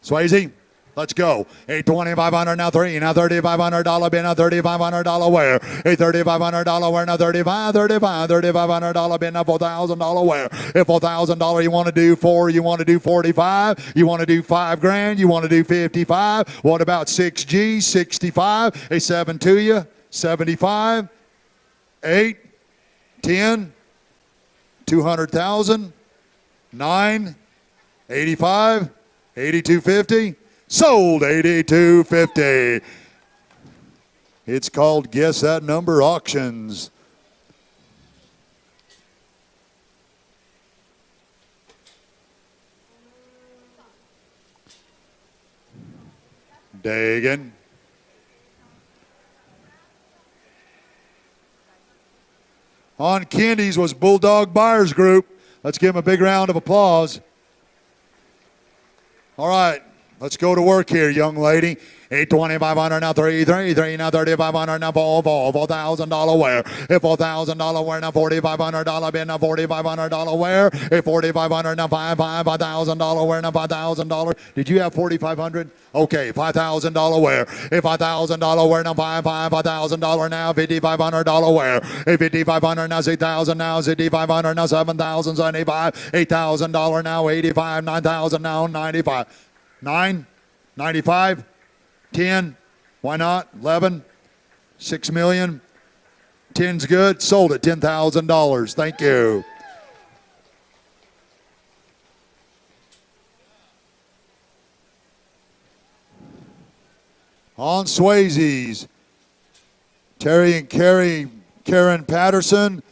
Swayze, let's go. A $2,500 now 3. Now $3,500 bin. Now $3,500 wear. A $3,500 wear. Now $3,500 bin. Now $4,000 wear. If $4,000 you want to do 4, you want to do 45. You want to do $5,000. You want to do 55. What about 6G? 65. A 7 to you. 75. 8. 10. 200,000. 9. 85. 82.50. Sold 82.50. It's called Guess That Number Auctions. Dagan. On Kenny's was Bulldog Buyers Group. Let's give him a big round of applause. All right, let's go to work here, young lady. 8,2,500 now 3 now 3,500 now 4 $4,000 wear. If $4,000 wear now $4,500 bin now $4,500 wear. If $4,500 now $5,000 wear now $5,000. Did you have $4,500? Okay, $5,000 wear. If $5,000 wear now $5,000 now $5,500 wear. If $5,500 now $6,000 now $6,500 now $7,075. $8,000 now $85. $9,000 now $95. 9, 95, 10, why not? 11, 6 million, 10's good, sold at $10,000. Thank you. On Swayze's, Terry and Karen Patterson,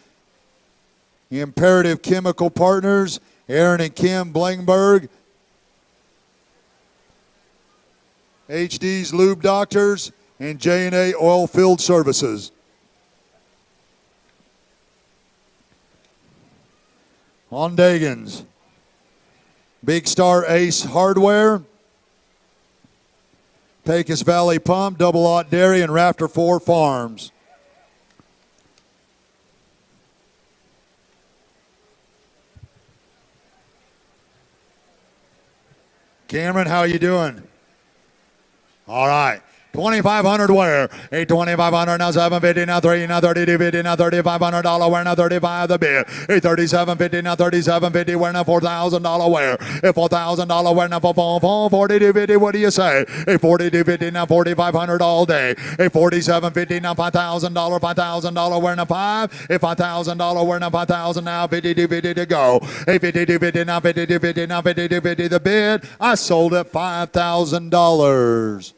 Imperative Chemical Partners, Aaron and Kim Blingberg, HD's Lube Doctors, and J&A Oil Field Services. On Dagan's, Big Star Ace Hardware, Pecos Valley Pump, Double Aught Dairy, and Rafter 4 Farms. Cameron, how you doing? All right. 2,500 wear. 8,2,500 now 750 now 3 now 32.50 now $3,500 wear now 35 the bid. 37.50 now 37.50 wear now $4,000 wear. If $4,000 wear now 42.50. What do you say? 42.50 now 4,500 all day. 47.50 now $5,000 wear now 5. If $5,000 wear now 5,000 now 52.50 to go. 52.50 now 52.50 now 52.50 the bid. I sold at $5,000.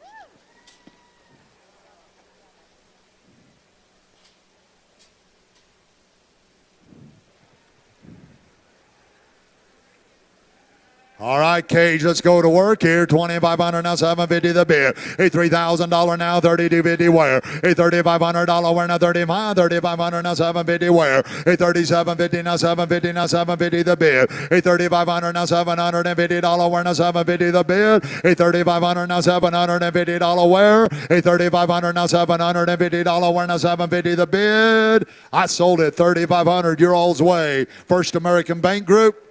All right, Cage, let's go to work here. 2,500 now, 750 the bid. A $3,000 now, 32.50 wear. A $3,500 wear now, 35. 3,500 now, 750 wear. A $37.50 now, 750 now, 750 the bid. A $3,500 now, $750 wear now, 750 the bid. A $3,500 now, $750 wear. A $3,500 now, $750 wear now, 750 the bid. I sold it 3,500 your all's way. First American Bank Group.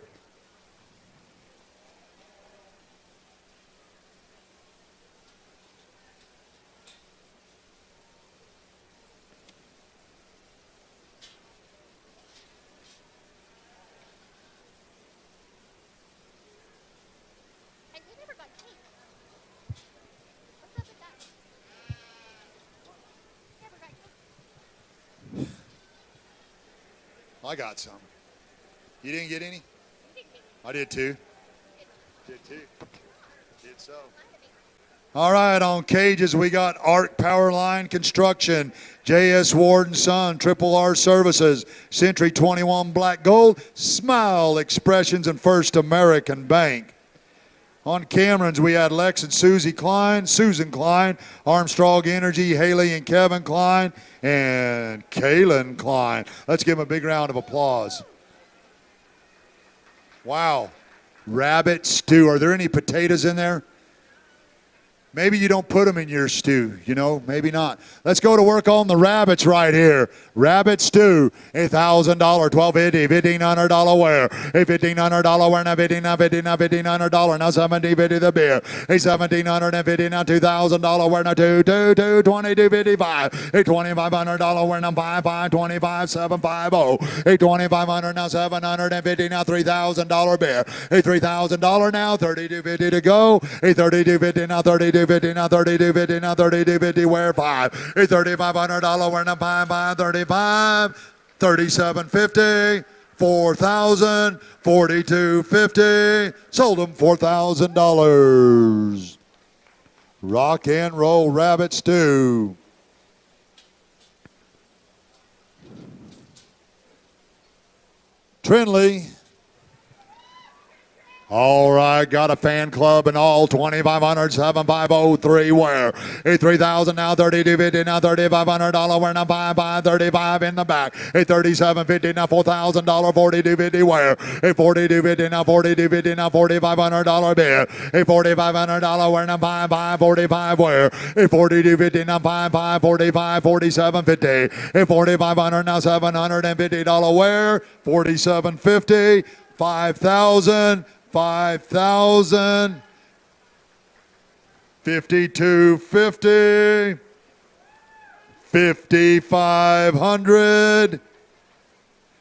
I got some. You didn't get any? I did too. Did too. Did so. All right, on cages we got Arc Powerline Construction, J.S. Ward and Son, Triple R Services, Century 21 Black Gold, Smile Expressions, and First American Bank. On Camerons we had Lex and Susan Klein, Armstrong Energy, Haley and Kevin Klein, and Kaylin Klein. Let's give them a big round of applause. Wow. Rabbit stew. Are there any potatoes in there? Maybe you don't put them in your stew, you know, maybe not. Let's go to work on the rabbits right here. Rabbit stew, $1,000, $1,250, $1,500 wear, $1,500 wear, now $1,500, now $1,750 the beer, $1,750, now $2,000 wear, now $2,220, $2,500 wear, now $5,525, $750, $2,500, now $750, now $3,000 beer, $3,000 now, $3,250 to go, $3,250 now, $3,250 now, $3,250 now, $3,250 wear 5, $3,500 wear, now 5, 35, $3,750, $4,000, $4,250, sold them $4,000. Rock and roll rabbit stew. Trinley. All right, got a fan club and all, 2,500, 7,503 wear. $3,000 now, $3,250 now, $3,500 wear, now 5,535 in the back. $3,750 now, $4,000, $4,250 wear. $4,250 now, $4,250 now, $4,500 bid. $4,500 wear, now 5,545 wear. $4,250 now, 5,545, $4,750. $4,500 now, $750 wear. $4,750, $5,000. 5,000, 5,250, 5,500,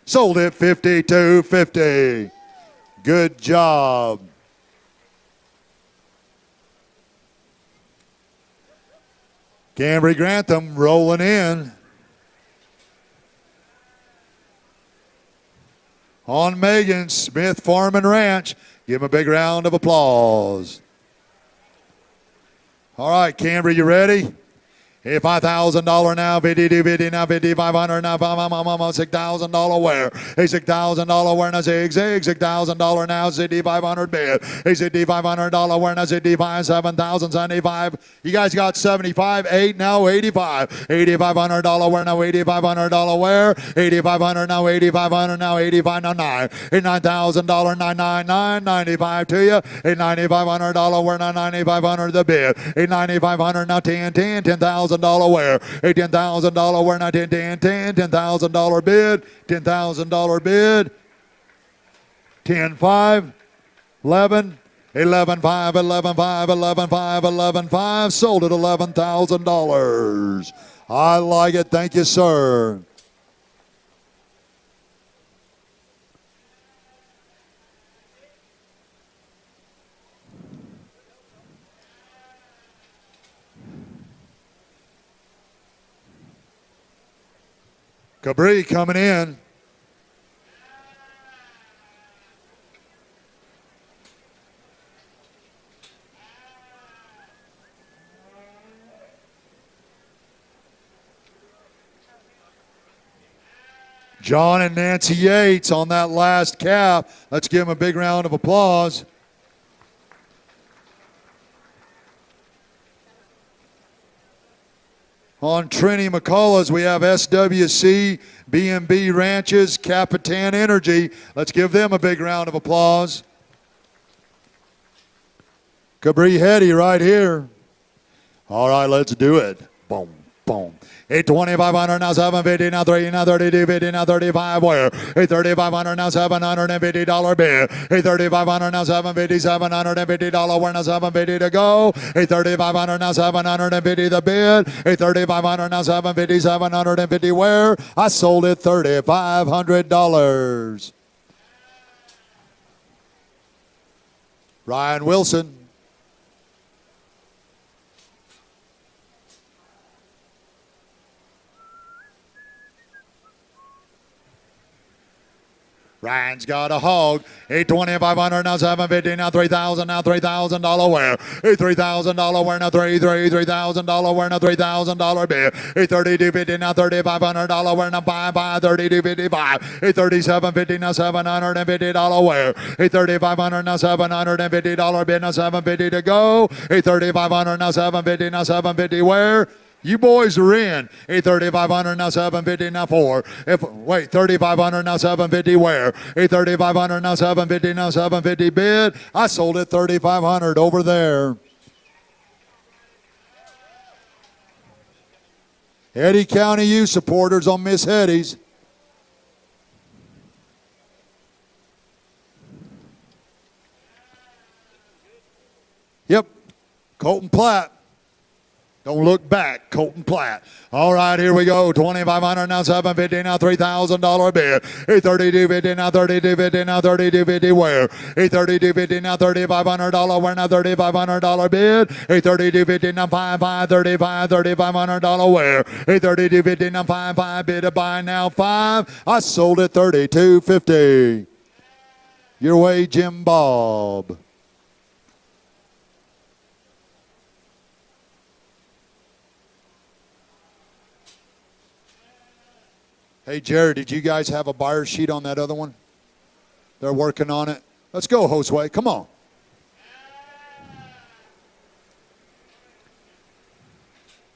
sold it 5,250. Good job. Cambry Grantham rolling in. On Megan Smith Farm and Ranch. Give him a big round of applause. All right, Cambry, you ready? $5,000 now, $5,250 now, $5,500 now, $6,000 wear. $6,000 wear now, $6,000 now, $6,500 bid. $6,500 wear now, $6,500, $7,075. You guys got 75, 8 now, 85. $8,500 wear now, $8,500 wear. $8,500 now, $8,500 now, $85 now, 9. $9,000, 999, 95 to you. $9,500 wear now, $9,500 the bid. $9,500 now, 10, $10,000 wear. $10,000 wear, now 10, $10,000 bid. $10,000 bid. 10, 5, 11, 11, 5, 11, 5, 11, 5, 11, 5. Sold at $11,000. I like it. Thank you, sir. Cabri coming in. John and Nancy Yates on that last calf. Let's give them a big round of applause. On Trini McCullough's, we have SWC, B&B Ranches, Capitan Energy. Let's give them a big round of applause. Cabri Hetty right here. All right, let's do it. Boom, boom. 2,500 now, 750 now, 3 now, 3,250 now, 35 wear. 3,500 now, $750 bid. 3,500 now, $750 wear, now 750 to go. 3,500 now, 750 the bid. 3,500 now, 750 wear. I sold it $3,500. Ryan Wilson. Ryan's got a hog. 8,500 now 750 now 3,000 now $3,000 wear. $3,000 wear now $3,000 wear now $3,000 bid. 3250 now $3,500 wear now 3255. 3750 now $750 wear. $3,500 now $750 bid now 750 to go. 3,500 now 750 now 750 wear. You boys are in. 3,500 now 750 now 4. 3,500 now 750 where? 3,500 now 750 now 750 bid. I sold it 3,500 over there. Eddy County U supporters on Miss Hetty's. Yep, Colton Platt. Don't look back, Colton Platt. All right, here we go. 2,500 now, 750 now, $3,000 bid. 3250 now, 3250 now, 3250 where? 3250 now, $3,500 where now, $3,500 bid. 3250 now, 35, $3,500 where? 3250 now, 55 bid to buy now 5. I sold it 3250. Your way, Jim Bob. Hey, Jared, did you guys have a buyer sheet on that other one? They're working on it. Let's go, Josue. Come on.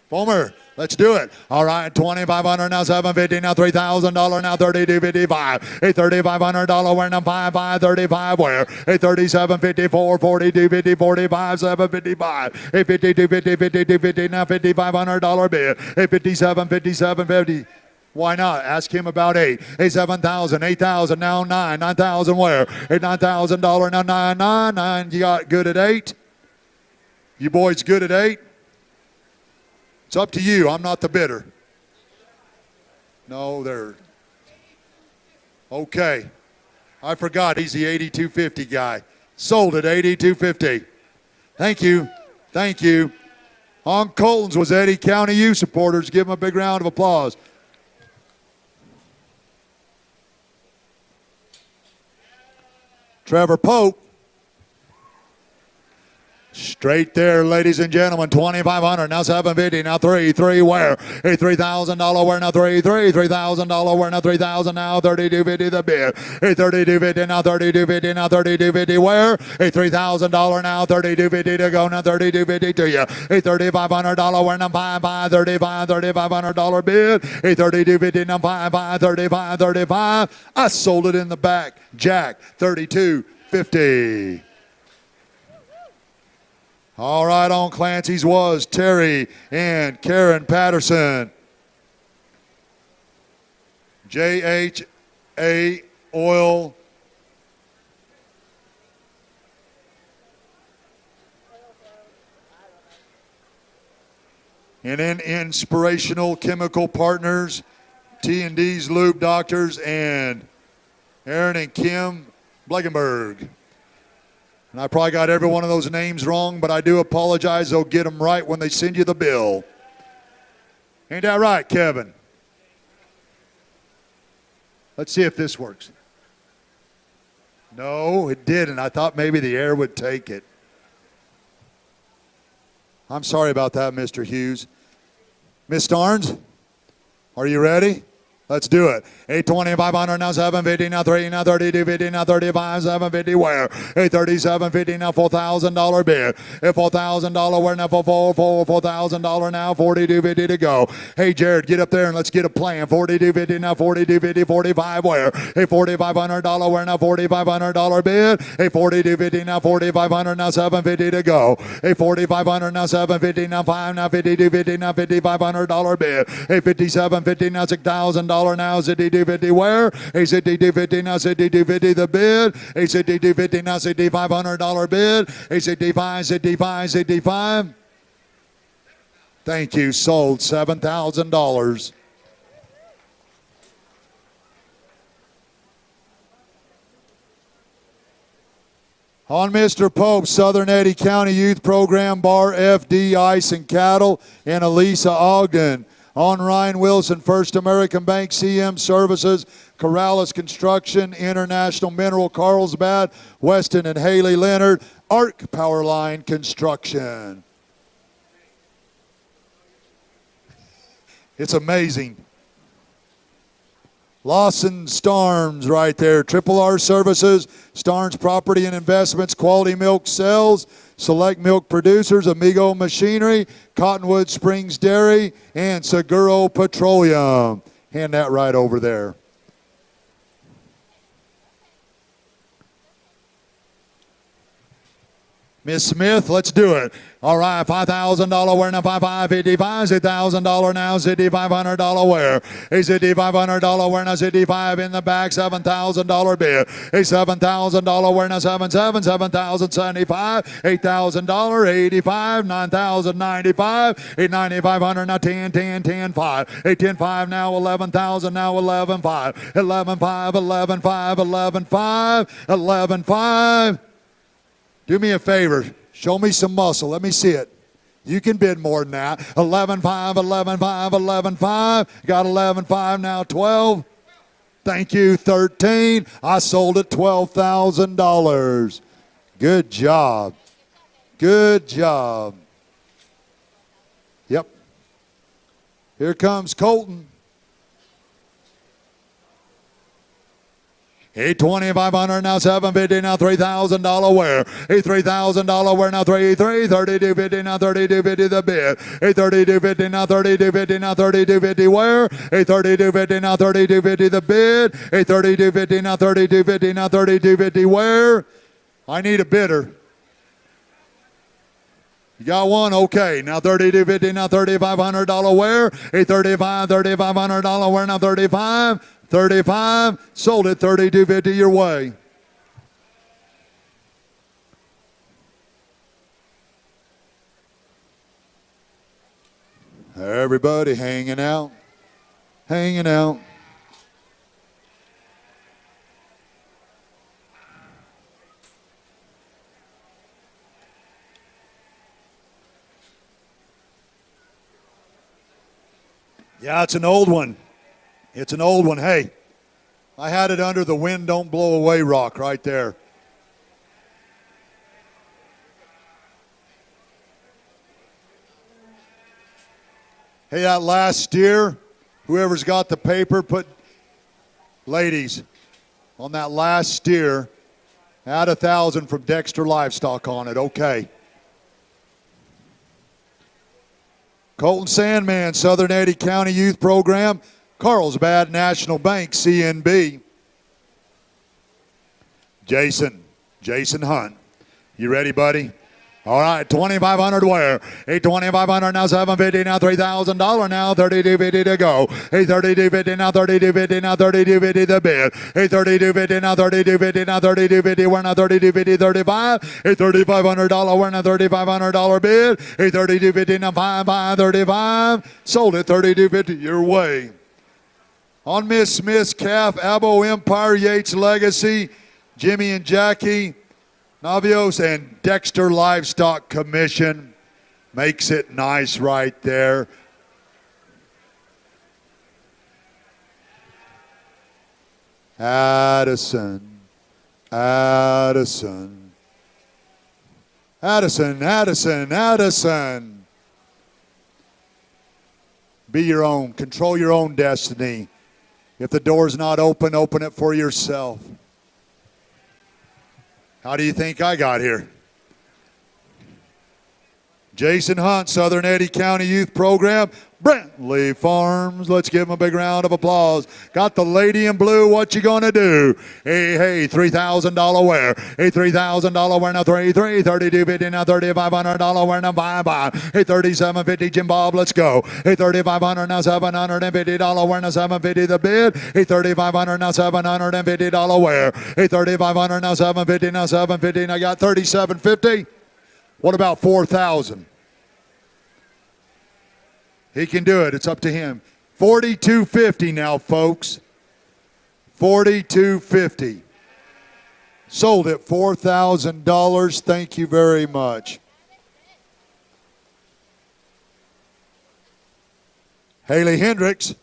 Fulmer, let's do it. All right, 2,500 now, 750 now, $3,000 now, 3255. $3,500 where now 5535 where? 3754, 4250, 45, 755. 5250, 5250 now, $5,500 bid. 57, 5750. Why not? Ask him about 8. 7,000, 8,000, now 9. 9,000 where? $9,000 now 9. You got good at 8? You boys good at 8? It's up to you. I'm not the bidder. No, they're okay. I forgot he's the 8250 guy. Sold at 8250. Thank you. Thank you. On Colton's was Eddy County U supporters. Give them a big round of applause. Trevor Pope. Straight there, ladies and gentlemen. 2,500 now 750 now 3 where? $3,000 where now 3,000 where now 3,000 now 3250 the bid. 3250 now 3250 now 3250 where? $3,000 now 3250 to go now 3250 to you. $3,500 where now 3,500 bid. 3250 now 35. I sold it in the back. Jack 3250. All right, on Clancy's was Terry and Karen Patterson. JHA Oil. And then Inspirational Chemical Partners, T&D's Lube Doctors, and Aaron and Kim Blankenberg. And I probably got every one of those names wrong, but I do apologize. They'll get them right when they send you the bill. Ain't that right, Kevin? Let's see if this works. No, it didn't. I thought maybe the air would take it. I'm sorry about that, Mr. Hughes. Miss Starnes, are you ready? Let's do it. 8,500 now 750 now 3 now 3250 now 35 750 where? 3750 now $4,000 bid. $4,000 where now for $4,000 now 4250 to go. Hey Jared, get up there and let's get a plan. 4250 now 4250 45 where? $4,500 where now $4,500 bid. 4250 now 4,500 now 750 to go. 4,500 now 750 now 5 now 5250 now $5,500 bid. 5750 now $6,000 now, $6250 where? $6250 now, $6250 the bid. $6250 now, $6,500 bid. $65. Thank you, sold $7,000. On Mr. Pope, Southern Eddy County Youth Program Bar FD Ice and Cattle, and Elisa Ogden. On Ryan Wilson, First American Bank, CM Services, Corrales Construction, International Mineral, Carlsbad, Weston and Haley Leonard, Arc Powerline Construction. It's amazing. Lawson Starnes right there. Triple R Services, Starnes Property and Investments, Quality Milk Sales, Select Milk Producers, Amigo Machinery, Cottonwood Springs Dairy, and Seguro Petroleum. Hand that right over there. Miss Smith, let's do it. All right, $5,000 wear now, $5,555, $6,000 now, $6,500 wear. A $6,500 wear now, $65 in the back, $7,000 bid. A $7,000 wear now, $7,075, $8,000, $85, $9,095, $8,9,500 now, $10, $10, $10,5. A $10,500 now, $11,000 now, $11,500, $11,500, $11,500, $11,500, $11,500. Do me a favor. Show me some muscle. Let me see it. You can bid more than that. 11.5, 11.5, 11.5. Got 11.5 now, 12. Thank you, 13. I sold it $12,000. Good job. Good job. Yep. Here comes Colton. $2,500 now, $750 now, $3,000 wear. $3,000 wear now, $32.50 now, $32.50 the bid. $32.50 now, $32.50 now, $32.50 wear. $32.50 now, $32.50 the bid. $32.50 now, $32.50 now, $32.50 wear. I need a bidder. You got one? Okay. Now $32.50 now, $3,500 wear. $3,500 wear now, $35. 35, sold it $32.50 your way. Everybody hanging out, hanging out. Yeah, it's an old one. It's an old one. Hey, I had it under the wind don't blow away rock right there. Hey, that last steer, whoever's got the paper, ladies, on that last steer, add 1,000 from Dexter Livestock on it. Okay. Colton Sandman, Southern Eddy County Youth Program, Carlsbad National Bank, CNB. Jason Hunt. You ready, buddy? All right, $2,500 wear. $2,500 now, $750 now, $3,000 now, $32.50 to go. $32.50 now, $32.50 now, $32.50 the bid. $32.50 now, $32.50 now, $32.50 wear now, $32.50 $35. $3,500 wear now, $3,500 bid. $32.50 now, $5,535. Sold it $32.50 your way. On Miss Smith's calf, Abo Empire, Yates Legacy, Jimmy and Jackie, Navios, and Dexter Livestock Commission. Makes it nice right there. Addison. Be your own. Control your own destiny. If the door's not open, open it for yourself. How do you think I got here? Jason Hunt, Southern Eddy County Youth Program, Brantley Farms. Let's give him a big round of applause. Got the lady in blue. What you gonna do? Hey, $3,000 wear. Hey, $3,000 wear now, $32.50 now, $3,500 wear now, bye. Hey, $37.50 Jim Bob. Let's go. Hey, $3,500 now, $750 wear now, $750 the bid. Hey, $3,500 now, $750 wear. Hey, $3,500 now, $750 now, $750. And I got $37.50. What about $4,000? He can do it. It's up to him. $42.50 now, folks. $42.50. Sold it $4,000. Thank you very much. Haley Hendricks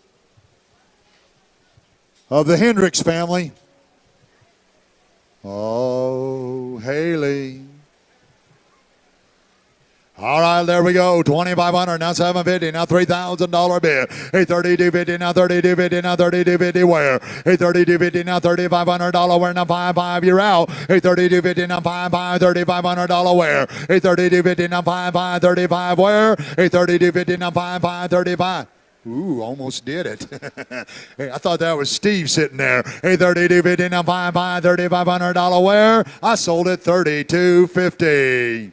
of the Hendricks family. Oh, Haley. All right, there we go. 2,500, now 750, now $3,000 bid. Hey, 32.50, now 32.50, now 32.50. Where? Hey, 32.50, now $3,500. Where? Now 5.5. You're out. Hey, 32.50, now 5.5, $3,500. Where? Hey, 32.50, now 5.5, 35. Where? Hey, 32.50, now 5.5, 35. Ooh, almost did it. Hey, I thought that was Steve sitting there. Hey, 32.50, now 5.5, $3,500. Where? I sold it $32.50.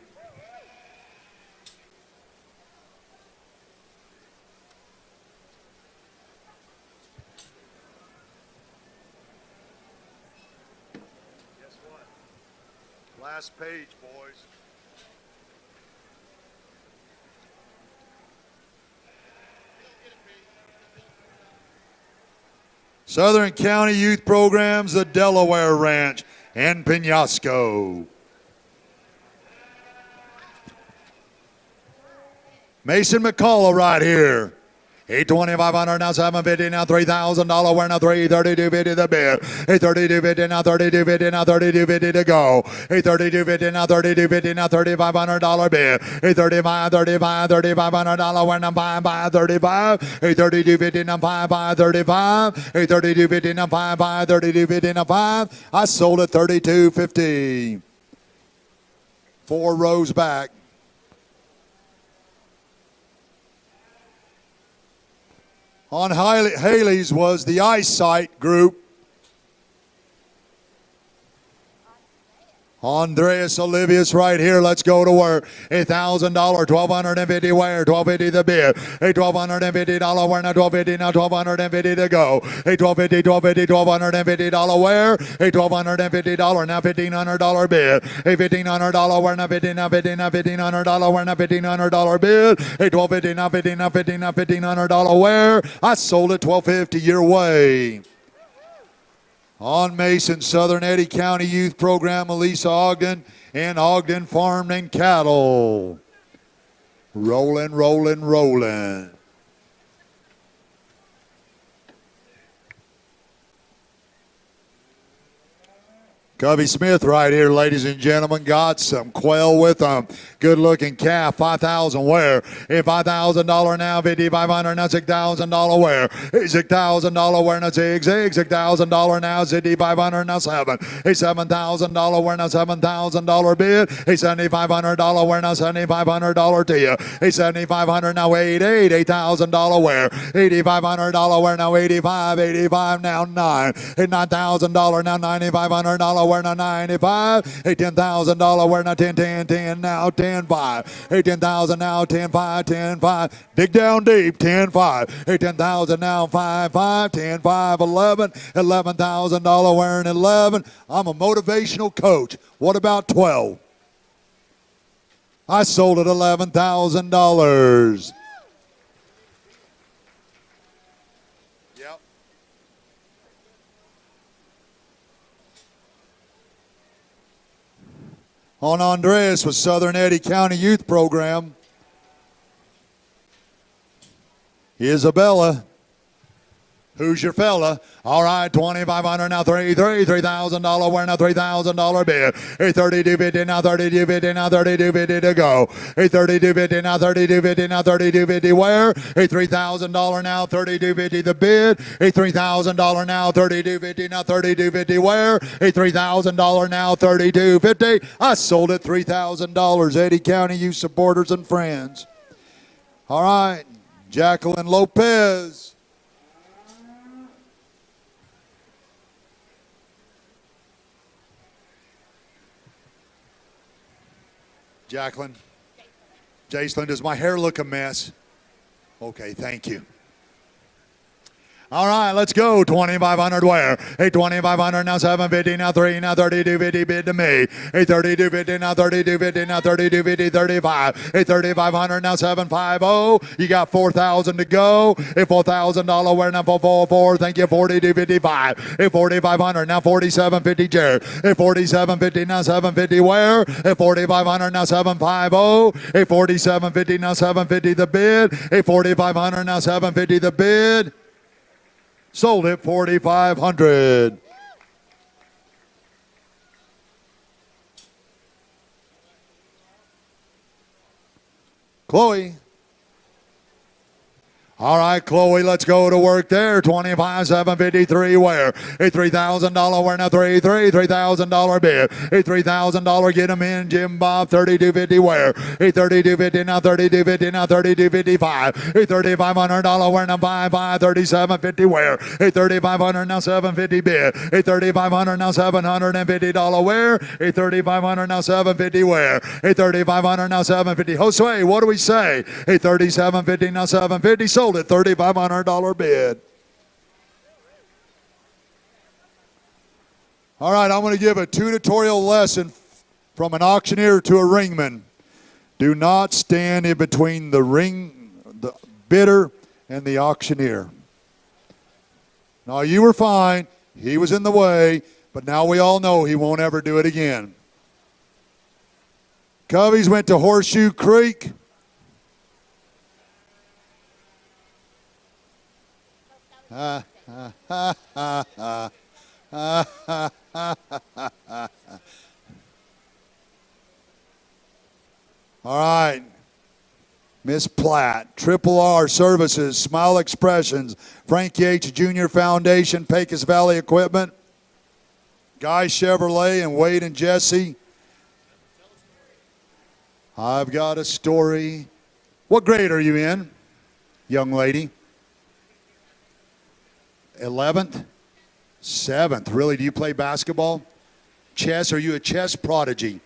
Last page, boys. Southern County Youth Programs, the Delaware Ranch, and Penasco. Mason McCullough right here. 2,500, now 750, now $3,000. We're now 332.50 the bid. 32.50, now 32.50, now 32.50 to go. 32.50, now 32.50, now $3,500 bid. 35, $3,500. We're now 5, 35. 32.50, now 5, 35. 32.50, now 5, 32.50, now 5. I sold it $32.50. 4 rows back. On Haley's was the Eyesight Group. Andreas Olivius right here. Let's go to work. $1,000, $1,250 where? $1,250 the bid. $1,250 where? Now $1,250, now $1,250 to go. $1,250, $1,250 where? $1,250 now $1,500 bid. $1,500 where? Now $1,500 where? Now $1,500 bid. $1,250 now $1,500 where? I sold it $1,250 your way. On Mason, Southern Eddy County Youth Program, Elisa Ogden and Ogden Farm and Cattle. Rolling, rolling, rolling. Cubby Smith right here, ladies and gentlemen, got some quail with them. Good-looking calf, $5,000 where? $5,000 now, $5,500 now, $6,000 where? $6,000 where? Now $6,000 now, $5,500 now $7,000 where? Now $7,000 bid. $7,500 where? Now $7,500 to you. $7,500 now $8,000 where? $8,500 where? Now $85 now $9,000 now $9,500 where? Now $95. $10,000 where? Now 10 now 10.5. $10,000 now 10.5. Dig down deep 10.5. $10,000 now 5.5. 10.5 $11,000 wearing 11. I'm a motivational coach. What about 12? I sold it $11,000. Yep. On Andreas with Southern Eddy County Youth Program. Isabella. Who's your fella? All right, $2,500 now $3,000 where? Now $3,000 bid. $32.50 now $32.50 now $32.50 to go. $32.50 now $32.50 now $32.50 where? $3,000 now $32.50 the bid. $3,000 now $32.50 now $32.50 where? $3,000 now $32.50. I sold it $3,000. Eddy County Youth supporters and friends. All right, Jacqueline Lopez. Jacqueline. Jacelyn, does my hair look a mess? Okay, thank you. All right, let's go. 2,500 where? Hey, 2,500 now 750 now 3 now 32.50 bid to me. Hey, 32.50 now 32.50 now 32.50 35. Hey, 3,500 now 750. You got 4,000 to go. Hey, $4,000 where now 444. Thank you. 42.55. Hey, 4,500 now 47.50 Jared. Hey, 47.50 now 750 where? Hey, 4,500 now 750. Hey, 47.50 now 750 the bid. Hey, 4,500 now 750 the bid. Sold it 4,500. Chloe. All right, Chloe, let's go to work there. 25,753 where? A $3,000 where now 3,000 bid. A $3,000 get them in. Jim Bob 32.50 where? A 32.50 now 32.50 now 32.55. A $3,500 where now 37.50 where? A 3,500 now 750 bid. A 3,500 now $750 where? A 3,500 now 750 where? A 3,500 now 750. Josue, what do we say? A 37.50 now 750 sold at $3,500 bid. All right, I'm going to give a tutorial lesson from an auctioneer to a ringman. Do not stand in between the bidder and the auctioneer. Now, you were fine. He was in the way, but now we all know he won't ever do it again. Cubbies went to Horseshoe Creek. All right, Miss Platt, Triple R Services, Smile Expressions, Frankie H. Jr. Foundation, Pecos Valley Equipment, Guy Chevrolet, and Wade and Jesse. I've got a story. What grade are you in, young lady? 11th? 7th. Really, do you play basketball? Chess? Are you a chess prodigy?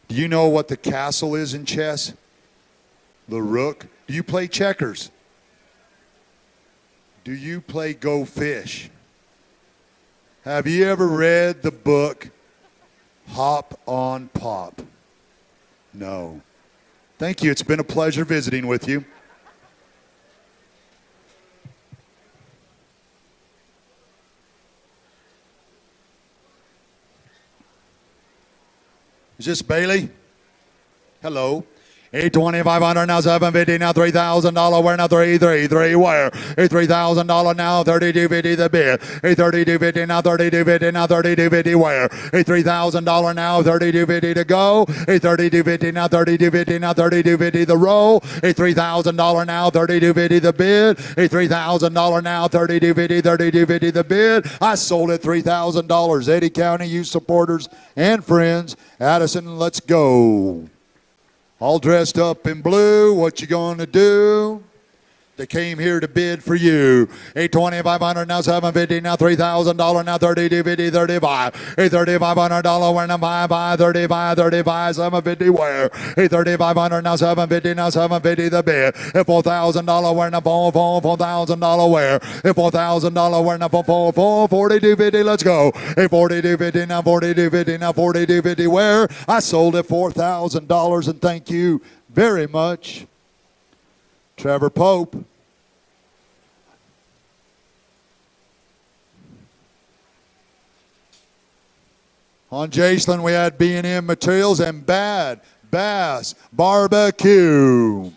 Do you know what the castle is in chess? The rook? Do you play checkers? Do you play Go Fish? Have you ever read the book Hop on Pop? No. Thank you. It's been a pleasure visiting with you. Is this Bailey? Hello. 2,500 now 750 now $3,000 where now 3 where? $3,000 now 32.50 the bid. 32.50 now 32.50 now 32.50 where? $3,000 now 32.50 to go. 32.50 now 32.50 now 32.50 the roll. $3,000 now 32.50 the bid. $3,000 now 32.50 the bid. I sold it $3,000. Eddy County, you supporters and friends. Addison, let's go. All dressed up in blue, what you gonna do? They came here to bid for you. 2,500 now 750 now $3,000 now 32.50 35. $3,500 where now 35 750 where? 3,500 now 750 now 750 the bid. $4,000 where now $4,000 where? $4,000 where now 42.50. Let's go. 42.50 now 42.50 now 42.50 where? I sold it $4,000 and thank you very much. Trevor Pope. On Jaceland, we had B&M Materials and Bad Bass Barbecue.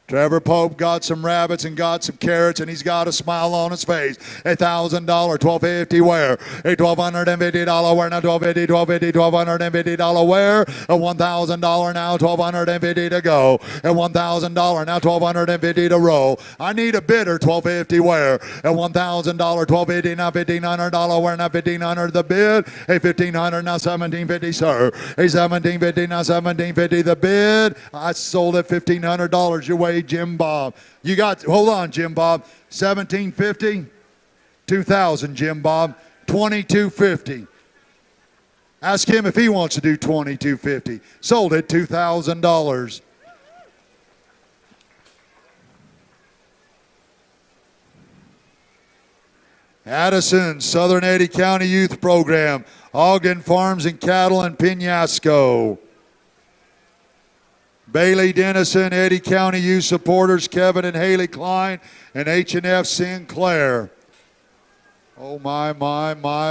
Trevor Pope got some rabbits and got some carrots, and he's got a smile on his face. $1,000, $1,250 where? $1,250 where now? $1,250 where? $1,000 now, $1,250 to go. $1,000 now, $1,250 to roll. I need a bidder, $1,250 where? $1,000, $1,250 now, $1,500 where now? $1,500 the bid. $1,500 now, $1,750 sir. $1,750 now, $1,750 the bid. I sold it $1,500 your way. Jim Bob. You got, hold on, Jim Bob. $1,750, $2,000, Jim Bob. $2,250. Ask him if he wants to do $2,250. Sold it $2,000. Addison, Southern Eddy County Youth Program, Ogden Farms and Cattle in Penasco. Bailey Dennison, Eddy County Youth Supporters, Kevin and Haley Klein, and H&F Sinclair. Oh, my,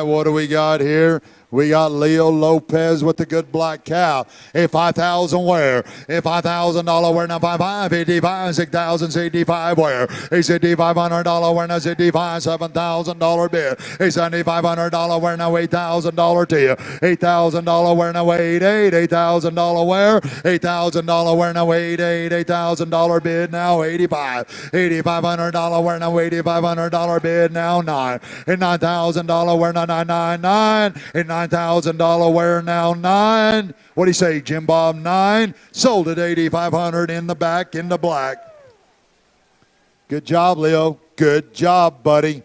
what do we got here? We got Leo Lopez with the good black cow. A 5,000 wear. A $5,000 wear now 5,500, 55, 6,000, 65 wear. A $6,500 wear now 65, $7,000 bid. A $7,500 wear now $8,000 to you. $8,000 wear now 88, $8,000 wear. $8,000 wear now 88, $8,000 bid now 85. $8,500 wear now $8,500 bid now 9. And $9,000 wear now 999. And $9,000 wear now 9. What do you say, Jim Bob? 9. Sold at $8,500 in the back in the black. Good job, Leo. Good job, buddy.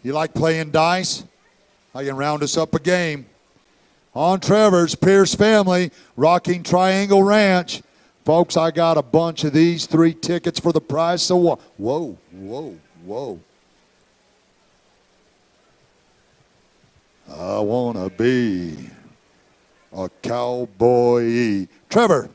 You like playing dice? I can round us up a game. On Trevor's Pierce family, Rocking Triangle Ranch. Folks, I got a bunch of these 3 tickets for the price of one. Whoa, whoa, whoa. I want to be a cowboy. Trevor.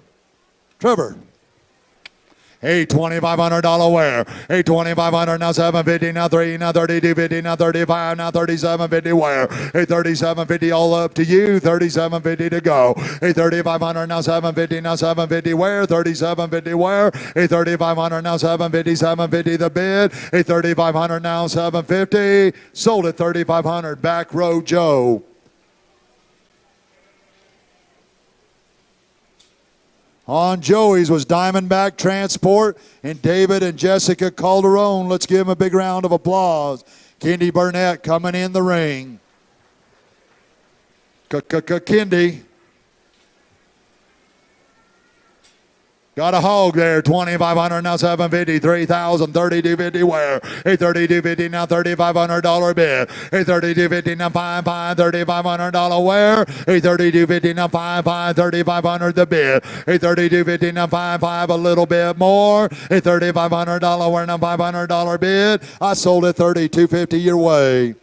Hey, $2,500 wear. Hey, $2,500 now $750, now 3, now 32, 50, now 35, now 37.50 wear. Hey, $37.50 all up to you. $37.50 to go. Hey, $3,500 now $750, now $750 wear. $37.50 wear. Hey, $3,500 now $750, $750 the bid. Hey, $3,500 now $750. Sold at $3,500. Back row Joe. On Joey's was Diamondback Transport and David and Jessica Calderon. Let's give them a big round of applause. Kendi Burnett coming in the ring. Kendi. Got a hog there, $2,500 now $750, $3,000, $32.50 wear. Hey, $32.50 now $3,500 bid. Hey, $32.50 now $5,500, $3,500 wear. Hey, $32.50 now $5,500, $3,500 the bid. Hey, $32.50 now $5,500 a little bit more. Hey, $3,500 wear now $500 bid. I sold it $32.50 your way.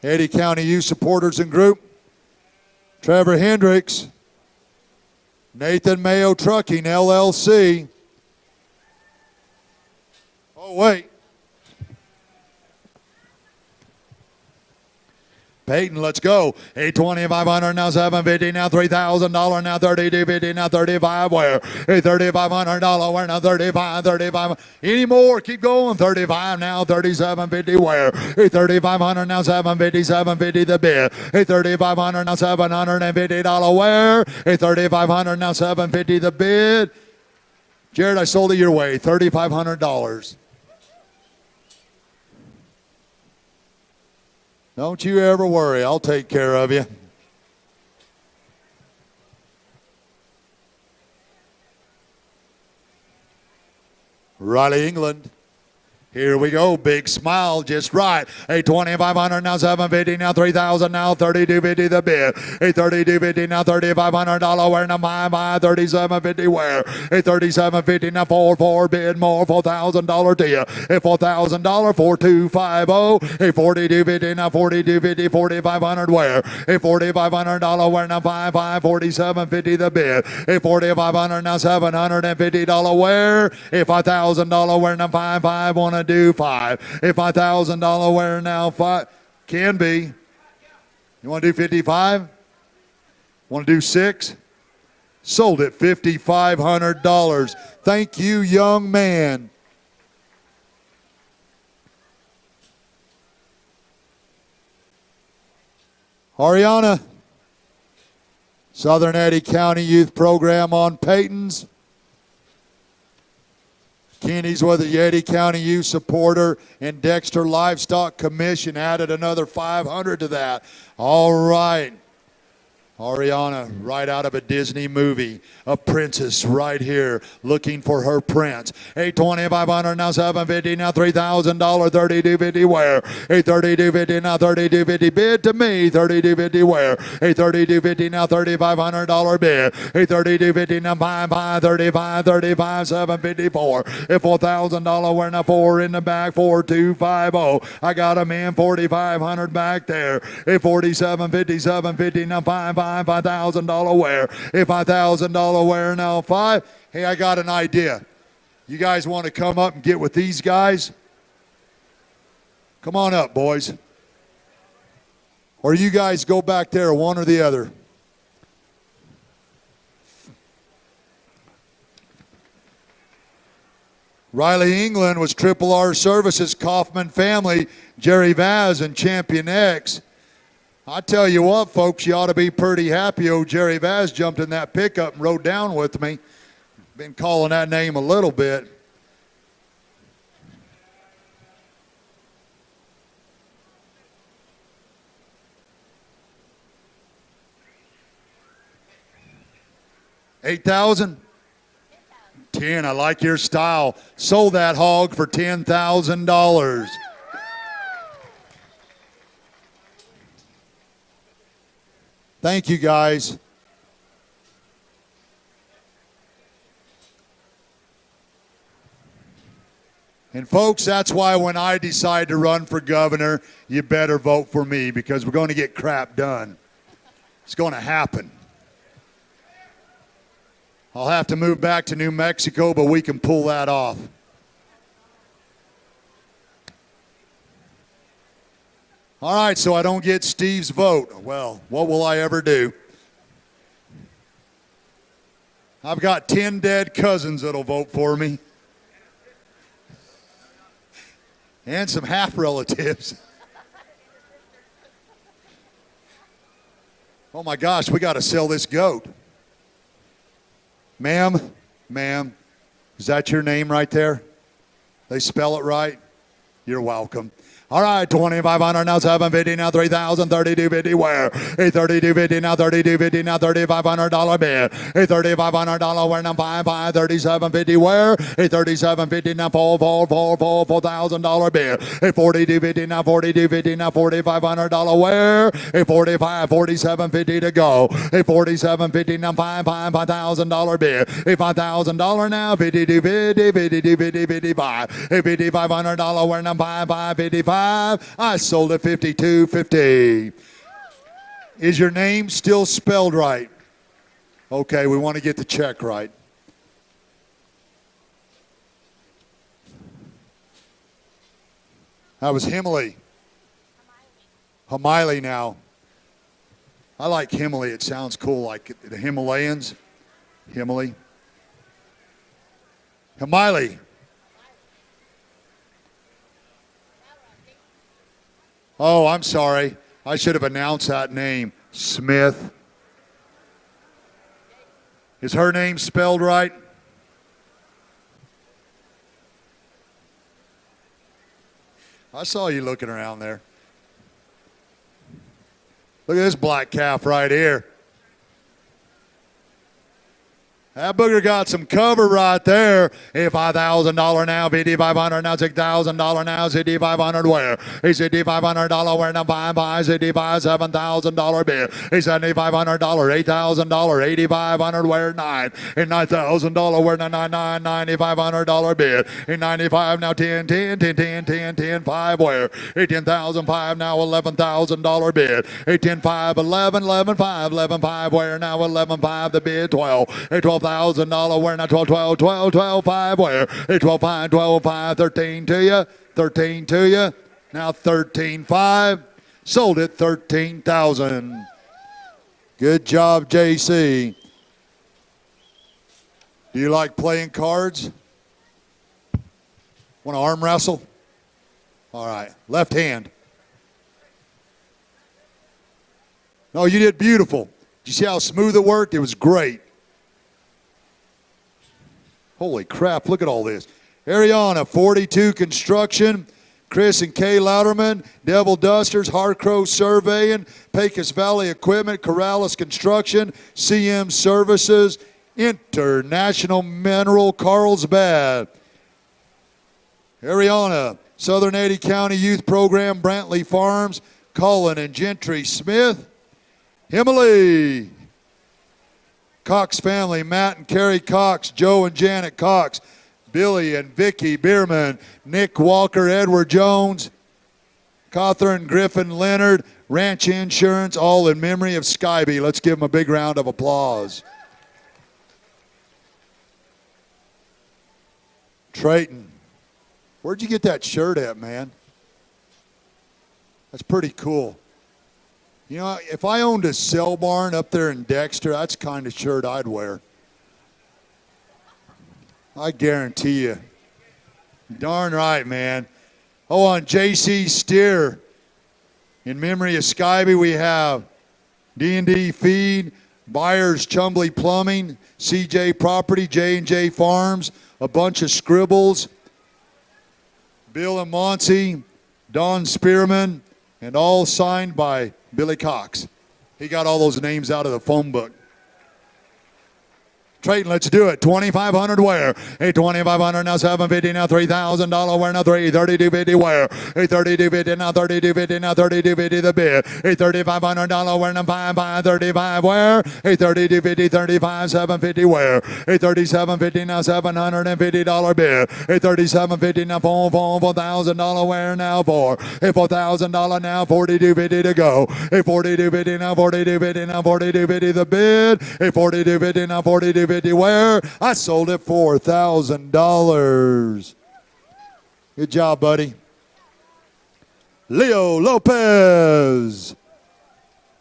Eddy County Youth Supporters and Group. Trevor Hendricks, Nathan Mayo Trucking, LLC. Oh, wait. Peyton, let's go. Hey, $2,500 now $750, now $3,000 now $32.50, now $35 wear. Hey, $3,500 wear now $35. Any more? Keep going. $35 now $37.50 wear. Hey, $3,500 now $750, $750 the bid. Hey, $3,500 now $750 wear. Hey, $3,500 now $750 the bid. Jared, I sold it your way. $3,500. Don't you ever worry. I'll take care of you. Riley, England. Here we go. Big smile, just right. Hey, $2,500 now $750, now $3,000, now $32.50 the bid. Hey, $32.50 now $3,500 wear, now my $37.50 wear. Hey, $37.50 now $4 bid more, $4,000 to you. Hey, $4,000, $4,250. Hey, $42.50 now $42.50, $4,500 wear. Hey, $4,500 wear, now $5,500, $47.50 the bid. Hey, $4,500 now $750 wear. Hey, $5,000 wear, now $5,500 wanna do 5. If $5,000 wear now 5 can be. You want to do 55? Want to do 6? Sold at $5,500. Thank you, young man. Ariana, Southern Eddy County Youth Program on Peyton's. Kenny's with the Eddy County Youth Supporter and Dexter Livestock Commission added another $500 to that. All right. Ariana, right out of a Disney movie, a princess right here, looking for her prince. 82500 now 750 now $3,000 3250 where? 83250 now 3250 bid to me 3250 where? 83250 now $3,500 bid. 83250 now 35 754. At $4,000 where now 4 in the back 4250. I got him in 4500 back there. At 4750 750 now 5,000 where? If $5,000 where now 5. Hey, I got an idea. You guys want to come up and get with these guys? Come on up, boys. Or you guys go back there, one or the other. Riley England was Triple R Services, Kaufman family, Jerry Vaz, and Champion X. I tell you what, folks, you ought to be pretty happy. Old Jerry Vaz jumped in that pickup and rode down with me. Been calling that name a little bit. $8,000? 10. I like your style. Sold that hog for $10,000. Thank you, guys. And folks, that's why when I decide to run for governor, you better vote for me because we're going to get crap done. It's going to happen. I'll have to move back to New Mexico, but we can pull that off. All right, so I don't get Steve's vote. Well, what will I ever do? I've got 10 dead cousins that'll vote for me. And some half relatives. Oh my gosh, we got to sell this goat. Ma'am, is that your name right there? They spell it right? You're welcome. All right, 2,500 now 750 now 3,000 3250 where? 3250 now 3250 now $3,500 bid. $3,500 where now 3750 where? 3750 now 4,000 bid. $4250 now 4250 now $4,500 where? 4750 to go. 4750 now $5,000 bid. $5,000 now 5250 55. $5,500 where now 55. I sold at $52.50. Is your name still spelled right? Okay, we want to get the check right. That was Himley. Himley now. I like Himley. It sounds cool, like the Himalayans. Himley. Himley. Oh, I'm sorry. I should have announced that name. Smith. Is her name spelled right? I saw you looking around there. Look at this black calf right here. That booger got some cover right there. $5,000 now, $5,500 now, $6,000 now, $6,500 where? $6,500 where now, $5,500, $7,000 bid. $7,500, $8,000, $8,500 where 9. And $9,000 where now, $9,500 bid. And $95 now, 10, 10, 10, 10, 10, 10, 5 where? $10,005 now, $11,000 bid. $10,500, 11, 11, 5, 11, 5 where now, 11, 5 the bid. 12, $12,000 where now 12, 12, 12, 12, 5 where? 12, 5, 12, 5, 13 to you, 13 to you. Now 13.5, sold it 13,000. Good job, JC. Do you like playing cards? Want to arm wrestle? All right, left hand. No, you did beautiful. Did you see how smooth it worked? It was great. Holy crap, look at all this. Ariana, 42 construction. Chris and Kay Louderman, Devil Dusters, Harcrow Surveying, Pecos Valley Equipment, Corrales Construction, CM Services, International Mineral, Carlsbad. Ariana, Southern Eddy County Youth Program, Brantley Farms, Cullen and Gentry Smith. Himley, Cox family, Matt and Carrie Cox, Joe and Janet Cox, Billy and Vicky Bierman, Nick Walker, Edward Jones, Catherine Griffin Leonard, Ranch Insurance, all in memory of Skyby. Let's give them a big round of applause. Trayton, where'd you get that shirt at, man? That's pretty cool. You know, if I owned a sale barn up there in Dexter, that's the kind of shirt I'd wear. I guarantee you. Darn right, man. Oh, on JC Steer, in memory of Skyby, we have D&D Feed, Byers Chumbley Plumbing, CJ Property, J&J Farms, a bunch of scribbles, Bill and Monsey, Don Spearman, and all signed by Billy Cox. He got all those names out of the phone book. Trayton, let's do it. 2,500 where? Hey, 2,500 now, 750 now, $3,000 where now, 332.50 where? Hey, 32.50 now, 32.50 now, 32.50 the bid. Hey, $3,500 where now, 535 where? Hey, 32.50, 35, 750 where? Hey, 37.50 now, $750 bid. Hey, 37.50 now, $4,000 where now for? Hey, $4,000 now, 42.50 to go. Hey, 42.50 now, 42.50 now, 42.50 the bid. Hey, 42.50 now, 42.50 where? I sold it $4,000. Good job, buddy. Leo Lopez.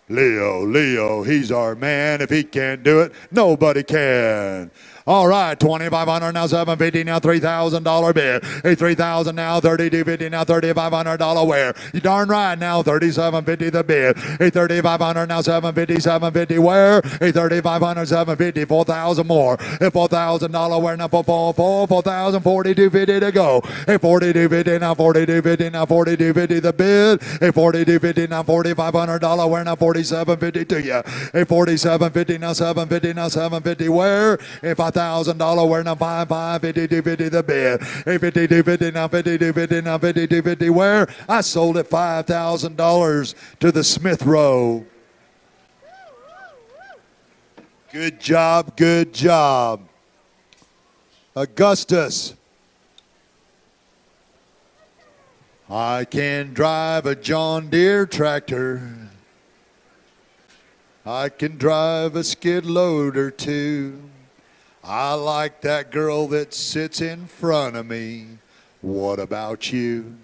Leo, he's our man. If he can't do it, nobody can. All right, 2,500 now, 750 now, $3,000 bid. Hey, 3,000 now, 32.50 now, $3,500 where? You darn right now, 37.50 the bid. Hey, 3,500 now, 750 where? Hey, 3,500, 750, 4,000 more. Hey, $4,000 where now, 4,000, 42.50 to go. Hey, 42.50 now, 42.50 now, 42.50 the bid. Hey, 42.50 now, $4,500 where now, 47.50 to you. Hey, 47.50 now, 750 now, 750 where? Hey, $5,000 where now, 52.50 the bid. Hey, 52.50 now, 52.50 now, 52.50 where? I sold it $5,000 to the Smith Row. Good job, good job. Augustus. I can drive a John Deere tractor. I can drive a skid loader too. I like that girl that sits in front of me. What about you?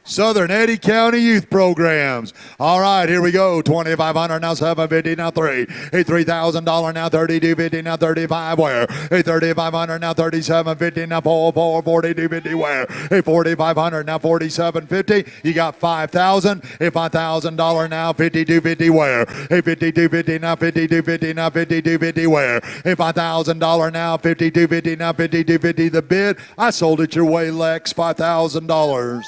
Southern Eddy County Youth Programs. All right, here we go. 2,500 now, 750 now, 3. Hey, $3,000 now, 32.50 now, 35 where? Hey, 3,500 now, 37.50 now, 42.50 where? Hey, 4,500 now, 47.50. You got 5,000. Hey, $5,000 now, 52.50 where? Hey, 52.50 now, 52.50 now, 52.50 where? Hey, $5,000 now, 52.50 now, 52.50 the bid. I sold it your way, Lex. $5,000.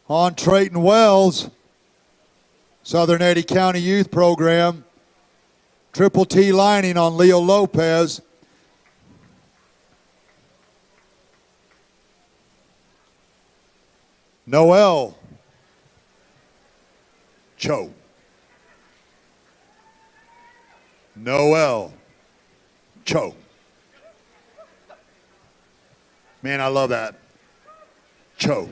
On Trayton Wells, Southern Eddy County Youth Program, Triple T lining on Leo Lopez. Noel Cho. Noel Cho. Man, I love that. Cho.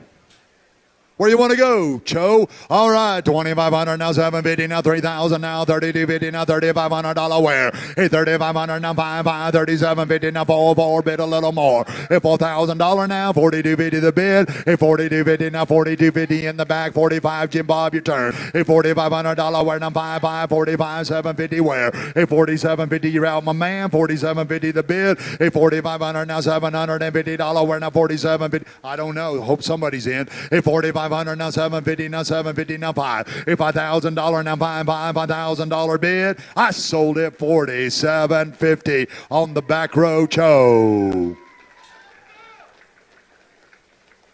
Where you want to go, Cho? All right, 2,500 now, 750 now, 3,000 now, 32.50 now, $3,500 where? Hey, 3,500 now, 5, 37.50 now, 4, bid a little more. Hey, $4,000 now, 42.50 the bid. Hey, 42.50 now, 42.50 in the back, 45, Jim Bob, your turn. Hey, $4,500 where now, 5, 45, 750 where? Hey, 47.50, you're out, my man. 47.50 the bid. Hey, 4,500 now, $750 where now, 47.50. I don't know. Hope somebody's in. Hey, 45. 500 now, 750 now, 750 now, 5. If $5,000 now, $5,000 bid. I sold it $47.50 on the back row, Cho.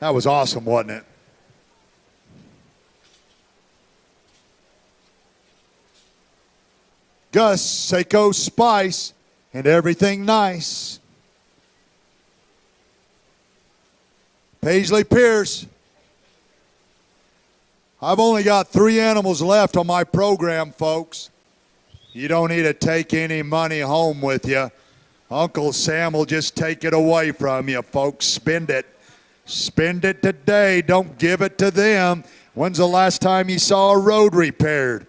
That was awesome, wasn't it? Gus, Seiko Spice, and everything nice. Paisley Pierce. I've only got 3 animals left on my program, folks. You don't need to take any money home with you. Uncle Sam will just take it away from you, folks. Spend it. Spend it today. Don't give it to them. When's the last time you saw a road repaired?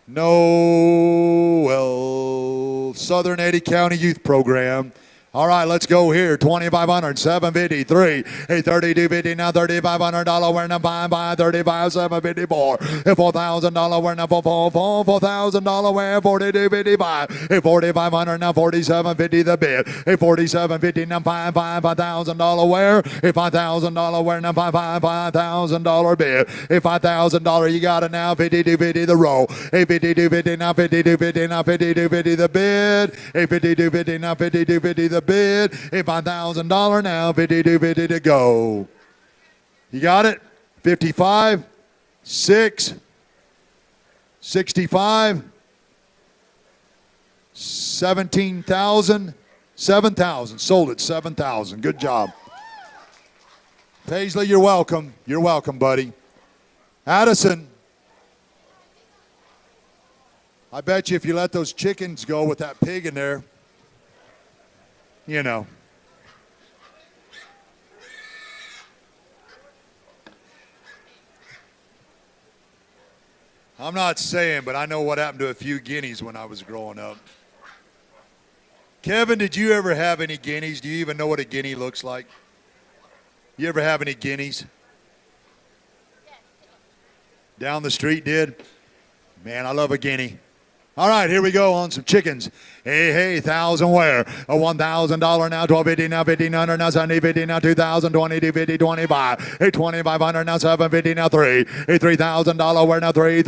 No, well, Southern Eddy County Youth Program. All right, let's go here. 2,500, 753, 3250 now, $3,500. We're now buy 35, 754. $4,000. We're now $4,000. We're 4255. $4,500 now, 4750 the bid. $4750 now, $5,000. Where? $5,000. We're now $5,000 bid. $5,000. You got it now. 5250 the roll. 5250 now, 5250 now, 5250 the bid. 5250 now, 5250 the bid. $5,000 now, 5250 to go. You got it? 55, 6, 65, 17,000, 7,000. Sold it, 7,000. Good job. Paisley, you're welcome. You're welcome, buddy. Addison, I bet you if you let those chickens go with that pig in there, you know. I'm not saying, but I know what happened to a few guineas when I was growing up. Kevin, did you ever have any guineas? Do you even know what a guinea looks like? You ever have any guineas? Down the street did? Man, I love a guinea. All right, here we go on some chickens. Hey, 1,000 where? A $1,000 now, 1,250 now, 1,500 now, 750 now, 2,000, 20, 50, 25. Hey, 2,500 now, 750 now, 3. Hey, $3,000 where now, 3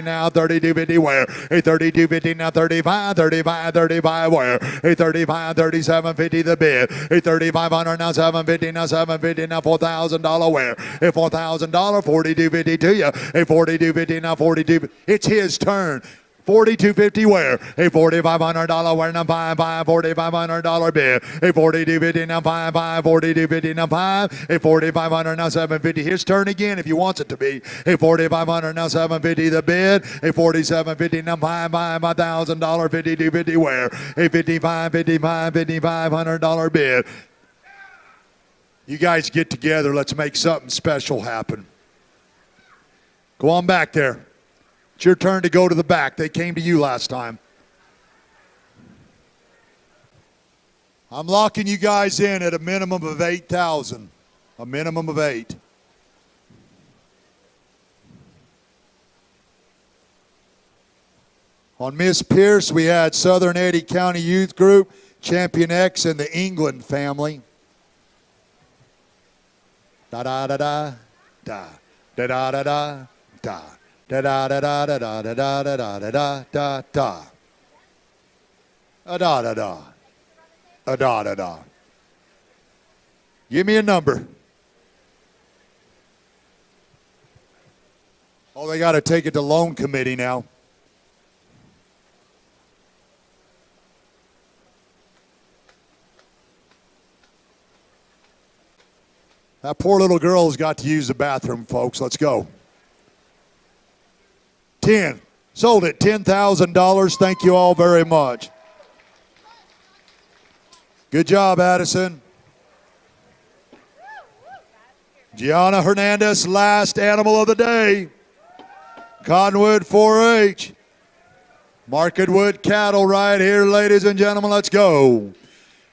now, 3250 where? Hey, 3250 now, 35 where? Hey, 35, 3750 the bid. Hey, 3,500 now, 750 now, 750 now, $4,000 where? Hey, $4,000, 4250 to you. Hey, 4250 now, 42. It's his turn. 4250 where? A $4,500 where now $4,500 bid. A 4250 now 4250 now 5. A 4,500 now 750. His turn again if he wants it to be. A 4,500 now 750 the bid. A 4750 now $5,000 5250 where? A $5,500 bid. You guys get together. Let's make something special happen. Go on back there. It's your turn to go to the back. They came to you last time. I'm locking you guys in at a minimum of 8,000. A minimum of 8. On Miss Pierce, we had Southern Eddy County Youth Group, Champion X, and the England family. Da-da-da-da, da, da-da-da-da, da. Da da da da da da da da da da da da da. A da da da. A da da da. Give me a number. Oh, they got to take it to loan committee now. That poor little girl's got to use the bathroom, folks. Let's go. 10. Sold it. $10,000. Thank you all very much. Good job, Addison. Gianna Hernandez, last animal of the day. Cottonwood 4-H. Marketwood cattle right here, ladies and gentlemen. Let's go.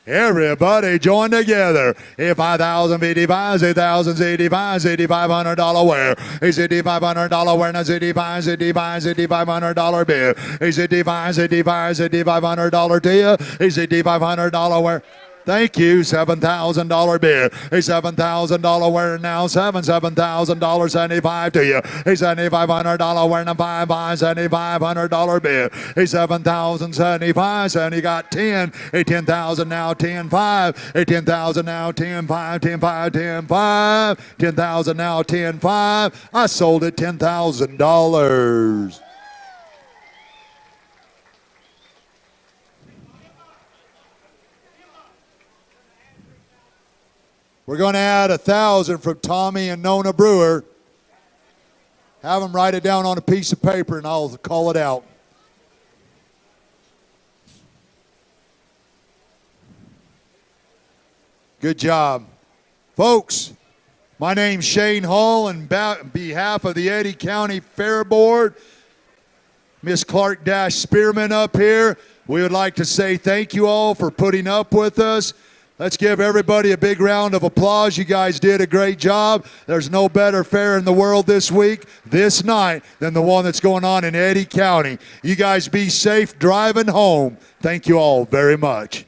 Everybody join together. $5,055, $8,085, $8,500 where? $8,500 where? Now $8,500 bid. $8,500 to you. $8,500 where? Thank you. $7,000 bid. A $7,000 winner now. $7,000 to you. A $7,500 winner. $7,500 bid. A $7,075. And you got 10. A $10,000 now. 10,5. A $10,000 now. 10,5. 10,5. 10,5. 10,000 now. 10,5. I sold it $10,000. We're going to add 1,000 from Tommy and Nona Brewer. Have them write it down on a piece of paper and I'll call it out. Good job. Folks, my name's Shane Hall, and on behalf of the Eddy County Fair Board, Miss Clark Spearman up here, we would like to say thank you all for putting up with us. Let's give everybody a big round of applause. You guys did a great job. There's no better fair in the world this week, this night, than the one that's going on in Eddy County. You guys be safe driving home. Thank you all very much.